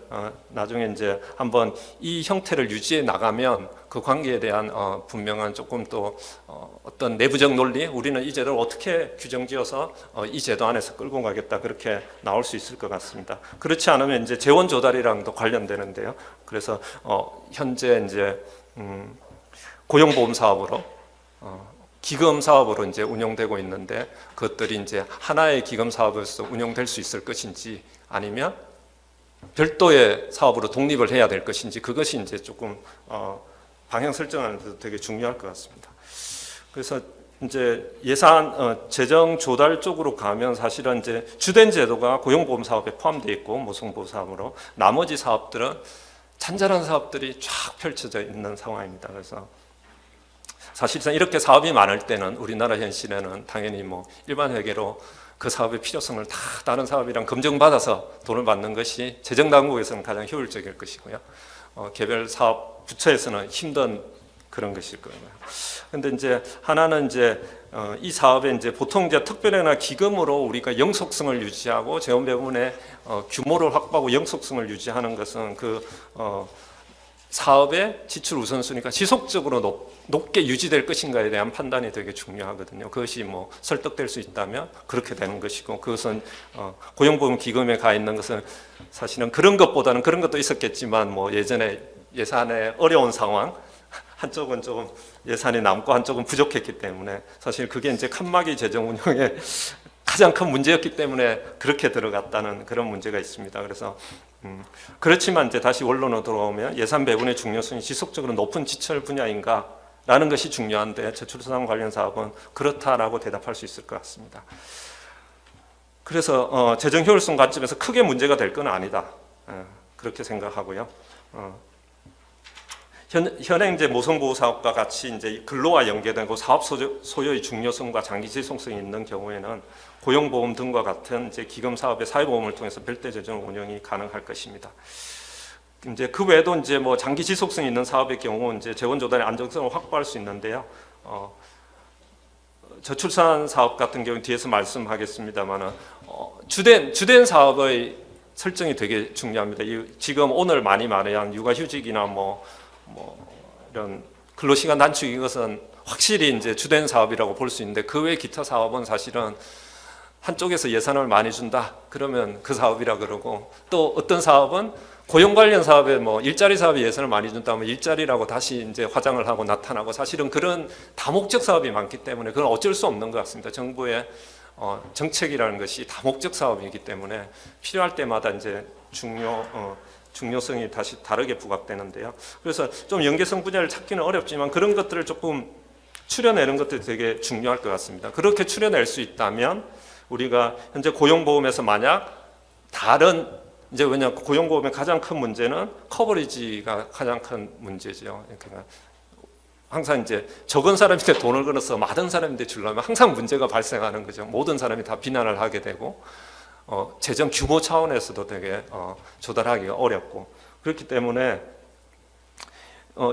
나중에 이제 한번 이 형태를 유지해 나가면 그 관계에 대한 분명한 조금 또 어떤 내부적 논리, 우리는 이 제도를 어떻게 규정지어서 이 제도 안에서 끌고 가겠다, 그렇게 나올 수 있을 것 같습니다. 그렇지 않으면 이제 재원 조달이랑도 관련되는데요. 그래서 현재 이제 고용보험 사업으로 기금 사업으로 이제 운영되고 있는데, 그것들이 이제 하나의 기금 사업에서 운영될 수 있을 것인지 아니면 별도의 사업으로 독립을 해야 될 것인지, 그것이 이제 조금 방향 설정하는 데도 되게 중요할 것 같습니다. 그래서 이제 예산 재정 조달 쪽으로 가면 사실은 이제 주된 제도가 고용보험 사업에 포함되어 있고 모성보호 사업으로, 나머지 사업들은 잔잔한 사업들이 쫙 펼쳐져 있는 상황입니다. 그래서 사실상 이렇게 사업이 많을 때는 우리나라 현실에는 당연히 뭐 일반 회계로 그 사업의 필요성을 다 다른 사업이랑 검증받아서 돈을 받는 것이 재정당국에서는 가장 효율적일 것이고요. 개별 사업 부처에서는 힘든 그런 것일 거예요. 근데 이제 하나는 이제 이 사업에 이제 보통 이제 특별회나 기금으로 우리가 영속성을 유지하고 재원 배분의 규모를 확보하고 영속성을 유지하는 것은 그 사업의 지출 우선순위가 지속적으로 높게 유지될 것인가에 대한 판단이 되게 중요하거든요. 그것이 뭐 설득될 수 있다면 그렇게 되는 것이고, 그것은 고용보험 기금에 가 있는 것은 사실은 그런 것보다는, 그런 것도 있었겠지만 뭐 예전에 예산의 어려운 상황, 한쪽은 조금 예산이 남고 한쪽은 부족했기 때문에 사실 그게 이제 칸막이 재정 운영의 가장 큰 문제였기 때문에 그렇게 들어갔다는 그런 문제가 있습니다. 그래서 그렇지만 이제 다시 원론으로 돌아오면 예산 배분의 중요성이 지속적으로 높은 지출 분야인가라는 것이 중요한데, 저출산 관련 사업은 그렇다라고 대답할 수 있을 것 같습니다. 그래서 재정 효율성 관점에서 크게 문제가 될 건 아니다, 그렇게 생각하고요. 현행 이제 모성보호 사업과 같이 이제 근로와 연계되고 사업 소요의 중요성과 장기 지속성이 있는 경우에는 고용보험 등과 같은 이제 기금 사업의 사회보험을 통해서 별도 재정 운영이 가능할 것입니다. 이제 그 외에도 이제 뭐 장기 지속성이 있는 사업의 경우 이제 재원 조달의 안정성을 확보할 수 있는데요. 저출산 사업 같은 경우 뒤에서 말씀하겠습니다만은 주된 사업의 설정이 되게 중요합니다. 지금 오늘 많이 말한 육아휴직이나 뭐 이런 근로시간 단축, 이것은 확실히 이제 주된 사업이라고 볼 수 있는데, 그 외 기타 사업은 사실은 한쪽에서 예산을 많이 준다 그러면 그 사업이라 그러고, 또 어떤 사업은 고용 관련 사업에 뭐 일자리 사업에 예산을 많이 준다면 일자리라고 다시 이제 화장을 하고 나타나고, 사실은 그런 다목적 사업이 많기 때문에 그건 어쩔 수 없는 것 같습니다. 정부의 정책이라는 것이 다목적 사업이기 때문에 필요할 때마다 이제 중요성이 다시 다르게 부각되는데요. 그래서 좀 연계성 분야를 찾기는 어렵지만 그런 것들을 조금 추려내는 것도 되게 중요할 것 같습니다. 그렇게 추려낼 수 있다면 우리가 현재 고용보험에서 만약 다른, 이제 왜냐 고용보험의 가장 큰 문제는 커버리지가 가장 큰 문제죠. 그러니까 항상 이제 적은 사람한테 돈을 걸어서 많은 사람한테 주려면 항상 문제가 발생하는 거죠. 모든 사람이 다 비난을 하게 되고, 재정 규모 차원에서도 되게 조달하기가 어렵고, 그렇기 때문에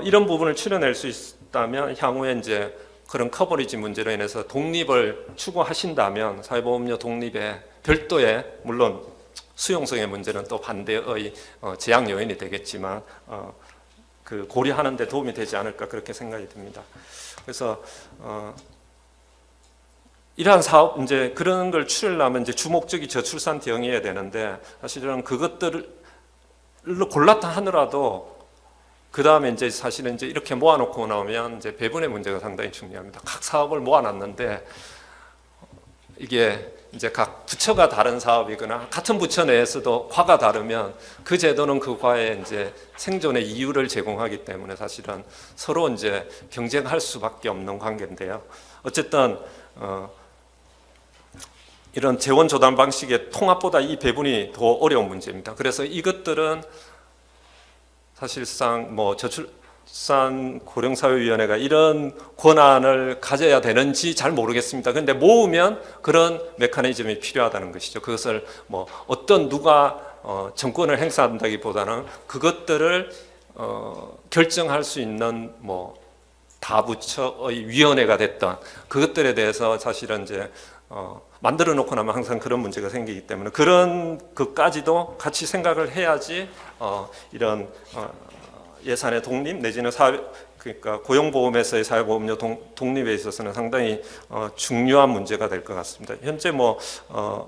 이런 부분을 추려낼 수 있다면 향후에 이제 그런 커버리지 문제로 인해서 독립을 추구하신다면 사회보험료 독립에 별도의, 물론 수용성의 문제는 또 반대의 제약 요인이 되겠지만 그 고려하는 데 도움이 되지 않을까, 그렇게 생각이 듭니다. 그래서 이러한 사업, 이제 그런 걸 추려려면 이제 주목적이 저출산 대응이어야 되는데, 사실은 그것들을 골랐다 하더라도 그 다음에 이제 사실은 이제 이렇게 모아놓고 나오면 이제 배분의 문제가 상당히 중요합니다. 각 사업을 모아놨는데 이게 이제 각 부처가 다른 사업이거나 같은 부처 내에서도 과가 다르면 그 제도는 그 과에 이제 생존의 이유를 제공하기 때문에 사실은 서로 이제 경쟁할 수밖에 없는 관계인데요. 어쨌든 이런 재원 조달 방식의 통합보다 이 배분이 더 어려운 문제입니다. 그래서 이것들은 사실상 뭐 저출산 고령사회위원회가 이런 권한을 가져야 되는지 잘 모르겠습니다. 그런데 모으면 그런 메커니즘이 필요하다는 것이죠. 그것을 뭐 어떤 누가 정권을 행사한다기보다는 그것들을 결정할 수 있는 뭐 다부처의 위원회가 됐던 그것들에 대해서 사실은 이제 만들어 놓고 나면 항상 그런 문제가 생기기 때문에 그런 것까지도 같이 생각을 해야지 이런 예산의 독립 내지는 그러니까 고용보험에서의 사회보험료 독립에 있어서는 상당히 중요한 문제가 될 것 같습니다. 현재 뭐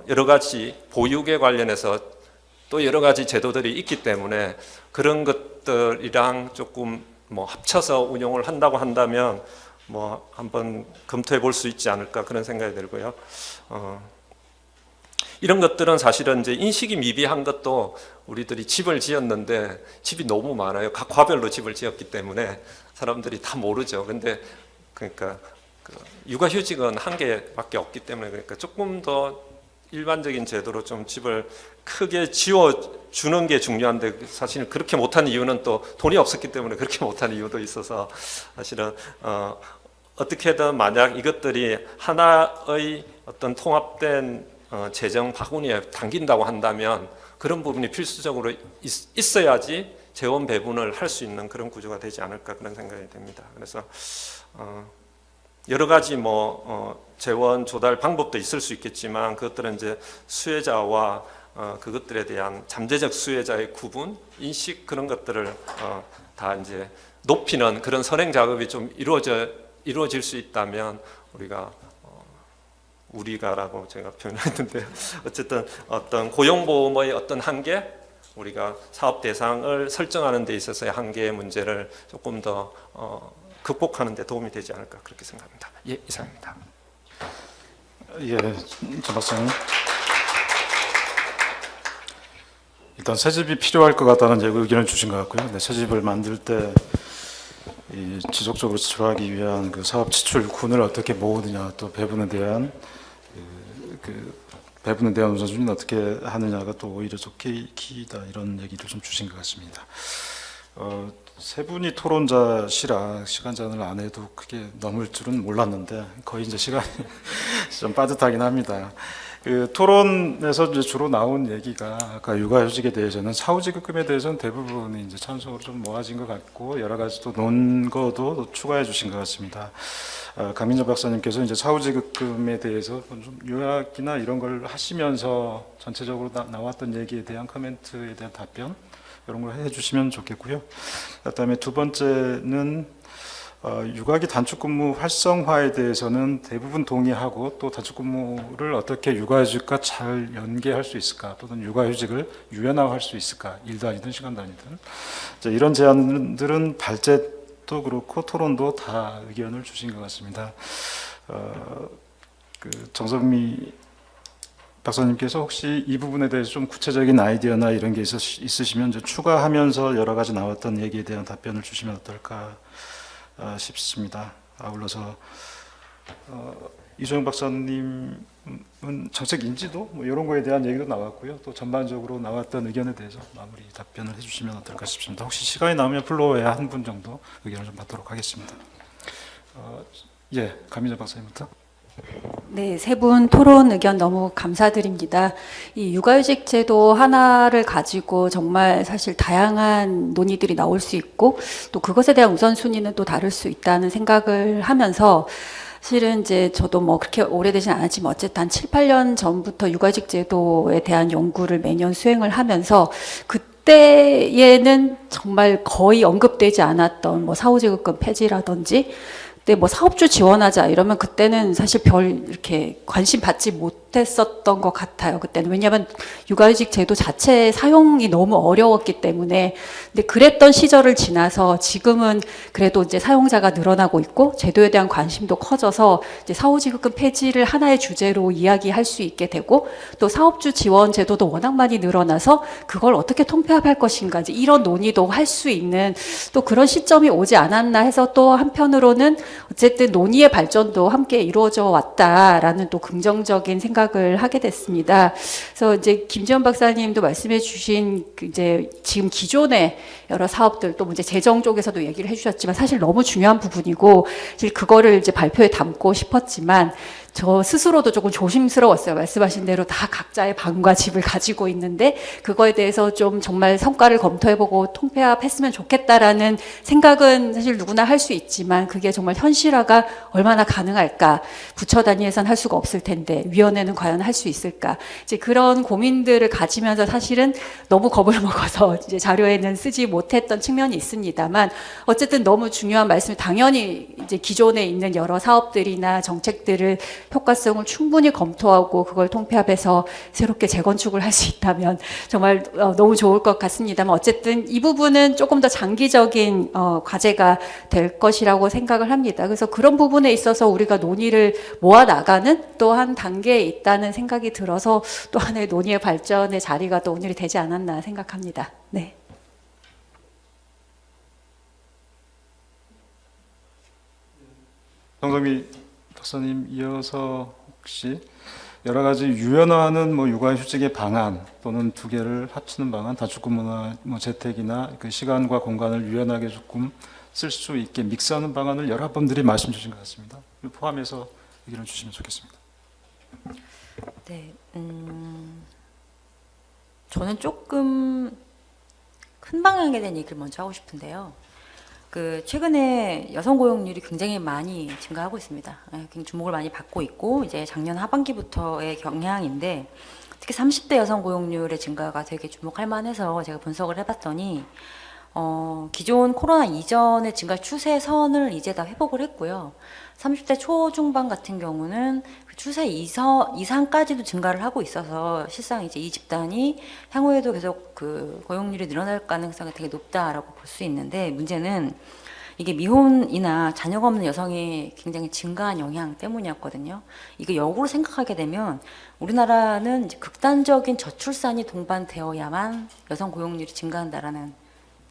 여러 가지 보육에 관련해서 또 여러 가지 제도들이 있기 때문에 그런 것들이랑 조금 뭐 합쳐서 운용을 한다고 한다면 뭐 한번 검토해 볼 수 있지 않을까, 그런 생각이 들고요. 이런 것들은 사실은 이제 인식이 미비한 것도, 우리들이 집을 지었는데 집이 너무 많아요. 각 과별로 집을 지었기 때문에 사람들이 다 모르죠. 근데 그러니까 육아휴직은 한 개밖에 없기 때문에, 그러니까 조금 더 일반적인 제도로 좀 집을 크게 지어주는 게 중요한데, 사실 그렇게 못한 이유는 또 돈이 없었기 때문에 그렇게 못한 이유도 있어서, 사실은 어떻게든 만약 이것들이 하나의 어떤 통합된 재정 바구니에 담긴다고 한다면 그런 부분이 필수적으로 있어야지 재원 배분을 할 수 있는 그런 구조가 되지 않을까 그런 생각이 듭니다. 그래서 여러 가지 재원 조달 방법도 있을 수 있겠지만 그것들은 이제 수혜자와 그것들에 대한 잠재적 수혜자의 구분, 인식 그런 것들을 다 이제 높이는 그런 선행 작업이 좀 이루어질 수 있다면 우리가라고 제가 표현했는데 어쨌든 어떤 고용보험의 어떤 한계, 우리가 사업 대상을 설정하는 데 있어서의 한계의 문제를 조금 더 극복하는 데 도움이 되지 않을까 그렇게 생각합니다. 예, 이상입니다. 예, 전 박사님. 일단 새집이 필요할 것 같다는 의견을 주신 것 같고요. 네, 새집을 만들 때 지속적으로 지출하기 위한 그 사업 지출군을 어떻게 모으느냐, 또 배분에 대한 배분에 대한 우선순위는 어떻게 하느냐가 또 오히려 좀 키이다 이런 얘기를 좀 주신 것 같습니다. 세 분이 토론자시라 시간 제한을 안 해도 크게 넘을 줄은 몰랐는데 거의 이제 시간이 좀 빠듯하긴 합니다. 그 토론에서 이제 주로 나온 얘기가 아까 육아휴직에 대해서는 사후지급금에 대해서는 대부분이 이제 찬성으로 좀 모아진 것 같고 여러 가지 또 논거도 추가해 주신 것 같습니다. 강민정 박사님께서 이제 사후지급금에 대해서 좀 요약이나 이런 걸 하시면서 전체적으로 나왔던 얘기에 대한 코멘트에 대한 답변 이런 걸 해주시면 좋겠고요. 그다음에 두 번째는 육아기 단축근무 활성화에 대해서는 대부분 동의하고 또 단축근무를 어떻게 육아휴직과 잘 연계할 수 있을까 또는 육아휴직을 유연화할 수 있을까 일 단위든 시간 단위든 이런 제안들은 발제도 그렇고 토론도 다 의견을 주신 것 같습니다. 정선미 박사님께서 혹시 이 부분에 대해서 좀 구체적인 아이디어나 이런 게 있으시면 이제 추가하면서 여러 가지 나왔던 얘기에 대한 답변을 주시면 어떨까 싶습니다. 아울러서 이소영 박사님은 정책 인지도 이런 거에 대한 얘기도 나왔고요. 또 전반적으로 나왔던 의견에 대해서 마무리 답변을 해주시면 어떨까 싶습니다. 혹시 시간이 나오면 플로어에 한 분 정도 의견을 좀 받도록 하겠습니다. 예, 강민정 박사님부터. 네, 세 분 토론 의견 너무 감사드립니다. 이 육아휴직 제도 하나를 가지고 정말 사실 다양한 논의들이 나올 수 있고 또 그것에 대한 우선순위는 또 다를 수 있다는 생각을 하면서 실은 이제 저도 뭐 그렇게 오래되진 않았지만 어쨌든 한 7, 8년 전부터 육아휴직 제도에 대한 연구를 매년 수행을 하면서 그때에는 정말 거의 언급되지 않았던 뭐 사후지급금 폐지라든지 근데 뭐 사업주 지원하자 이러면 그때는 사실 별 이렇게 관심 받지 못했었던 것 같아요. 그때는 왜냐하면 육아휴직 제도 자체 사용이 너무 어려웠기 때문에 근데 그랬던 시절을 지나서 지금은 그래도 이제 사용자가 늘어나고 있고 제도에 대한 관심도 커져서 이제 사후지급금 폐지를 하나의 주제로 이야기할 수 있게 되고 또 사업주 지원 제도도 워낙 많이 늘어나서 그걸 어떻게 통폐합할 것인가 이제 이런 논의도 할 수 있는 또 그런 시점이 오지 않았나 해서 또 한편으로는 어쨌든 논의의 발전도 함께 이루어져 왔다라는 또 긍정적인 생각을 하게 됐습니다. 그래서 이제 김지원 박사님도 말씀해 주신 이제 지금 기존의 여러 사업들 또 이제 재정 쪽에서도 얘기를 해 주셨지만 사실 너무 중요한 부분이고 사실 그거를 이제 발표에 담고 싶었지만 저 스스로도 조금 조심스러웠어요. 말씀하신 대로 다 각자의 방과 집을 가지고 있는데 그거에 대해서 좀 정말 성과를 검토해보고 통폐합했으면 좋겠다라는 생각은 사실 누구나 할 수 있지만 그게 정말 현실화가 얼마나 가능할까? 부처 단위에선 할 수가 없을 텐데 위원회는 과연 할 수 있을까? 이제 그런 고민들을 가지면서 사실은 너무 겁을 먹어서 이제 자료에는 쓰지 못했던 측면이 있습니다만 어쨌든 너무 중요한 말씀이 당연히 이제 기존에 있는 여러 사업들이나 정책들을 효과성을 충분히 검토하고 그걸 통폐합해서 새롭게 재건축을 할 수 있다면 정말 너무 좋을 것 같습니다만 어쨌든 이 부분은 조금 더 장기적인 과제가 될 것이라고 생각을 합니다. 그래서 그런 부분에 있어서 우리가 논의를 모아나가는 또 한 단계에 있다는 생각이 들어서 또 하나의 논의의 발전의 자리가 또 오늘이 되지 않았나 생각합니다. 네. 정성미 박사님 이어서 혹시 여러 가지 유연화하는 뭐 육아휴직의 방안 또는 두 개를 합치는 방안, 단축근무나 뭐 재택이나 그 시간과 공간을 유연하게 조금 쓸 수 있게 믹스하는 방안을 여러 분들이 말씀 주신 것 같습니다. 포함해서 의견을 주시면 좋겠습니다. 네, 저는 조금 큰 방향에 대한 얘기를 먼저 하고 싶은데요. 그 최근에 여성 고용률이 굉장히 많이 증가하고 있습니다. 굉장히 주목을 많이 받고 있고 이제 작년 하반기부터의 경향인데 특히 30대 여성 고용률의 증가가 되게 주목할 만해서 제가 분석을 해봤더니 기존 코로나 이전의 증가 추세선을 이제 다 회복을 했고요. 30대 초중반 같은 경우는 그 추세 이상까지도 증가를 하고 있어서 실상 이제 이 집단이 향후에도 계속 그 고용률이 늘어날 가능성이 되게 높다라고 볼 수 있는데 문제는 이게 미혼이나 자녀가 없는 여성이 굉장히 증가한 영향 때문이었거든요. 이거 역으로 생각하게 되면 우리나라는 이제 극단적인 저출산이 동반되어야만 여성 고용률이 증가한다라는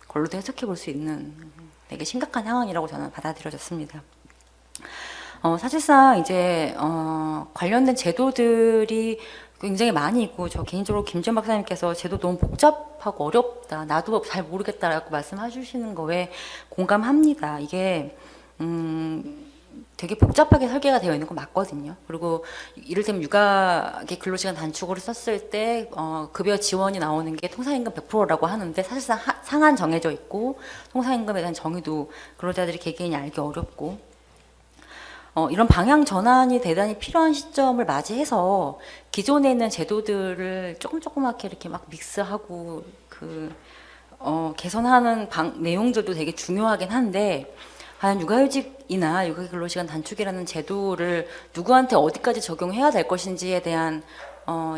걸로도 해석해 볼 수 있는 되게 심각한 상황이라고 저는 받아들여졌습니다. 사실상 이제 관련된 제도들이 굉장히 많이 있고 저 개인적으로 김지연 박사님께서 제도 너무 복잡하고 어렵다. 나도 잘 모르겠다라고 말씀해 주시는 거에 공감합니다. 이게 되게 복잡하게 설계가 되어 있는 건 맞거든요. 그리고 이를테면 육아계 근로시간 단축으로 썼을 때 급여 지원이 나오는 게 통상임금 100%라고 하는데 사실상 상한 정해져 있고 통상임금에 대한 정의도 근로자들이 개개인이 알기 어렵고 이런 방향 전환이 대단히 필요한 시점을 맞이해서 기존에 있는 제도들을 조그맣게 이렇게 막 믹스하고 개선하는 내용들도 되게 중요하긴 한데 과연 육아휴직이나 육아근로시간 단축이라는 제도를 누구한테 어디까지 적용해야 될 것인지에 대한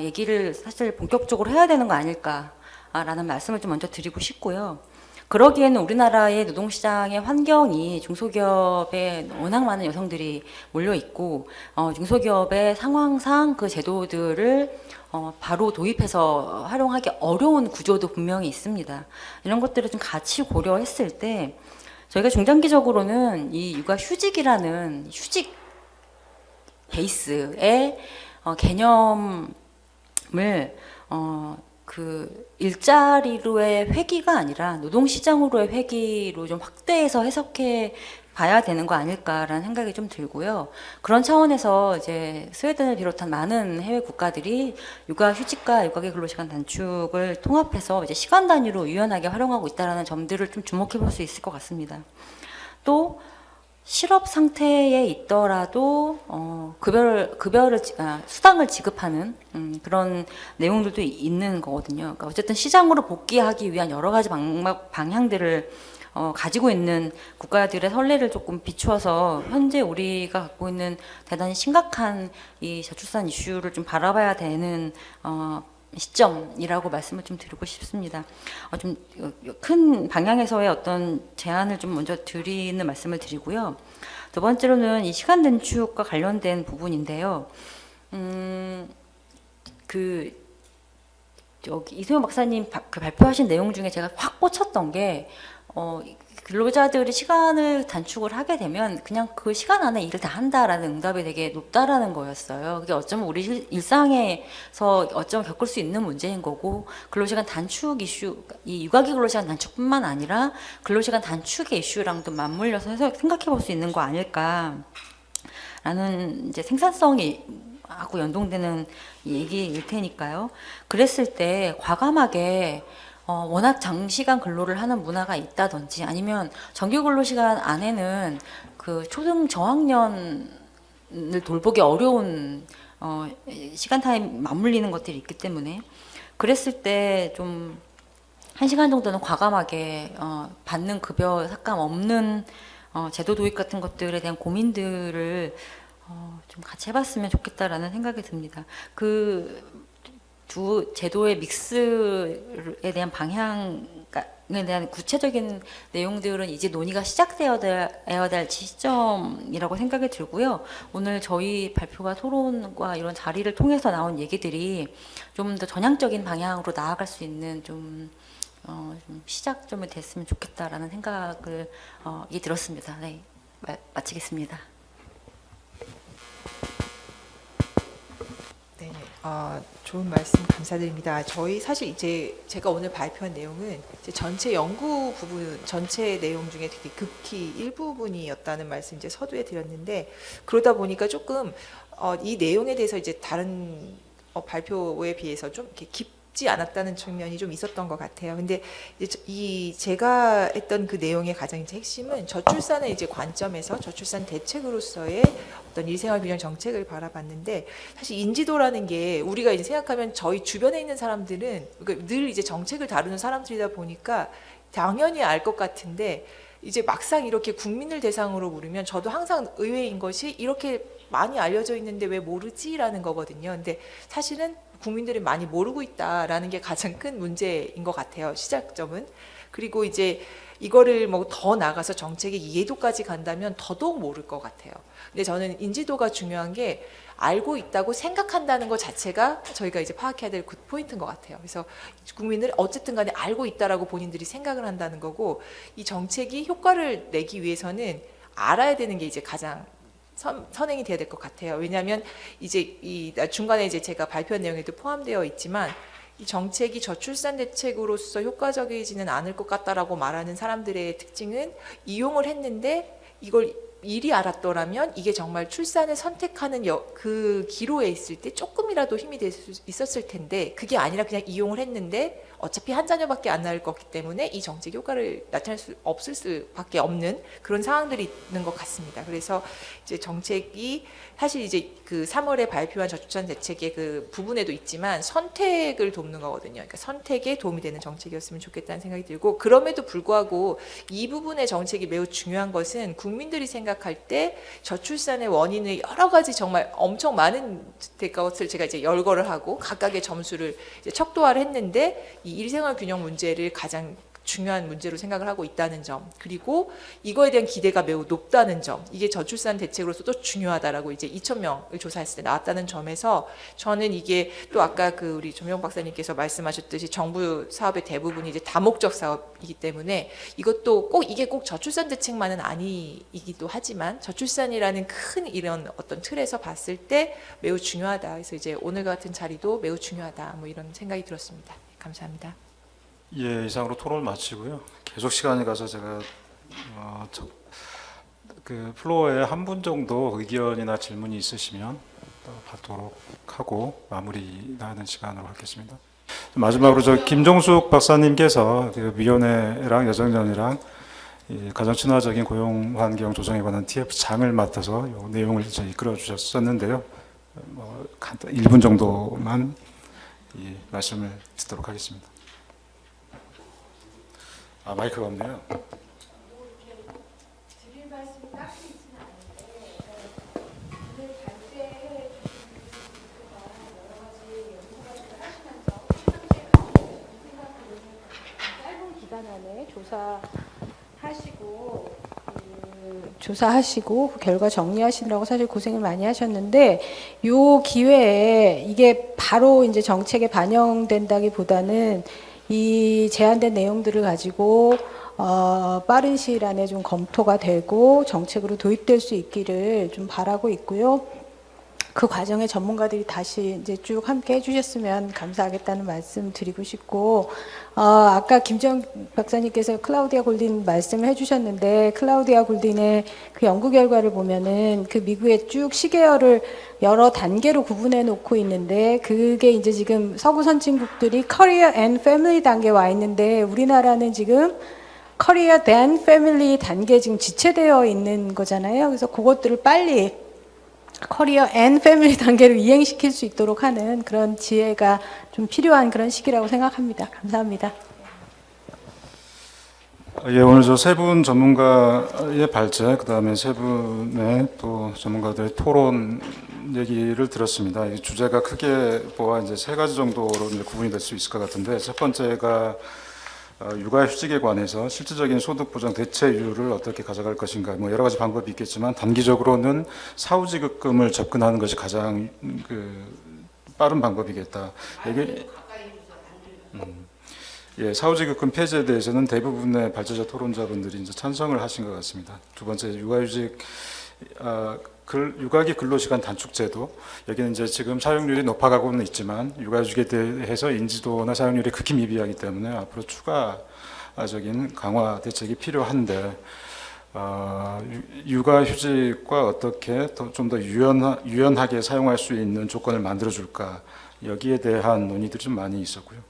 얘기를 사실 본격적으로 해야 되는 거 아닐까라는 말씀을 좀 먼저 드리고 싶고요. 그러기에는 우리나라의 노동시장의 환경이 중소기업에 워낙 많은 여성들이 몰려 있고 중소기업의 상황상 그 제도들을 바로 도입해서 활용하기 어려운 구조도 분명히 있습니다. 이런 것들을 좀 같이 고려했을 때 저희가 중장기적으로는 이 육아휴직이라는 휴직 베이스의 개념을 그 일자리로의 회귀가 아니라 노동시장으로의 회귀로 좀 확대해서 해석해 봐야 되는 거 아닐까라는 생각이 좀 들고요. 그런 차원에서 이제 스웨덴을 비롯한 많은 해외 국가들이 육아휴직과 육아계 근로시간 단축을 통합해서 이제 시간 단위로 유연하게 활용하고 있다라는 점들을 좀 주목해 볼 수 있을 것 같습니다. 또 실업 상태에 있더라도 수당을 지급하는 그런 내용들도 있는 거거든요. 그러니까 어쨌든 시장으로 복귀하기 위한 여러 가지 방향들을 가지고 있는 국가들의 선례를 조금 비추어서 현재 우리가 갖고 있는 대단히 심각한 이 저출산 이슈를 좀 바라봐야 되는 시점이라고 말씀을 좀 드리고 싶습니다. 좀 큰 방향에서의 어떤 제안을 좀 먼저 드리는 말씀을 드리고요. 두 번째로는 이 시간 단축과 관련된 부분인데요. 이소영 박사님 발표하신 내용 중에 제가 확 꽂혔던 게 근로자들이 시간을 단축을 하게 되면 그냥 그 시간 안에 일을 다 한다라는 응답이 되게 높다라는 거였어요. 그게 어쩌면 우리 일상에서 어쩌면 겪을 수 있는 문제인 거고 근로시간 단축 이슈, 이 육아기 근로시간 단축뿐만 아니라 근로시간 단축의 이슈랑도 맞물려서 생각해 볼 수 있는 거 아닐까라는 이제 생산성이 하고 연동되는 얘기일 테니까요. 그랬을 때 과감하게 워낙 장시간 근로를 하는 문화가 있다든지 아니면 정규 근로시간 안에는 그 초등 저학년을 돌보기 어려운 시간 타임 맞물리는 것들이 있기 때문에 그랬을 때 좀 1시간 정도는 과감하게 받는 급여 삭감 없는 제도 도입 같은 것들에 대한 고민들을 좀 같이 해봤으면 좋겠다라는 생각이 듭니다. 두 제도의 믹스에 대한 방향에 대한 구체적인 내용들은 이제 논의가 시작되어야 될 시점이라고 생각이 들고요. 오늘 저희 발표와 토론과 이런 자리를 통해서 나온 얘기들이 좀 더 전향적인 방향으로 나아갈 수 있는 좀 시작점이 됐으면 좋겠다라는 생각을 들었습니다. 네, 마치겠습니다. 네, 좋은 말씀 감사드립니다. 저희 사실 이제 제가 오늘 발표한 내용은 이제 전체 연구 부분, 전체 내용 중에 되게 극히 일부분이었다는 말씀 이제 서두에 드렸는데 그러다 보니까 조금 이 내용에 대해서 이제 다른 발표에 비해서 좀 이렇게 쉽지 않았다는 측면이 좀 있었던 것 같아요. 근데 이 제가 했던 그 내용의 가장 이제 핵심은 저출산의 이제 관점에서 저출산 대책으로서의 어떤 일생활 균형 정책을 바라봤는데, 사실 인지도라는 게 우리가 이제 생각하면 저희 주변에 있는 사람들은 그러니까 늘 이제 정책을 다루는 사람들이다 보니까 당연히 알 것 같은데, 이제 막상 이렇게 국민을 대상으로 물으면 저도 항상 의외인 것이 이렇게 많이 알려져 있는데 왜 모르지라는 거거든요. 근데 사실은 국민들이 많이 모르고 있다라는 게 가장 큰 문제인 것 같아요. 시작점은. 그리고 이제 이거를 뭐 더 나가서 정책의 이해도까지 간다면 더더욱 모를 것 같아요. 근데 저는 인지도가 중요한 게 알고 있다고 생각한다는 것 자체가 저희가 이제 파악해야 될 그 포인트인 것 같아요. 그래서 국민을 어쨌든 간에 알고 있다라고 본인들이 생각을 한다는 거고, 이 정책이 효과를 내기 위해서는 알아야 되는 게 이제 가장 선행이 돼야 될 것 같아요. 왜냐하면 이제 이 중간에 이제 제가 발표한 내용에도 포함되어 있지만, 이 정책이 저출산 대책으로서 효과적이지는 않을 것 같다라고 말하는 사람들의 특징은 이용을 했는데 이걸 미리 알았더라면 이게 정말 출산을 선택하는 그 기로에 있을 때 조금이라도 힘이 될 수 있었을 텐데, 그게 아니라 그냥 이용을 했는데 어차피 한 자녀밖에 안 낳을 거기 때문에 이 정책 효과를 나타낼 수 없을 수밖에 없는 그런 상황들이 있는 것 같습니다. 그래서 이제 정책이 사실 이제 그 3월에 발표한 저출산 대책의 그 부분에도 있지만 선택을 돕는 거거든요. 그러니까 선택에 도움이 되는 정책이었으면 좋겠다는 생각이 들고, 그럼에도 불구하고 이 부분의 정책이 매우 중요한 것은 국민들이 생각할 때 저출산의 원인을 여러 가지 정말 엄청 많은 것을 제가 이제 열거를 하고 각각의 점수를 이제 척도화를 했는데, 이 일생활 균형 문제를 가장 중요한 문제로 생각을 하고 있다는 점, 그리고 이거에 대한 기대가 매우 높다는 점, 이게 저출산 대책으로서도 중요하다라고 이제 2,000명을 조사했을 때 나왔다는 점에서 저는 이게 또 아까 그 우리 조명 박사님께서 말씀하셨듯이 정부 사업의 대부분이 이제 다목적 사업이기 때문에 이것도 꼭 이게 꼭 저출산 대책만은 아니기도 하지만 저출산이라는 큰 이런 어떤 틀에서 봤을 때 매우 중요하다. 그래서 이제 오늘 같은 자리도 매우 중요하다. 뭐 이런 생각이 들었습니다. 감사합니다. 예, 이상으로 토론을 마치고요. 계속 시간이 가서 제가 그 플로어에 한 분 정도 의견이나 질문이 있으시면 또 받도록 하고 마무리하는 시간으로 하겠습니다. 마지막으로 저 김종숙 박사님께서 그 위원회랑 여정전이랑 이 가정 친화적인 고용 환경 조정에 관한 TF 장을 맡아서 이 내용을 이제 이끌어 주셨었는데요. 뭐 간단 1분 정도만 이 말씀을 듣도록 하겠습니다. 아, 마이크가 없네요. 짧은 기간 안에 조사하시고 그 결과 정리하시느라고 사실 고생을 많이 하셨는데, 요 기회에 이게 바로 이제 정책에 반영된다기보다는 이 제안된 내용들을 가지고 빠른 시일 안에 좀 검토가 되고 정책으로 도입될 수 있기를 좀 바라고 있고요. 그 과정에 전문가들이 다시 이제 쭉 함께 해주셨으면 감사하겠다는 말씀 드리고 싶고, 아까 김지영 박사님께서 클라우디아 골딘 말씀을 해주셨는데, 클라우디아 골딘의 그 연구 결과를 보면은 그 미국의 쭉 시계열을 여러 단계로 구분해 놓고 있는데, 그게 이제 지금 서구 선진국들이 커리어 앤 패밀리 단계에 와 있는데, 우리나라는 지금 커리어 댄 패밀리 단계에 지금 지체되어 있는 거잖아요. 그래서 그것들을 빨리 커리어 앤 패밀리 단계를 이행시킬 수 있도록 하는 그런 지혜가 좀 필요한 그런 시기라고 생각합니다. 감사합니다. 예, 오늘 저 세 분 전문가의 발제, 그다음에 세 분의 또 전문가들의 토론 얘기를 들었습니다. 이 주제가 크게 보아 이제 세 가지 정도로 이제 구분이 될 수 있을 것 같은데, 첫 번째가 육아휴직에 관해서 실질적인 소득 보장 대체율을 어떻게 가져갈 것인가, 뭐 여러 가지 방법이 있겠지만 단기적으로는 사후지급금을 접근하는 것이 가장 빠른 방법이겠다. 예, 사후지급금 폐지에 대해서는 대부분의 발제자 토론자분들이 이제 찬성을 하신 것 같습니다. 두 번째, 육아휴직 육아기 근로시간 단축제도, 여기는 이제 지금 사용률이 높아가고는 있지만 육아휴직에 대해서 인지도나 사용률이 극히 미비하기 때문에 앞으로 추가적인 강화 대책이 필요한데, 육아휴직과 어떻게 좀 더 유연하게 사용할 수 있는 조건을 만들어줄까, 여기에 대한 논의들이 좀 많이 있었고요.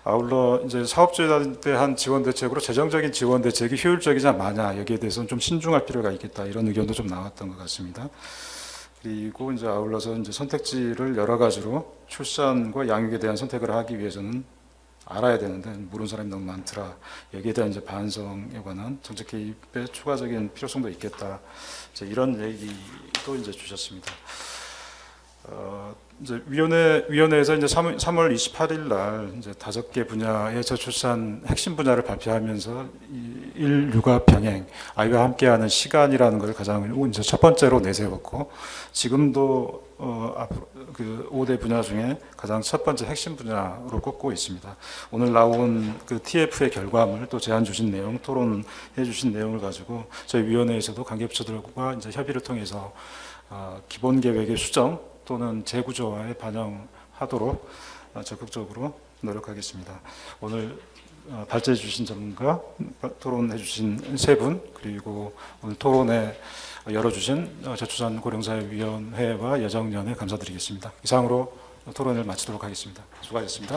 아울러 이제 사업주에 대한 지원 대책으로 재정적인 지원 대책이 효율적이지 마냐, 여기에 대해서는 좀 신중할 필요가 있겠다, 이런 의견도 좀 나왔던 것 같습니다. 그리고 이제 아울러서 이제 선택지를 여러 가지로 출산과 양육에 대한 선택을 하기 위해서는 알아야 되는데 모르는 사람이 너무 많더라. 여기에 대한 이제 반성에 관한 정책 개입의 추가적인 필요성도 있겠다. 이제 이런 얘기도 이제 주셨습니다. 이제 위원회에서 이제 3월 28일 날 이제 5개 분야의 저출산 핵심 분야를 발표하면서 일육아 병행, 아이와 함께하는 시간이라는 걸 가장 이제 첫 번째로 내세웠고, 지금도 앞으로 그 5대 분야 중에 가장 첫 번째 핵심 분야로 꼽고 있습니다. 오늘 나온 그 TF의 결과물, 또 제안 주신 내용, 토론해 주신 내용을 가지고 저희 위원회에서도 관계부처들과 이제 협의를 통해서 기본 계획의 수정 또는 재구조화에 반영하도록 적극적으로 노력하겠습니다. 오늘 발제해 주신 전문가, 토론해 주신 3분, 그리고 오늘 토론에 열어주신 저출산 고령사회위원회와 여정연에 감사드리겠습니다. 이상으로 토론을 마치도록 하겠습니다. 수고하셨습니다.